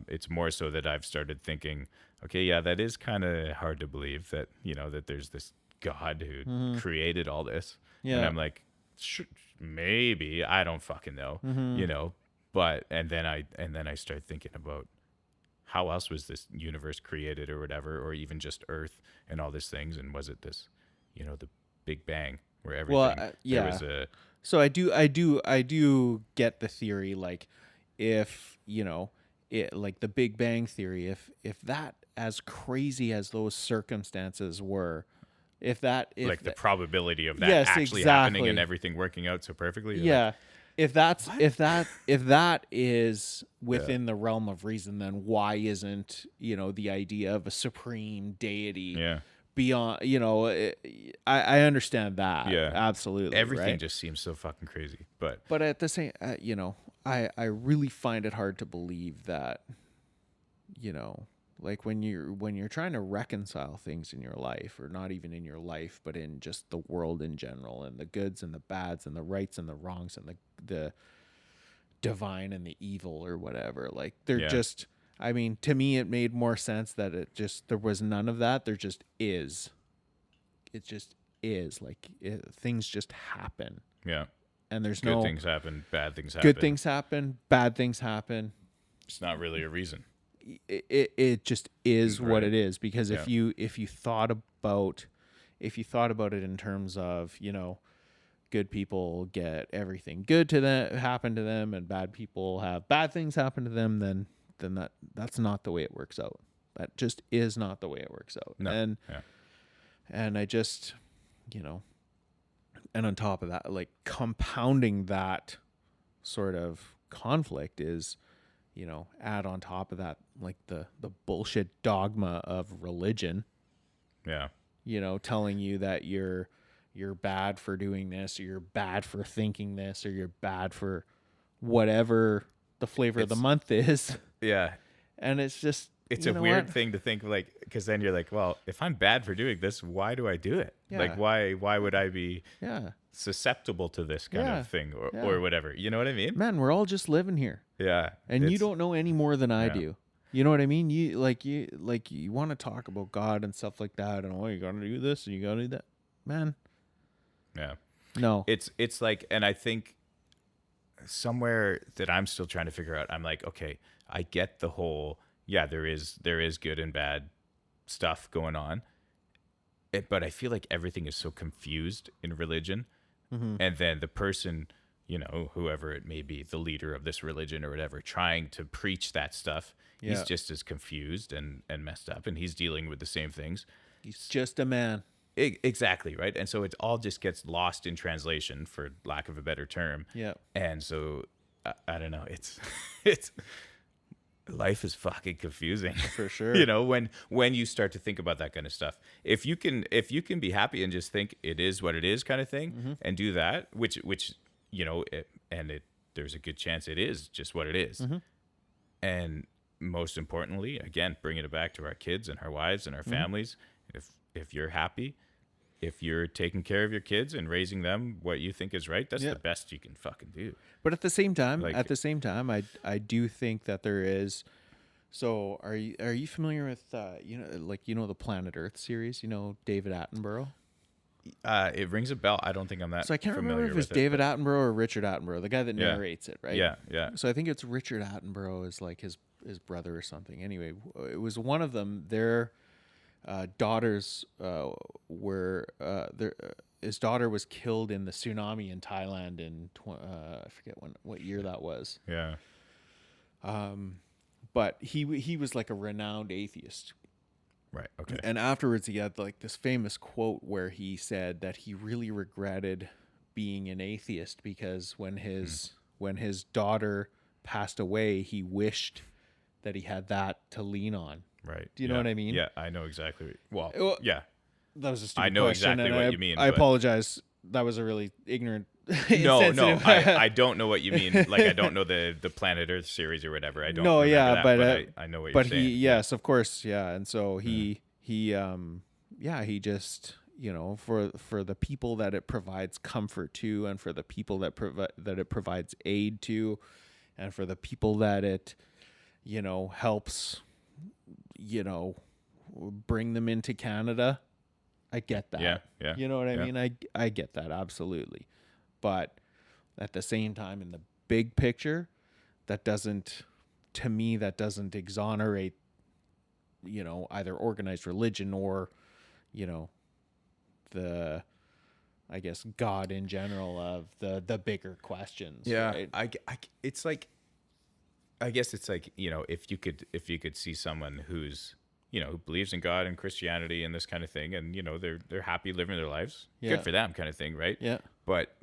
A: It's more so that I've started thinking, okay, yeah, that is kind of hard to believe that, you know, that there's this God who created all this. And I'm like, maybe, I don't fucking know, you know, but, and then I start thinking about how else was this universe created or whatever, or even just Earth and all these things. And was it this, you know, the Big Bang where everything, there was a,
C: so I do get the theory, like, if, you know, it, like the Big Bang theory, if that, as crazy as those circumstances were, if
A: like the probability of that
C: yes,
A: happening and everything working out so perfectly.
C: Yeah. If that is within the realm of reason, then why isn't, you know, the idea of a supreme deity beyond, you know, I understand that.
A: Yeah.
C: Absolutely.
A: Everything just seems so fucking crazy. But
C: at the same, you know, I really find it hard to believe that, you know, like when you're trying to reconcile things in your life, or not even in your life, but in just the world in general, and the goods and the bads and the rights and the wrongs and the divine and the evil or whatever, like they're just, I mean, to me, it made more sense that there was none of that. There just is. It just is, like, things just happen.
A: Yeah.
C: And there's
A: good things happen, bad things happen.
C: Good things happen, bad things happen.
A: It's not really a reason.
C: It just is what it is, because if you thought about it in terms of, you know, good people get everything good to them happen to them, and bad people have bad things happen to them, then that's not the way it works out. That just is not the way it works out.
A: No.
C: And I just, you know, and on top of that, like, compounding that sort of conflict is, you know, add on top of that, like, the bullshit dogma of religion.
A: Yeah.
C: You know, telling you that you're bad for doing this, or you're bad for thinking this, or you're bad for whatever the flavor of the
A: It's-
C: month is.
A: Yeah.
C: And it's just,
A: It's
C: you
A: a
C: know
A: weird
C: what?
A: thing to think, like, because then you're like, well, if I'm bad for doing this, why do I do it? Like,
C: Yeah.
A: why would I be
C: Yeah.
A: susceptible to this kind
C: Yeah.
A: of thing or
C: Yeah.
A: whatever? You know what I mean?
C: Man, we're all just living here.
A: Yeah.
C: And you
A: it's-
C: don't know any more than I
A: yeah.
C: do. You know what I mean? You want to talk about God and stuff like that, and you gotta do this and you gotta do that. Man,
A: Yeah.
C: no.
A: It's like, and I think somewhere that I'm still trying to figure out, I'm like, okay, I get the whole, yeah, there is good and bad stuff going on. But I feel like everything is so confused in religion.
C: Mm-hmm.
A: And then the person, you know, whoever it may be, the leader of this religion or whatever, trying to preach that stuff, he's
C: Yeah.
A: just as confused and messed up, and he's dealing with the same things.
C: He's just a man.
A: Exactly, right? And so it all just gets lost in translation, for lack of a better term.
C: Yeah.
A: And so I don't know, it's life is fucking confusing.
C: For sure.
A: You know, when you start to think about that kind of stuff. If you can be happy and just think it is what it is kind of thing,
C: Mm-hmm.
A: and do that, which you know, there's a good chance it is just what it is.
C: Mm-hmm.
A: And most importantly, again, bringing it back to our kids and our wives and our
C: Mm-hmm.
A: families, if you're happy, if you're taking care of your kids and raising them what you think is right, that's
C: Yeah.
A: the best you can fucking do.
C: But at the same time,
A: Like-
C: I do think that there is. So are you familiar with the Planet Earth series? You know David Attenborough.
A: It rings a bell. I don't think I'm that.
C: So I can't remember
A: familiar
C: if it's
A: with it,
C: David Attenborough or Richard Attenborough, the guy that
A: Yeah.
C: narrates it, right?
A: Yeah, yeah.
C: So I think it's Richard Attenborough is like his brother or something. Anyway, it was one of them. Their daughters were his daughter was killed in the tsunami in Thailand in I forget what year that was.
A: Yeah.
C: But he was like a renowned atheist.
A: Right. Okay.
C: And afterwards, he had like this famous quote where he said that he really regretted being an atheist because when his daughter passed away, he wished that he had that to lean on.
A: Right.
C: Do you know
A: Yeah.
C: what I mean?
A: Yeah, I know exactly. Well,
C: Well,
A: yeah.
C: That was a stupid
A: I know
C: question,
A: exactly
C: and
A: what
C: I-
A: you mean,
C: I
A: but-
C: apologize. That was a really ignorant.
A: No,
C: insensitive-
A: I don't know what you mean. Like, I don't know the Planet Earth series or whatever. I don't.
C: No,
A: remember
C: yeah,
A: that,
C: but,
A: I know what you're
C: but
A: saying.
C: yes, of course, yeah. And so he just, you know, for the people that it provides comfort to, and for the people that it provides aid to, and for the people that it, you know, helps, you know, bring them into Canada. I get that.
A: Yeah, yeah,
C: You know what I
A: yeah.
C: mean? I get that absolutely. But at the same time, in the big picture, that doesn't exonerate, you know, either organized religion or, you know, I guess God in general of the bigger questions.
A: Yeah,
C: Right?
A: it's like, I guess it's like, you know, if you could see someone who's, you know, who believes in God and Christianity and this kind of thing, and, you know, they're happy living their lives,
C: Yeah.
A: good for them, kind of thing, right?
C: Yeah.
A: But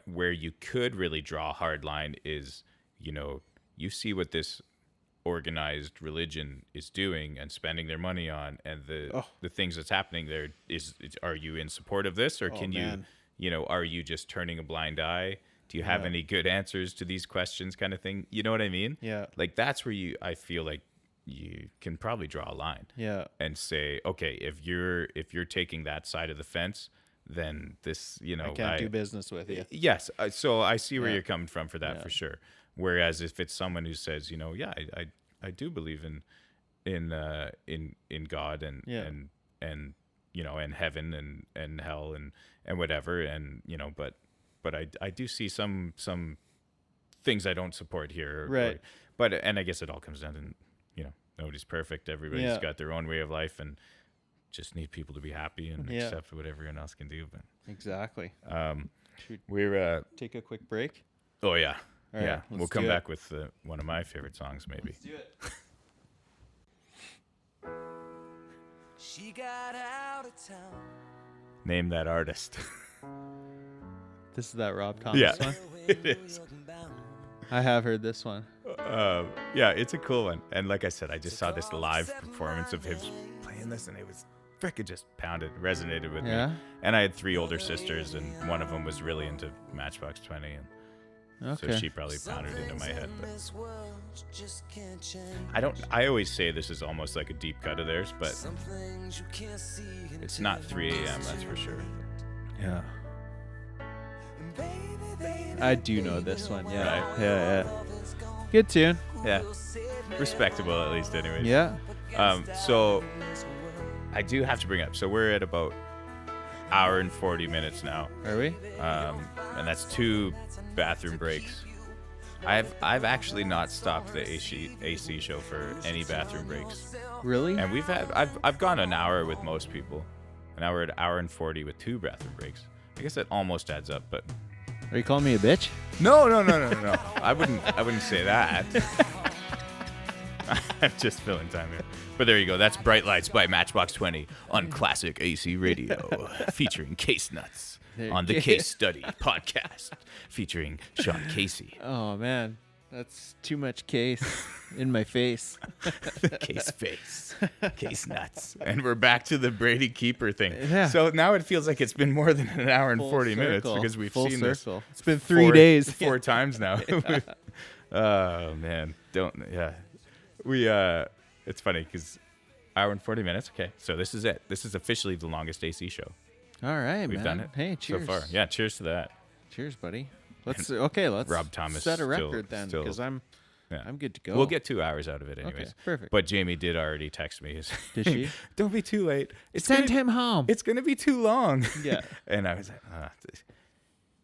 A: where you could really draw a hard line is, you know, you see what this organized religion is doing and spending their money on, and the things that's happening there are you in support of this, or can
C: man.
A: you know, are you just turning a blind eye? Do you have any good answers to these questions, kind of thing? You know what I mean?
C: Yeah.
A: Like, that's where I feel like you can probably draw a line
C: Yeah.
A: and say, okay, if you're taking that side of the fence, then this, you know,
C: I can't do business with you.
A: Yes, so I see where
C: Yeah.
A: you're coming from for that,
C: Yeah.
A: for sure. Whereas if it's someone who says, you know, yeah, I do believe in God and
C: Yeah.
A: and you know, and heaven and hell and whatever, and, you know, but I do see some things I don't support here,
C: Right.
A: But I guess it all comes down to, you know, nobody's perfect. Everybody's
C: Yeah.
A: got their own way of life, and just need people to be happy and
C: Yeah.
A: accept what everyone else can do. But
C: Exactly.
A: we're
C: Take a quick break.
A: oh yeah,
C: All right,
A: yeah.
C: let's
A: We'll come
C: do it.
A: back with one of my favorite songs, maybe.
C: Do it.
D: She got out of town.
A: Name that artist.
C: This is that Rob Thomas
A: Yeah.
C: one.
A: It is.
C: I have heard this one.
A: Yeah, it's a cool one. And like I said, I just saw this live performance of him playing this, and it was frickin' just resonated with
C: Yeah?
A: me. And I had 3 older sisters, and one of them was really into Matchbox 20, and So
C: Okay.
A: she probably pounded it into my head. But I always say this is almost like a deep cut of theirs, but it's not 3 a.m., that's for sure.
C: Yeah. I do know this one. Yeah.
A: Right.
C: Yeah. Good tune.
A: Yeah. Respectable, at least, anyways.
C: Yeah.
A: So I do have to bring up. So we're at about hour and 40 minutes now,
C: Are we?
A: and that's 2 bathroom breaks. I've actually not stopped the AC show for any bathroom breaks,
C: Really?
A: and I've gone an hour with most people, and now we're at hour and 40 with 2 bathroom breaks. I guess that almost adds up, but
C: Are you calling me a bitch?
A: no. I wouldn't say that. I'm just filling time here. But there you go. That's Bright Lights by Matchbox 20 on Classic AC Radio, featuring Casenuts on the Case Study podcast, featuring Sean Casey.
C: Oh man, that's too much case in my face.
A: Case face. Case nuts. And we're back to the Brady Keeper thing.
C: Yeah.
A: So now it feels like it's been more than an hour and 40 minutes
C: circle.
A: because we've
C: Full
A: seen
C: circle.
A: this.
C: It's been 3
A: 4
C: days.
A: 4 times now. Oh man. It's funny because hour and 40 minutes. Okay. So this is it. This is officially the longest AC show.
C: All right,
A: We've
C: man.
A: done it.
C: Hey, cheers.
A: So far. Yeah. Cheers to that.
C: Cheers, buddy. Let's
A: Rob Thomas
C: set a
A: still-
C: record then
A: still-
C: because I'm
A: Yeah.
C: good to go.
A: We'll get 2 hours out of it anyways.
C: Okay, perfect.
A: But Jamie did already text me.
C: Did she?
A: Don't be too late. It's
C: Send
A: gonna-
C: him home.
A: It's going to be too long.
C: Yeah.
A: And I was like,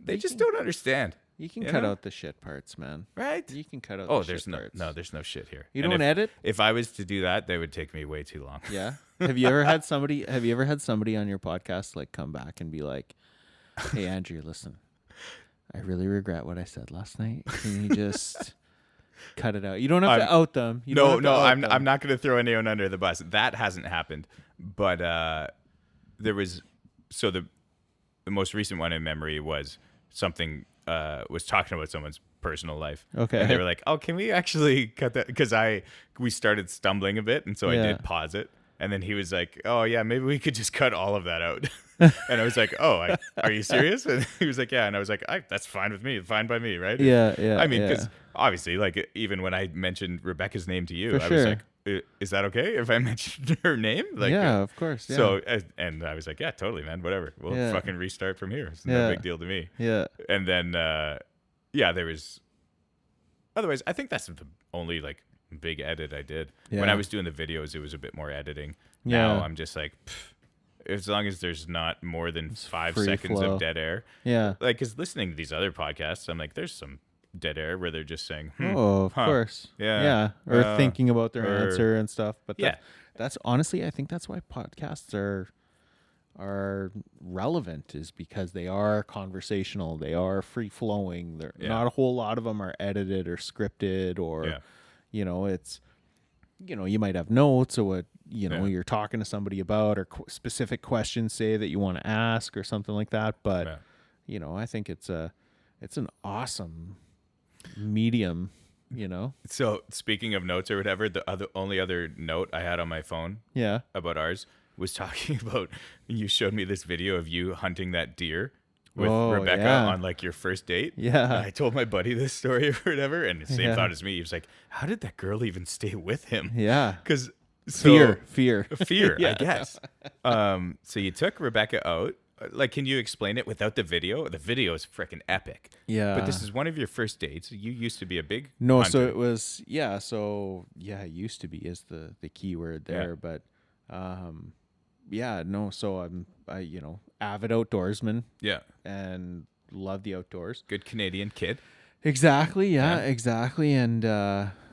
A: they just don't understand.
C: You can
A: You
C: cut
A: know?
C: out the shit parts, man.
A: Right?
C: You can cut out
A: Oh,
C: the
A: there's
C: shit parts.
A: there's no shit here.
C: You
A: And
C: don't edit?
A: If I was to do that, they would take me way too long.
C: Yeah. Have you ever had somebody on your podcast like come back and be like, "Hey Andrew, listen. I really regret what I said last night. Can you just cut it out? You don't have to out them. You don't have to out
A: I'm
C: them."
A: not going to throw anyone under the bus. That hasn't happened. But there was the most recent one in memory was something was talking about someone's personal life.
C: Okay.
A: And they were like, "Oh, can we actually cut that?" Because we started stumbling a bit, and so I
C: Yeah.
A: did pause it. And then he was like, "Oh yeah, maybe we could just cut all of that out." And I was like, "Oh, are you serious?" And he was like, "Yeah." And I was like, "That's fine with me. Fine by me, right?"
C: Yeah.
A: I mean,
C: yeah.
A: because obviously, like even when I mentioned Rebecca's name to you,
C: For
A: I was
C: sure.
A: like, "Is that okay if I mentioned her name?" Like,
C: yeah, of course. Yeah.
A: So, and I was like, "Yeah, totally, man. Whatever. We'll
C: Yeah.
A: fucking restart from here. It's
C: Yeah.
A: no big deal to me."
C: yeah.
A: And then, there was. Otherwise, I think that's the only like big edit I did. When
C: Yeah.
A: I was doing the videos, it was a bit more editing.
C: Yeah.
A: Now I'm just like, as long as there's not more than 5
C: free
A: seconds
C: flow.
A: of dead air.
C: Yeah.
A: Like, because listening to these other podcasts, I'm like, there's some dead air where they're just saying,
C: Oh, of
A: huh,
C: course.
A: yeah,
C: Yeah. Or thinking about their
A: or-
C: answer and stuff. But
A: Yeah.
C: that's honestly, I think that's why podcasts are relevant, is because they are conversational. They are free flowing. They're
A: Yeah.
C: not a whole lot of them are edited or scripted or,
A: Yeah.
C: it's, you might have notes or what,
A: Yeah.
C: you're talking to somebody about, or specific questions, say, that you want to ask or something like that. But,
A: Yeah.
C: I think it's an awesome medium,
A: So speaking of notes or whatever, the only other note I had on my phone
C: Yeah.
A: about ours was talking about, you showed me this video of you hunting that deer with
C: Oh,
A: Rebecca
C: yeah.
A: on like your first date.
C: Yeah.
A: And I told my buddy this story or whatever, and the same
C: Yeah.
A: thought as me. He was like, "How did that girl even stay with him?"
C: Yeah.
A: Because
C: Fear.
A: fear,
C: Yeah.
A: I guess. So you took Rebecca out. Like, can you explain it without the video? The video is freaking epic.
C: Yeah.
A: But this is one of your first dates. You used to be a big
C: No,
A: hunter.
C: so it was, it used to be is the key word there,
A: Yeah.
C: but so I'm avid outdoorsman
A: Yeah,
C: and love the outdoors.
A: good Canadian kid.
C: Exactly,
A: Yeah.
C: exactly. And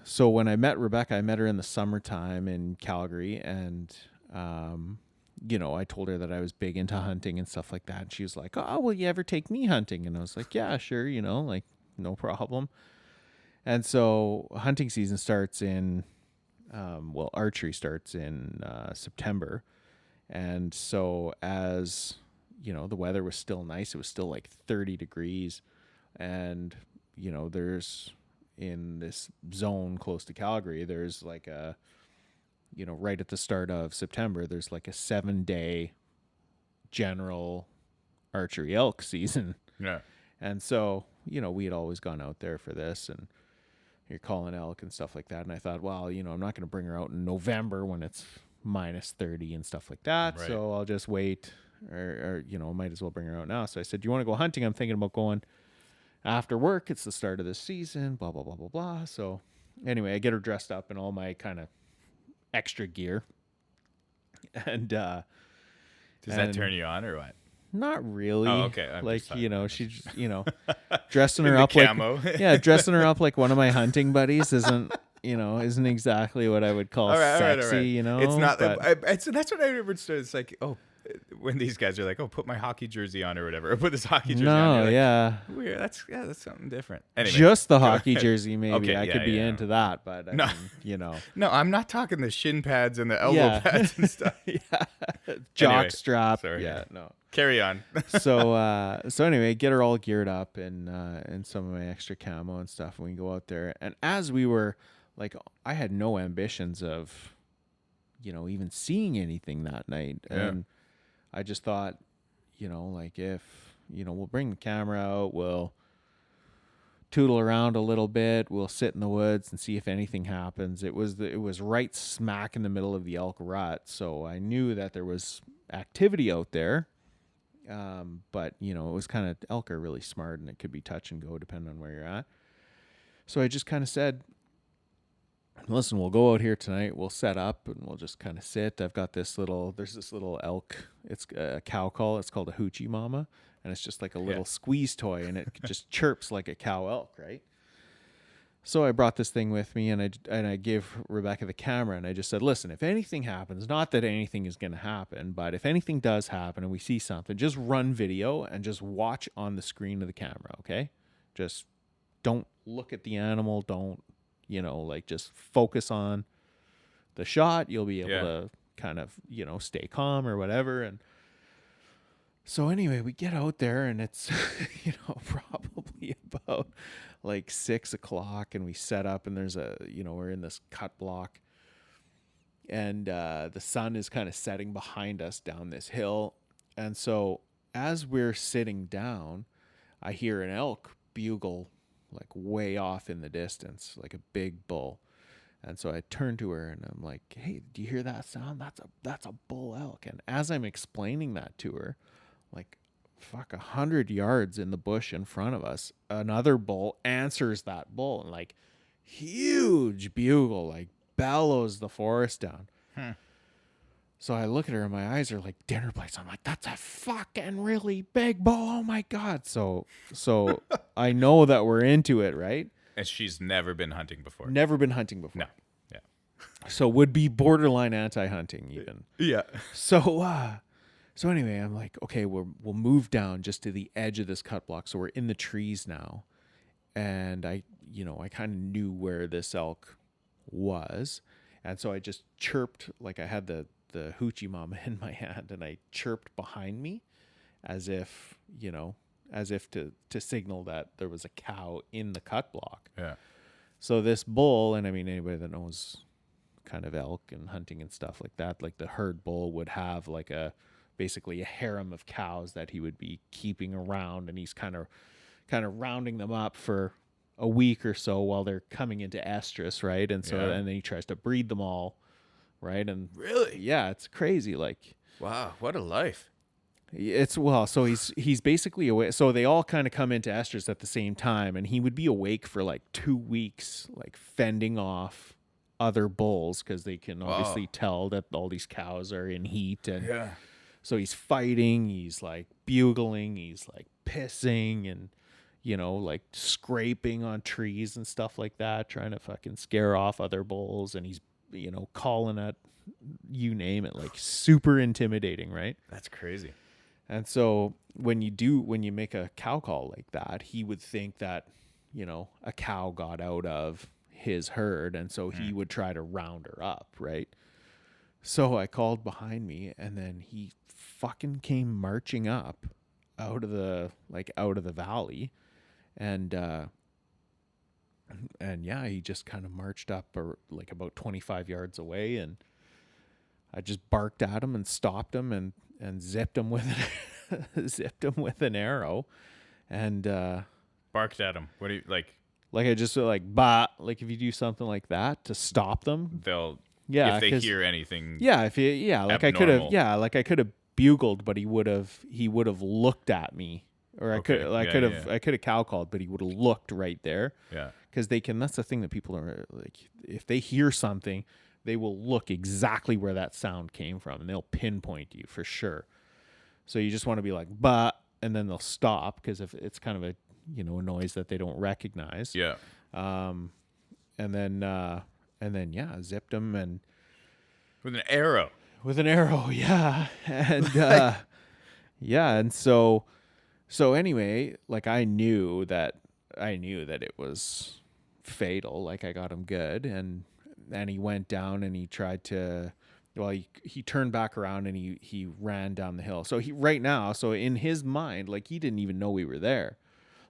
C: so when I met Rebecca, I met her in the summertime in Calgary, and I told her that I was big into hunting and stuff like that. And she was like, "Oh, will you ever take me hunting?" And I was like, "Yeah, sure, like no problem." And so hunting season starts in, archery starts in September. And so as, the weather was still nice, it was still like 30 degrees. And, there's in this zone close to Calgary, there's like a, right at the start of September, there's like a 7-day general archery elk season.
A: Yeah,
C: And so, we had always gone out there for this, and you're calling elk and stuff like that. And I thought, well, I'm not going to bring her out in November when it's minus 30 and stuff like that.
A: Right.
C: So I'll just wait, or might as well bring her out now. So I said, do you want to go hunting? I'm thinking about going after work. It's the start of the season, blah, blah, blah, blah, blah. So anyway, I get her dressed up in all my kind of extra gear. And,
A: Does that turn you on or what?
C: not really.
A: Oh, okay. I'm
C: Like,
A: just talking
C: she's, dressing her
A: In the
C: up like,
A: camo.
C: dressing her up like one of my hunting buddies isn't exactly what I would call
A: All right.
C: sexy,
A: It's not.
C: but-
A: So that's what I understood. It's like, oh, when these guys are like, oh, put my hockey jersey on or whatever, or put this hockey jersey on.
C: no,
A: You're like,
C: yeah.
A: Weird. That's something different. Anyway,
C: Just the
A: go
C: hockey
A: ahead.
C: jersey, maybe.
A: Okay,
C: I could be
A: yeah.
C: into that, but I
A: No.
C: mean,
A: No, I'm not talking the shin pads and the elbow
C: Yeah.
A: pads and stuff.
C: jock
A: Anyway,
C: strap.
A: sorry.
C: Yeah, no.
A: Carry on.
C: So anyway, get her all geared up in some of my extra camo and stuff, and we go out there. And as we were, like, I had no ambitions of, even seeing anything that night.
A: Yeah.
C: And I just thought, like, if, we'll bring the camera out, we'll tootle around a little bit, we'll sit in the woods and see if anything happens. It was right smack in the middle of the elk rut, so I knew that there was activity out there. But it was kind of, elk are really smart, and it could be touch and go depending on where you're at. So I just kind of said, listen, we'll go out here tonight, we'll set up, and we'll just kind of sit. I've got there's this little elk, it's a cow call, it's called a hoochie mama, and it's just like a little squeeze toy, and it just chirps like a cow elk, right? So I brought this thing with me, and I gave Rebecca the camera, and I just said, listen, if anything happens, not that anything is going to happen, but if anything does happen and we see something, just run video and just watch on the screen of the camera, okay? Just don't look at the animal, don't, just focus on the shot. You'll be able to kind of, stay calm or whatever. And so anyway, we get out there, and it's, probably about like 6:00, and we set up, and there's we're in this cut block, and the sun is kind of setting behind us down this hill. And so as we're sitting down, I hear an elk bugle like way off in the distance, like a big bull. And so I turn to her, and I'm like, hey, do you hear that sound? That's a bull elk. And as I'm explaining that to her, like, 100 yards in the bush in front of us, another bull answers that bull, and like, huge bugle, like, bellows the forest down. So I look at her, and my eyes are like dinner plates. I'm like, that's a fucking really big bull. Oh my God. So I know that we're into it, right?
A: And she's never been hunting before.
C: Never been hunting before.
A: No. Yeah.
C: So would be borderline anti-hunting even.
A: Yeah.
C: So anyway, I'm like, okay, we'll move down just to the edge of this cut block. So we're in the trees now. And I kind of knew where this elk was. And so I just chirped, like I had the hoochie mama in my hand, and I chirped behind me as if to signal that there was a cow in the cut block.
A: Yeah.
C: So this bull, and I mean, anybody that knows kind of elk and hunting and stuff like that, like the herd bull would have like basically a harem of cows that he would be keeping around, and he's kind of rounding them up for a week or so while they're coming into estrus, right? And so and then he tries to breed them all, right? And
A: Really?
C: yeah, it's crazy. Like,
A: Wow, what a life.
C: so he's basically awake. So they all kind of come into estrus at the same time, and he would be awake for like 2 weeks, like fending off other bulls, because they can obviously tell that all these cows are in heat. And so he's fighting, he's like bugling, he's like pissing, and like scraping on trees and stuff like that, trying to fucking scare off other bulls. And he's calling at, you name it, like super intimidating, right?
A: That's crazy.
C: And so when you make a cow call like that, he would think that, a cow got out of his herd, and so he would try to round her up, right? So I called behind me, and then he fucking came marching up out of the valley, and yeah, he just kind of marched up like about 25 yards away, and I just barked at him and stopped him and zipped him with an arrow, and
A: barked at them? What do you like?
C: Like I just like bah, like if you do something like that to stop them.
A: They'll
C: Yeah,
A: if they
C: 'cause-
A: hear anything.
C: Yeah, if you like I could have
A: Abnormal.
C: like I could have bugled, but he would have looked at me. Or
A: Okay,
C: I
A: yeah,
C: could have
A: yeah.
C: I could have cow called, but he would have looked right there.
A: Yeah.
C: Because they can. That's the thing that people are like. If they hear something, they will look exactly where that sound came from, and they'll pinpoint you for sure. So you just want to be like, "But," and then they'll stop because if it's kind of a a noise that they don't recognize.
A: Yeah.
C: And then yeah, zipped them and
A: With an arrow.
C: with an arrow, yeah, and yeah, and so anyway, like I knew that it was fatal. Like I got him good, and he went down and he tried to. Well, he turned back around and he ran down the hill. So so in his mind, like he didn't even know we were there.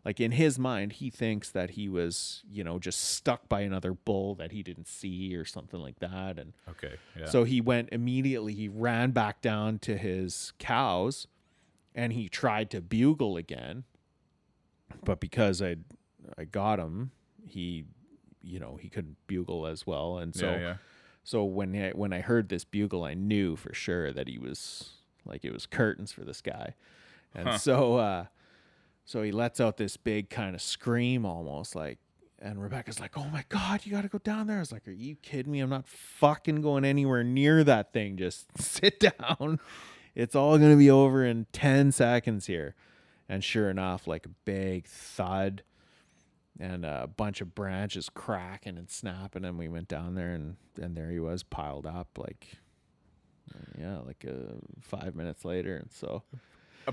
C: Like in his mind, he thinks that he was, just stuck by another bull that he didn't see or something like that. And
A: Okay. Yeah.
C: so he ran back down to his cows and he tried to bugle again. But because I got him, he couldn't bugle as well. And so,
A: yeah.
C: so when I heard this bugle, I knew for sure that it was curtains for this guy. And so he lets out this big kind of scream almost like, and Rebecca's like, "Oh my God, you got to go down there." I was like, "Are you kidding me? I'm not fucking going anywhere near that thing. Just sit down. It's all going to be over in 10 seconds here." And sure enough, like a big thud and a bunch of branches cracking and snapping. And we went down there and there he was piled up like 5 minutes later. And so,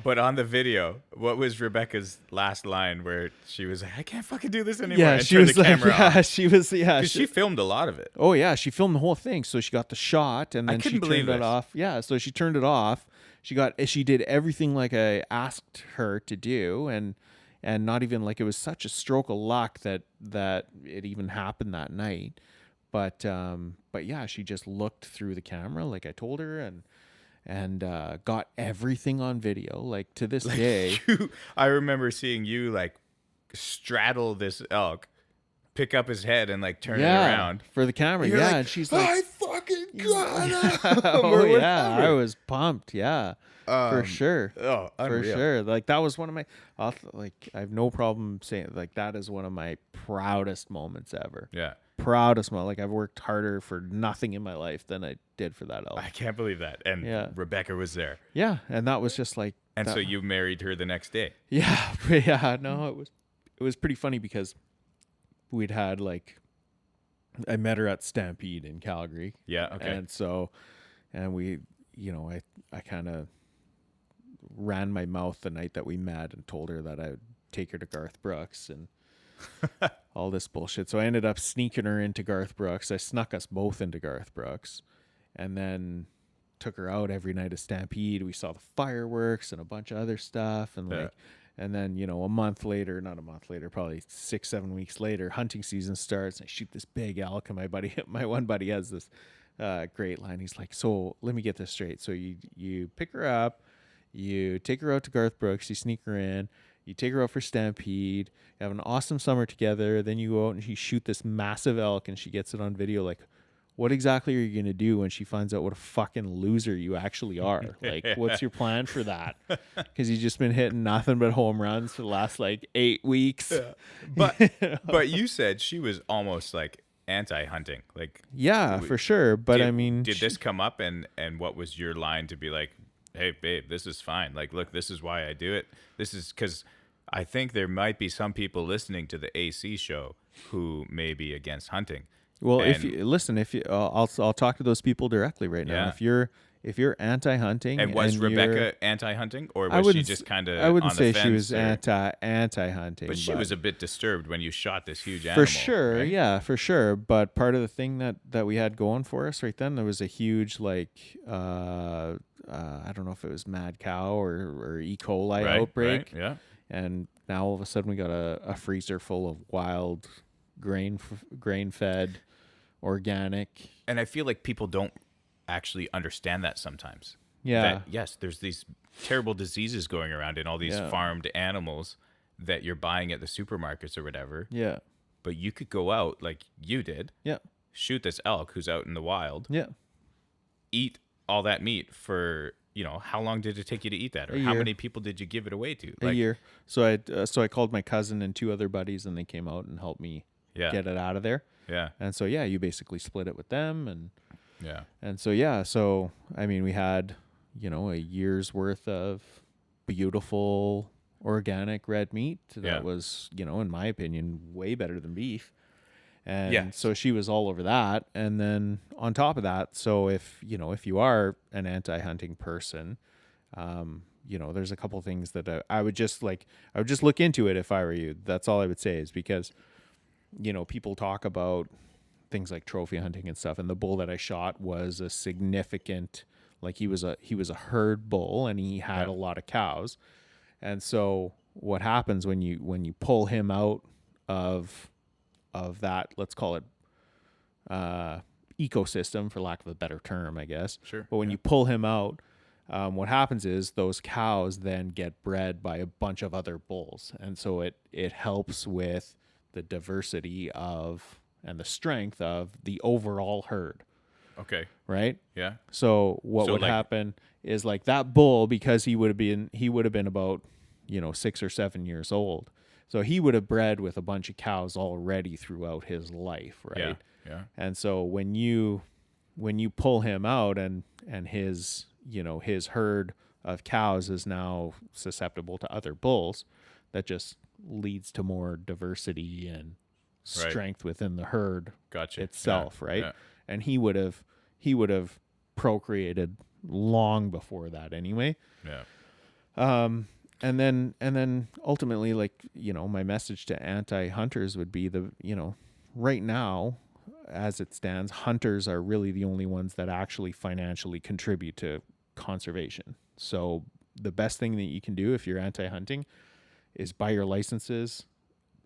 A: But on the video, what was Rebecca's last line where she was like, "I can't fucking do this anymore,"
C: yeah,
A: and
C: she
A: turned
C: was
A: the
C: like,
A: camera
C: yeah,
A: off?
C: she was, yeah.
A: Because she filmed a lot of it.
C: Oh yeah, she filmed the whole thing. So she got the shot and
A: I
C: then she
A: couldn't believe
C: turned it
A: this.
C: off. Yeah, so she turned it off. She did everything like I asked her to do, and not even like it was such a stroke of luck that it even happened that night. But yeah, she just looked through the camera like I told her and got everything on video. Like to this day.
A: I remember seeing you like straddle this elk, pick up his head, and like turn it around.
C: for the camera.
A: You're
C: Yeah,
A: like,
C: and she's like,
A: "I fucking got him!"
C: oh
A: or
C: yeah,
A: whatever.
C: I was pumped. Yeah, for sure.
A: Oh,
C: For
A: unreal.
C: sure. Like that was one of my, I have no problem saying like that is one of my proudest moments ever.
A: Yeah.
C: Proudest moment. Like I've worked harder for nothing in my life than I did for that elk.
A: I can't believe that. And
C: Yeah.
A: Rebecca was there.
C: Yeah, and that was just like.
A: And
C: that-
A: so you married her the next day.
C: Yeah, yeah. No, it was pretty funny because we'd had like, I met her at Stampede in Calgary.
A: Yeah. Okay.
C: And so, and we, I kind of ran my mouth the night that we met and told her that I would take her to Garth Brooks and all this bullshit. So I ended up sneaking her into Garth Brooks. I snuck us both into Garth Brooks and then took her out every night of Stampede. We saw the fireworks and a bunch of other stuff. And
A: Yeah.
C: and then, not a month later, probably 6-7 weeks later, hunting season starts. I shoot this big elk and my one buddy has this great line. He's like, "So let me get this straight. So you pick her up, you take her out to Garth Brooks, you sneak her in, you take her out for Stampede, you have an awesome summer together, then you go out and you shoot this massive elk and she gets it on video. Like, what exactly are you going to do when she finds out what a fucking loser you actually are? Like, what's your plan for that? Because you've just been hitting nothing but home runs for the last like 8 weeks.
A: But you said she was almost like anti-hunting. Like,
C: Yeah, for sure. But
A: did,
C: I mean,
A: did this come up and what was your line to be like, "Hey, babe, this is fine. Like, look, this is why I do it. This is because I think there might be some people listening to the AC show who may be against hunting."
C: Well, if
A: And-
C: you listen, I'll talk to those people directly right now.
A: Yeah.
C: If you're anti-hunting,
A: And was
C: you're-
A: Rebecca anti-hunting, or
C: I
A: was she
C: wouldn't
A: just
C: s-
A: kind of?
C: I wouldn't
A: on the
C: say she was
A: fence, or-
C: anti-hunting,
A: But she was a bit disturbed when you shot this huge
C: for
A: animal.
C: sure.
A: right?
C: Yeah, for sure. But part of the thing that we had going for us right then, there was a huge like I don't know if it was mad cow or E. coli
A: Right,
C: outbreak,
A: right, yeah.
C: and now all of a sudden we got a freezer full of wild grain fed organic.
A: And I feel like people don't actually understand that sometimes.
C: Yeah.
A: That, yes, there's these terrible diseases going around in all these
C: Yeah.
A: farmed animals that you're buying at the supermarkets or whatever.
C: Yeah.
A: But you could go out like you did,
C: Yeah.
A: shoot this elk who's out in the wild,
C: Yeah.
A: eat all that meat for, how long did it take you to eat that? Or
C: A
A: how
C: year.
A: many people did you give it away to?
C: A year. So I called my cousin and 2 other buddies, and they came out and helped me
A: Yeah.
C: get it out of there.
A: Yeah.
C: And so you basically split it with them, and
A: Yeah.
C: so I mean, we had a year's worth of beautiful organic red meat that was in my opinion way better than beef. And so she was all over that. And then on top of that, so if you are an anti-hunting person, there's a couple things that I would just look into it if I were you. That's all I would say, is because, people talk about things like trophy hunting and stuff. And the bull that I shot was a significant, like he was a herd bull, and he had a lot of cows. And so what happens when you pull him out of that, let's call it ecosystem, for lack of a better term, I guess.
A: Sure.
C: But when you pull him out, what happens is those cows then get bred by a bunch of other bulls. And so it helps with the diversity of and the strength of the overall herd.
A: Okay.
C: Right?
A: Yeah.
C: So what would happen is, like, that bull, because he would have been about 6 or 7 years old. So he would have bred with a bunch of cows already throughout his life, right?
A: Yeah. Yeah.
C: And so when you pull him out and his his herd of cows is now susceptible to other bulls, that just leads to more diversity and strength within the herd itself, right?
A: Yeah.
C: And he would have procreated long before that anyway.
A: Yeah.
C: And then ultimately, like, my message to anti-hunters would be right now, as it stands, hunters are really the only ones that actually financially contribute to conservation. So the best thing that you can do if you're anti-hunting is buy your licenses,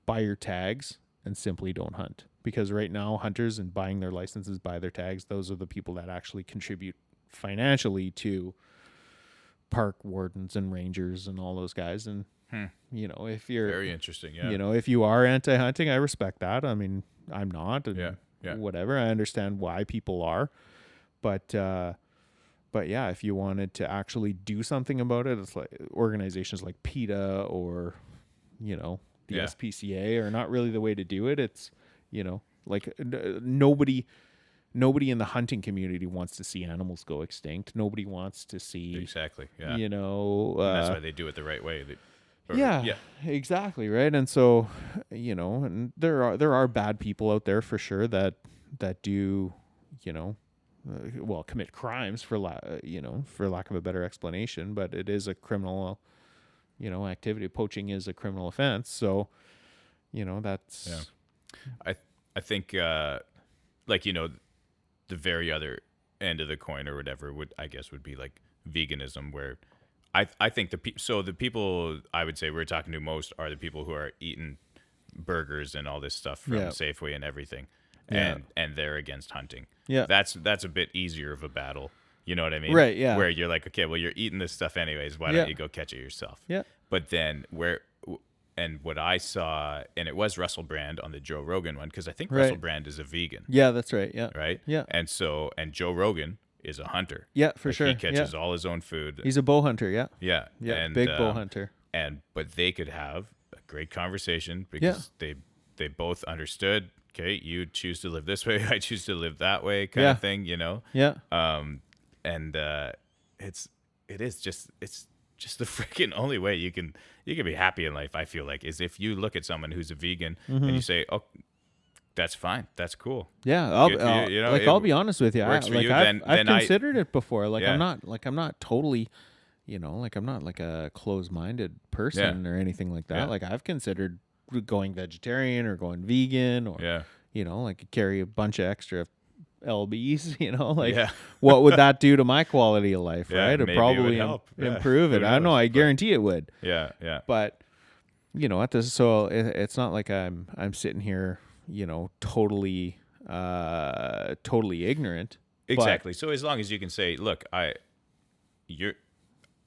C: buy your tags, and simply don't hunt. Because right now, hunters and buying their licenses, buy their tags, those are the people that actually contribute financially to park wardens and rangers and all those guys. And if you're
A: very interesting, yeah.
C: If you are anti-hunting, I respect that. I mean, I'm not, and
A: Yeah.
C: whatever. I understand why people are, but yeah, if you wanted to actually do something about it, it's like organizations like PETA or the SPCA are not really the way to do it. It's like nobody in the hunting community wants to see animals go extinct. Nobody wants to see
A: Exactly. Yeah.
C: and
A: that's why they do it the right way.
C: Exactly, right. And so and there are bad people out there for sure that do commit crimes, for lack of a better explanation, but it is a criminal activity. Poaching is a criminal offense, so that's
A: I think the very other end of the coin or whatever would be like veganism, where I think the people I would say we're talking to most are the people who are eating burgers and all this stuff from Safeway and everything, and they're against hunting.
C: Yeah,
A: that's a bit easier of a battle. You know what I mean?
C: Right. Yeah.
A: Where you're like, okay, well, you're eating this stuff anyways. Why don't you go catch it yourself?
C: Yeah.
A: But then what I saw, and it was Russell Brand on the Joe Rogan one, because I think Russell Brand is a vegan.
C: Yeah, that's right. Yeah.
A: Right.
C: Yeah.
A: And Joe Rogan is a hunter.
C: Yeah, for sure.
A: He catches all his own food.
C: He's a bow hunter. Yeah.
A: Yeah.
C: Yeah.
A: And,
C: big bow hunter.
A: But they could have a great conversation because they both understood. Okay, you choose to live this way, I choose to live that way, kind of thing.
C: Yeah.
A: And it's just the freaking only way you can be happy in life, I feel like, is if you look at someone who's a vegan and you say, oh, that's fine, that's cool.
C: Yeah, I'll be honest with you. I've considered it before. Like, I'm not totally, I'm not like a closed-minded person or anything like that.
A: Yeah.
C: Like, I've considered going vegetarian or going vegan, or like carry a bunch of extra LBs, what would that do to my quality of life, right? It'd probably improve it. I don't know. I guarantee it would.
A: Yeah, yeah.
C: But it's not like I'm sitting here, totally ignorant.
A: Exactly. So as long as you can say, look, you're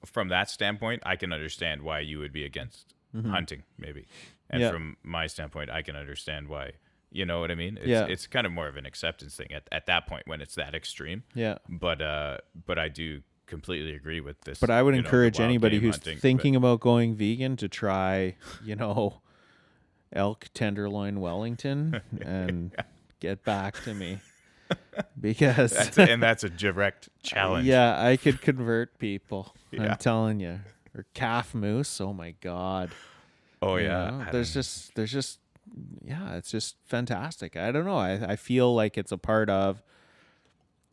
A: from that standpoint, I can understand why you would be against hunting, maybe. And
C: Yeah.
A: from my standpoint, I can understand why. You know what I mean?
C: Yeah.
A: It's kind of more of an acceptance thing at that point when it's that extreme.
C: Yeah.
A: But I do completely agree with this.
C: But I would
A: you know, the
C: encourage
A: wild
C: anybody
A: game
C: who's
A: hunting, but-
C: thinking about going vegan to try, elk tenderloin Wellington and get back to me. Because
A: that's a direct challenge.
C: yeah, I could convert people.
A: Yeah.
C: I'm telling you. Or calf moose. Oh my God.
A: Oh
C: You
A: yeah.
C: know,
A: I
C: there's
A: don't-
C: just yeah, it's just fantastic. I don't know. I feel like it's a part of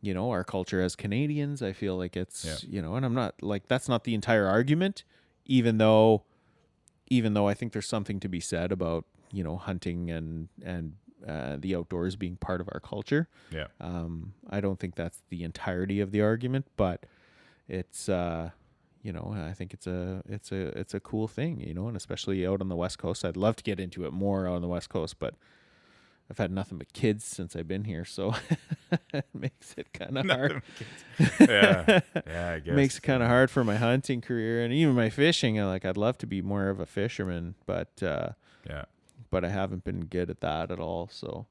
C: our culture as Canadians. I feel like it's and I'm not like that's not the entire argument, even though I think there's something to be said about hunting and the outdoors being part of our culture.
A: Yeah.
C: I don't think that's the entirety of the argument, but it's I think it's a cool thing, and especially out on the West Coast. I'd love to get into it more out on the West Coast, but I've had nothing but kids since I've been here, so it makes it kind of hard.
A: Yeah. I guess.
C: Makes it kind of hard for my hunting career and even my fishing. I'd love to be more of a fisherman, but
A: Yeah.
C: I haven't been good at that at all. So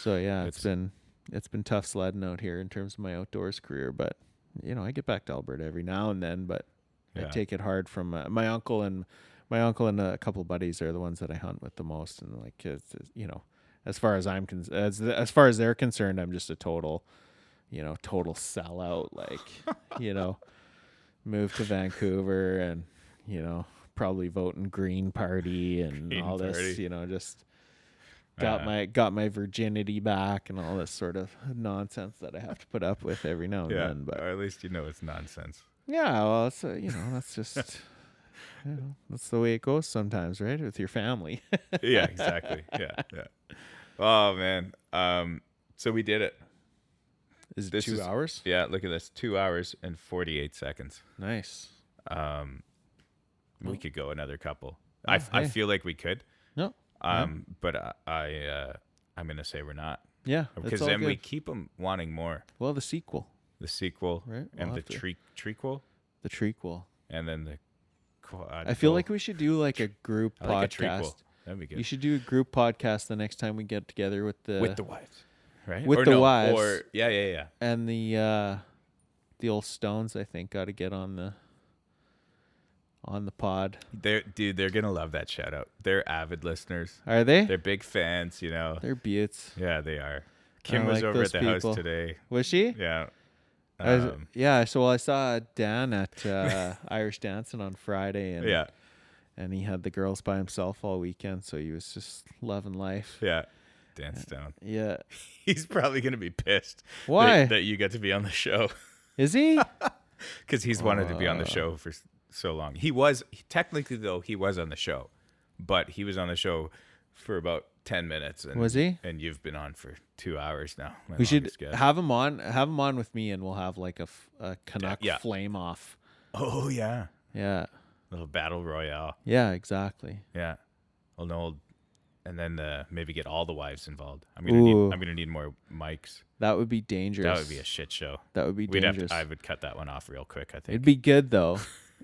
C: yeah, it's been tough sledding out here in terms of my outdoors career, but I get back to Alberta every now and then, but I
A: Yeah.
C: take it hard from my uncle and a couple of buddies are the ones that I hunt with the most, and like as far as as far as they're concerned, I'm just a total sellout. Like moved to Vancouver and probably voting Green Party and
A: Green
C: all this.
A: Party.
C: Just got my virginity back and all this sort of nonsense that I have to put up with every now and
A: Yeah.
C: then. But
A: Or at least it's nonsense.
C: yeah, well, it's that's just that's the way it goes sometimes, right? With your family.
A: Yeah. Exactly. Yeah. Oh man. So we did it.
C: Is it
A: This
C: 2
A: is-
C: hours?
A: Yeah. Look at this. 2 hours and 48 seconds.
C: Nice.
A: We could go another couple.
C: Oh,
A: I
C: hey.
A: feel like we could.
C: No.
A: But I'm gonna say we're not,
C: Yeah.
A: because
C: it's all
A: then we
C: good.
A: keep them wanting more.
C: Well, the sequel,
A: The sequel,
C: Right,
A: and
C: we'll
A: the
C: have to-
A: trequel,
C: the trequel.
A: and then the quad.
C: I feel like we should do like a group
A: I like a
C: podcast.
A: trequel. That'd be good.
C: You should do a group podcast the next time we get together with the
A: wives, right?
C: with
A: Or
C: the
A: no,
C: wives.
A: Or yeah.
C: and the old Stones. I think got to get on the pod.
A: They're gonna love that shout out. They're avid listeners.
C: Are they?
A: They're big fans.
C: They're buttes.
A: Yeah, they are. Kim
C: I
A: was
C: like
A: over
C: those
A: at the
C: people.
A: house today.
C: Was she?
A: Yeah.
C: Yeah. So I saw Dan at Irish Dancing on Friday, and
A: Yeah.
C: and he had the girls by himself all weekend, so he was just loving life.
A: Yeah. Dance down.
C: Yeah.
A: He's probably gonna be pissed.
C: Why?
A: that you get to be on the show?
C: Is he?
A: Because he's wanted to be on the show for so long. Technically though, he was on the show, but he was on the show for about 10 minutes. And,
C: Was he?
A: And you've been on for 2 hours now. my
C: We should
A: longest guess.
C: have him on. Have him on with me, and we'll have like a Canuck
A: Yeah.
C: flame off.
A: Oh yeah,
C: Yeah.
A: little battle royale.
C: Yeah. Exactly.
A: Yeah, and then maybe get all the wives involved. I'm
C: Ooh.
A: gonna need more mics.
C: That would be dangerous.
A: That would be a shit show.
C: That would be dangerous.
A: I would cut that one off real quick. I think.
C: It'd be good though.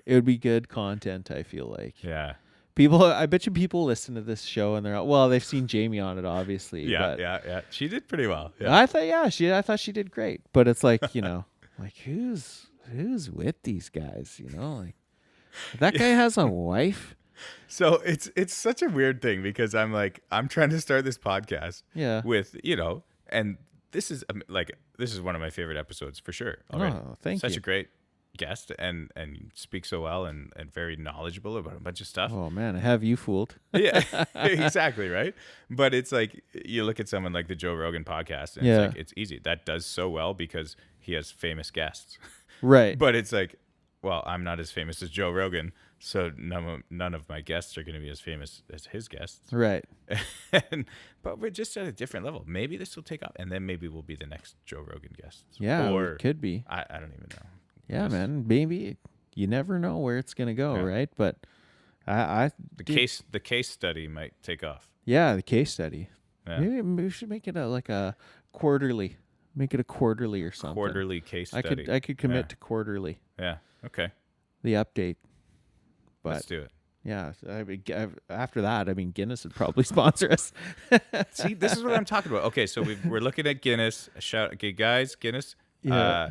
C: It would be good content. I feel like
A: Yeah.
C: I bet you people listen to this show and they've seen Jamie on it, obviously.
A: Yeah.
C: but
A: Yeah. She did pretty well. Yeah.
C: I thought she did great. But it's like like who's with these guys? Like that guy has a wife.
A: So it's such a weird thing because I'm trying to start this podcast
C: Yeah.
A: with, and this is one of my favorite episodes for sure. already.
C: Oh, thank
A: Such
C: you.
A: a great guest and speak so well and very knowledgeable about a bunch of stuff.
C: Oh man, I have you fooled.
A: Yeah, exactly. Right. But it's like, you look at someone like the Joe Rogan podcast and
C: Yeah.
A: it's like, it's easy. That does so well because he has famous guests.
C: Right.
A: But it's like, well, I'm not as famous as Joe Rogan, so none of my guests are going to be as famous as his guests.
C: Right.
A: But we're just at a different level. Maybe this will take off, and then maybe we'll be the next Joe Rogan guests.
C: Yeah.
A: or
C: It could be.
A: I don't even know.
C: Yeah,
A: Just-
C: man. Maybe you never know where it's gonna go,
A: Yeah.
C: right? But
A: The case study might take off.
C: Yeah, the case study.
A: Yeah.
C: Maybe we should make it a quarterly. Make it a quarterly or something.
A: Quarterly case study.
C: I could commit
A: Yeah.
C: to quarterly.
A: Yeah. Okay.
C: The update.
A: Let's
C: But
A: do it.
C: Yeah. After that, I mean, Guinness would probably sponsor us.
A: See, this is what I'm talking about. Okay, so we're looking at Guinness. Okay, guys, Guinness.
C: Yeah.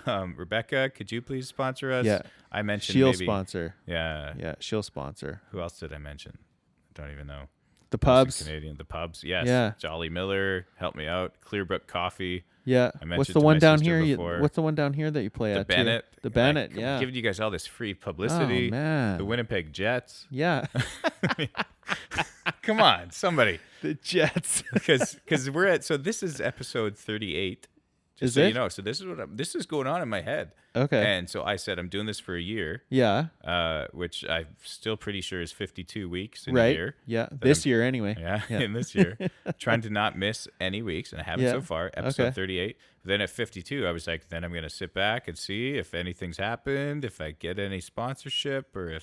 A: Rebecca, could you please sponsor us?
C: Yeah.
A: I mentioned
C: She'll
A: maybe.
C: sponsor.
A: Yeah.
C: Yeah, she'll sponsor.
A: Who else did I mention? I don't even know.
C: The
A: Mostly
C: pubs.
A: Canadian. The pubs. Yes.
C: Yeah.
A: Jolly Miller, help me out. Clearbrook Coffee.
C: Yeah.
A: I
C: What's
A: mentioned
C: the
A: to
C: one
A: my
C: down
A: sister
C: here?
A: before.
C: What's the one down here that you play
A: The
C: at? too?
A: Bennett.
C: The Bennett.
A: I'm
C: Yeah.
A: giving you guys all this free publicity.
C: Oh man.
A: The Winnipeg Jets.
C: Yeah.
A: Come on, somebody.
C: The Jets.
A: Because we're at, so this is episode 38. Just
C: Is
A: so
C: it?
A: you know, so this is going on in my head.
C: Okay.
A: And so I said I'm doing this for a year,
C: Yeah.
A: which I'm still pretty sure is 52 weeks in
C: Right.
A: a year.
C: Yeah. This
A: I'm-
C: year anyway.
A: Yeah,
C: Yeah.
A: in this year, trying to not miss any weeks, and I haven't
C: Yeah.
A: so far. Episode
C: Okay.
A: 38. Then at 52, I was like, then I'm gonna sit back and see if anything's happened, if I get any sponsorship, or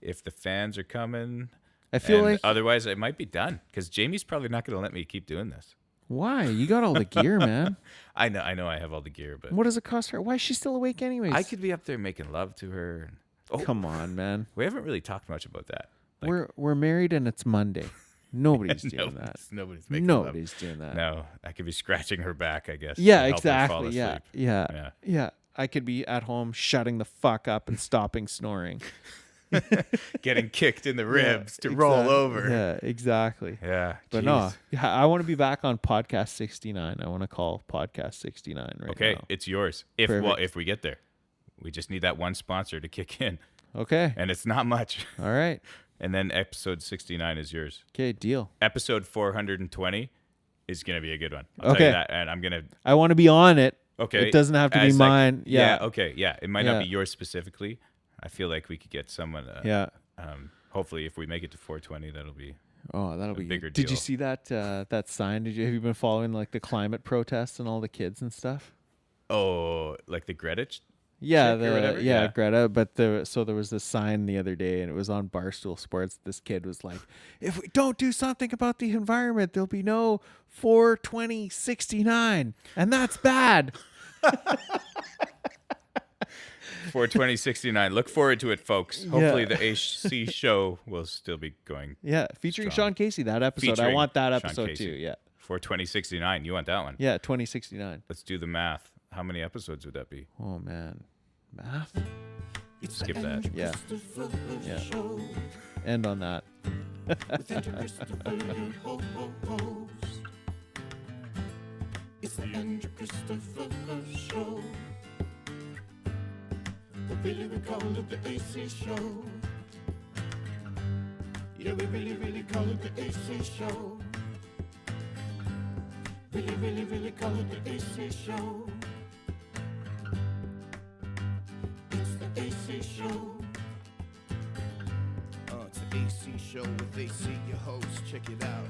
A: if the fans are coming.
C: I feel
A: And
C: like
A: otherwise, it might be done because Jamie's probably not gonna let me keep doing this.
C: why? You got all the gear, man.
A: I know, I have all the gear, but
C: What does it cost her? Why is she still awake anyways?
A: I could be up there making love to her. Oh,
C: Come on, man.
A: we haven't really talked much about that. Like,
C: We're married and it's Monday. Nobody's doing that.
A: Nobody's making
C: Nobody's doing
A: love.
C: that.
A: No, I could be scratching her back, I guess.
C: Yeah,
A: to help her fall
C: exactly. Yeah,
A: asleep.
C: yeah,
A: Yeah.
C: yeah. I could be at home shutting the fuck up and stopping snoring.
A: Getting kicked in the ribs to
C: Yeah,
A: roll
C: exact-
A: over.
C: Yeah, exactly.
A: Yeah.
C: But
A: jeez.
C: no, yeah, I want to be back on podcast 69. I want to call podcast 69 right
A: Okay,
C: now.
A: it's yours. If
C: Perfect.
A: if we get there, we just need that one sponsor to kick in,
C: Okay.
A: and it's not much.
C: All right.
A: And then episode 69 is yours.
C: Okay, deal.
A: Episode 420 is gonna be a good one. I'll tell
C: Okay.
A: you that, and I'm gonna.
C: I want to be on it.
A: Okay.
C: It doesn't have to be
A: as like-
C: mine. Yeah.
A: Okay. Yeah. It might
C: Yeah.
A: not be yours specifically. I feel like we could get someone.
C: Yeah.
A: Hopefully, if we make it to 420, that'll be.
C: Oh, that'll
A: a
C: be
A: bigger
C: Did you
A: deal.
C: see that that sign? Have you been following like the climate protests and all the kids and stuff?
A: Oh, like the Greenwich.
C: Yeah,
A: chick or whatever?
C: yeah,
A: Yeah.
C: Greta. But so there was this sign the other day, and it was on Barstool Sports. This kid was like, "If we don't do something about the environment, there'll be no 42069, and that's bad."
A: 42069. Look forward to it, folks. Hopefully, the AC show will still be going.
C: Yeah, featuring
A: Strong.
C: Sean Casey. That episode, I
A: Featuring
C: want that
A: Sean
C: episode
A: Casey.
C: too. Yeah,
A: 42069. You want that one?
C: yeah, 2069.
A: Let's do the math. How many episodes would that be?
C: Oh man, math.
B: It's
A: Skip
B: the
A: that.
B: Andrew
C: Yeah.
B: Christopher
C: Yeah.
B: Show
C: End on that.
B: with Andrew Christopher, your host. It's the Andrew Christopher Show. But really we call it the AC Show. Yeah, we really call it the AC Show. Really call it the AC Show. It's the AC Show. It's the AC Show with AC, your host. Check it out.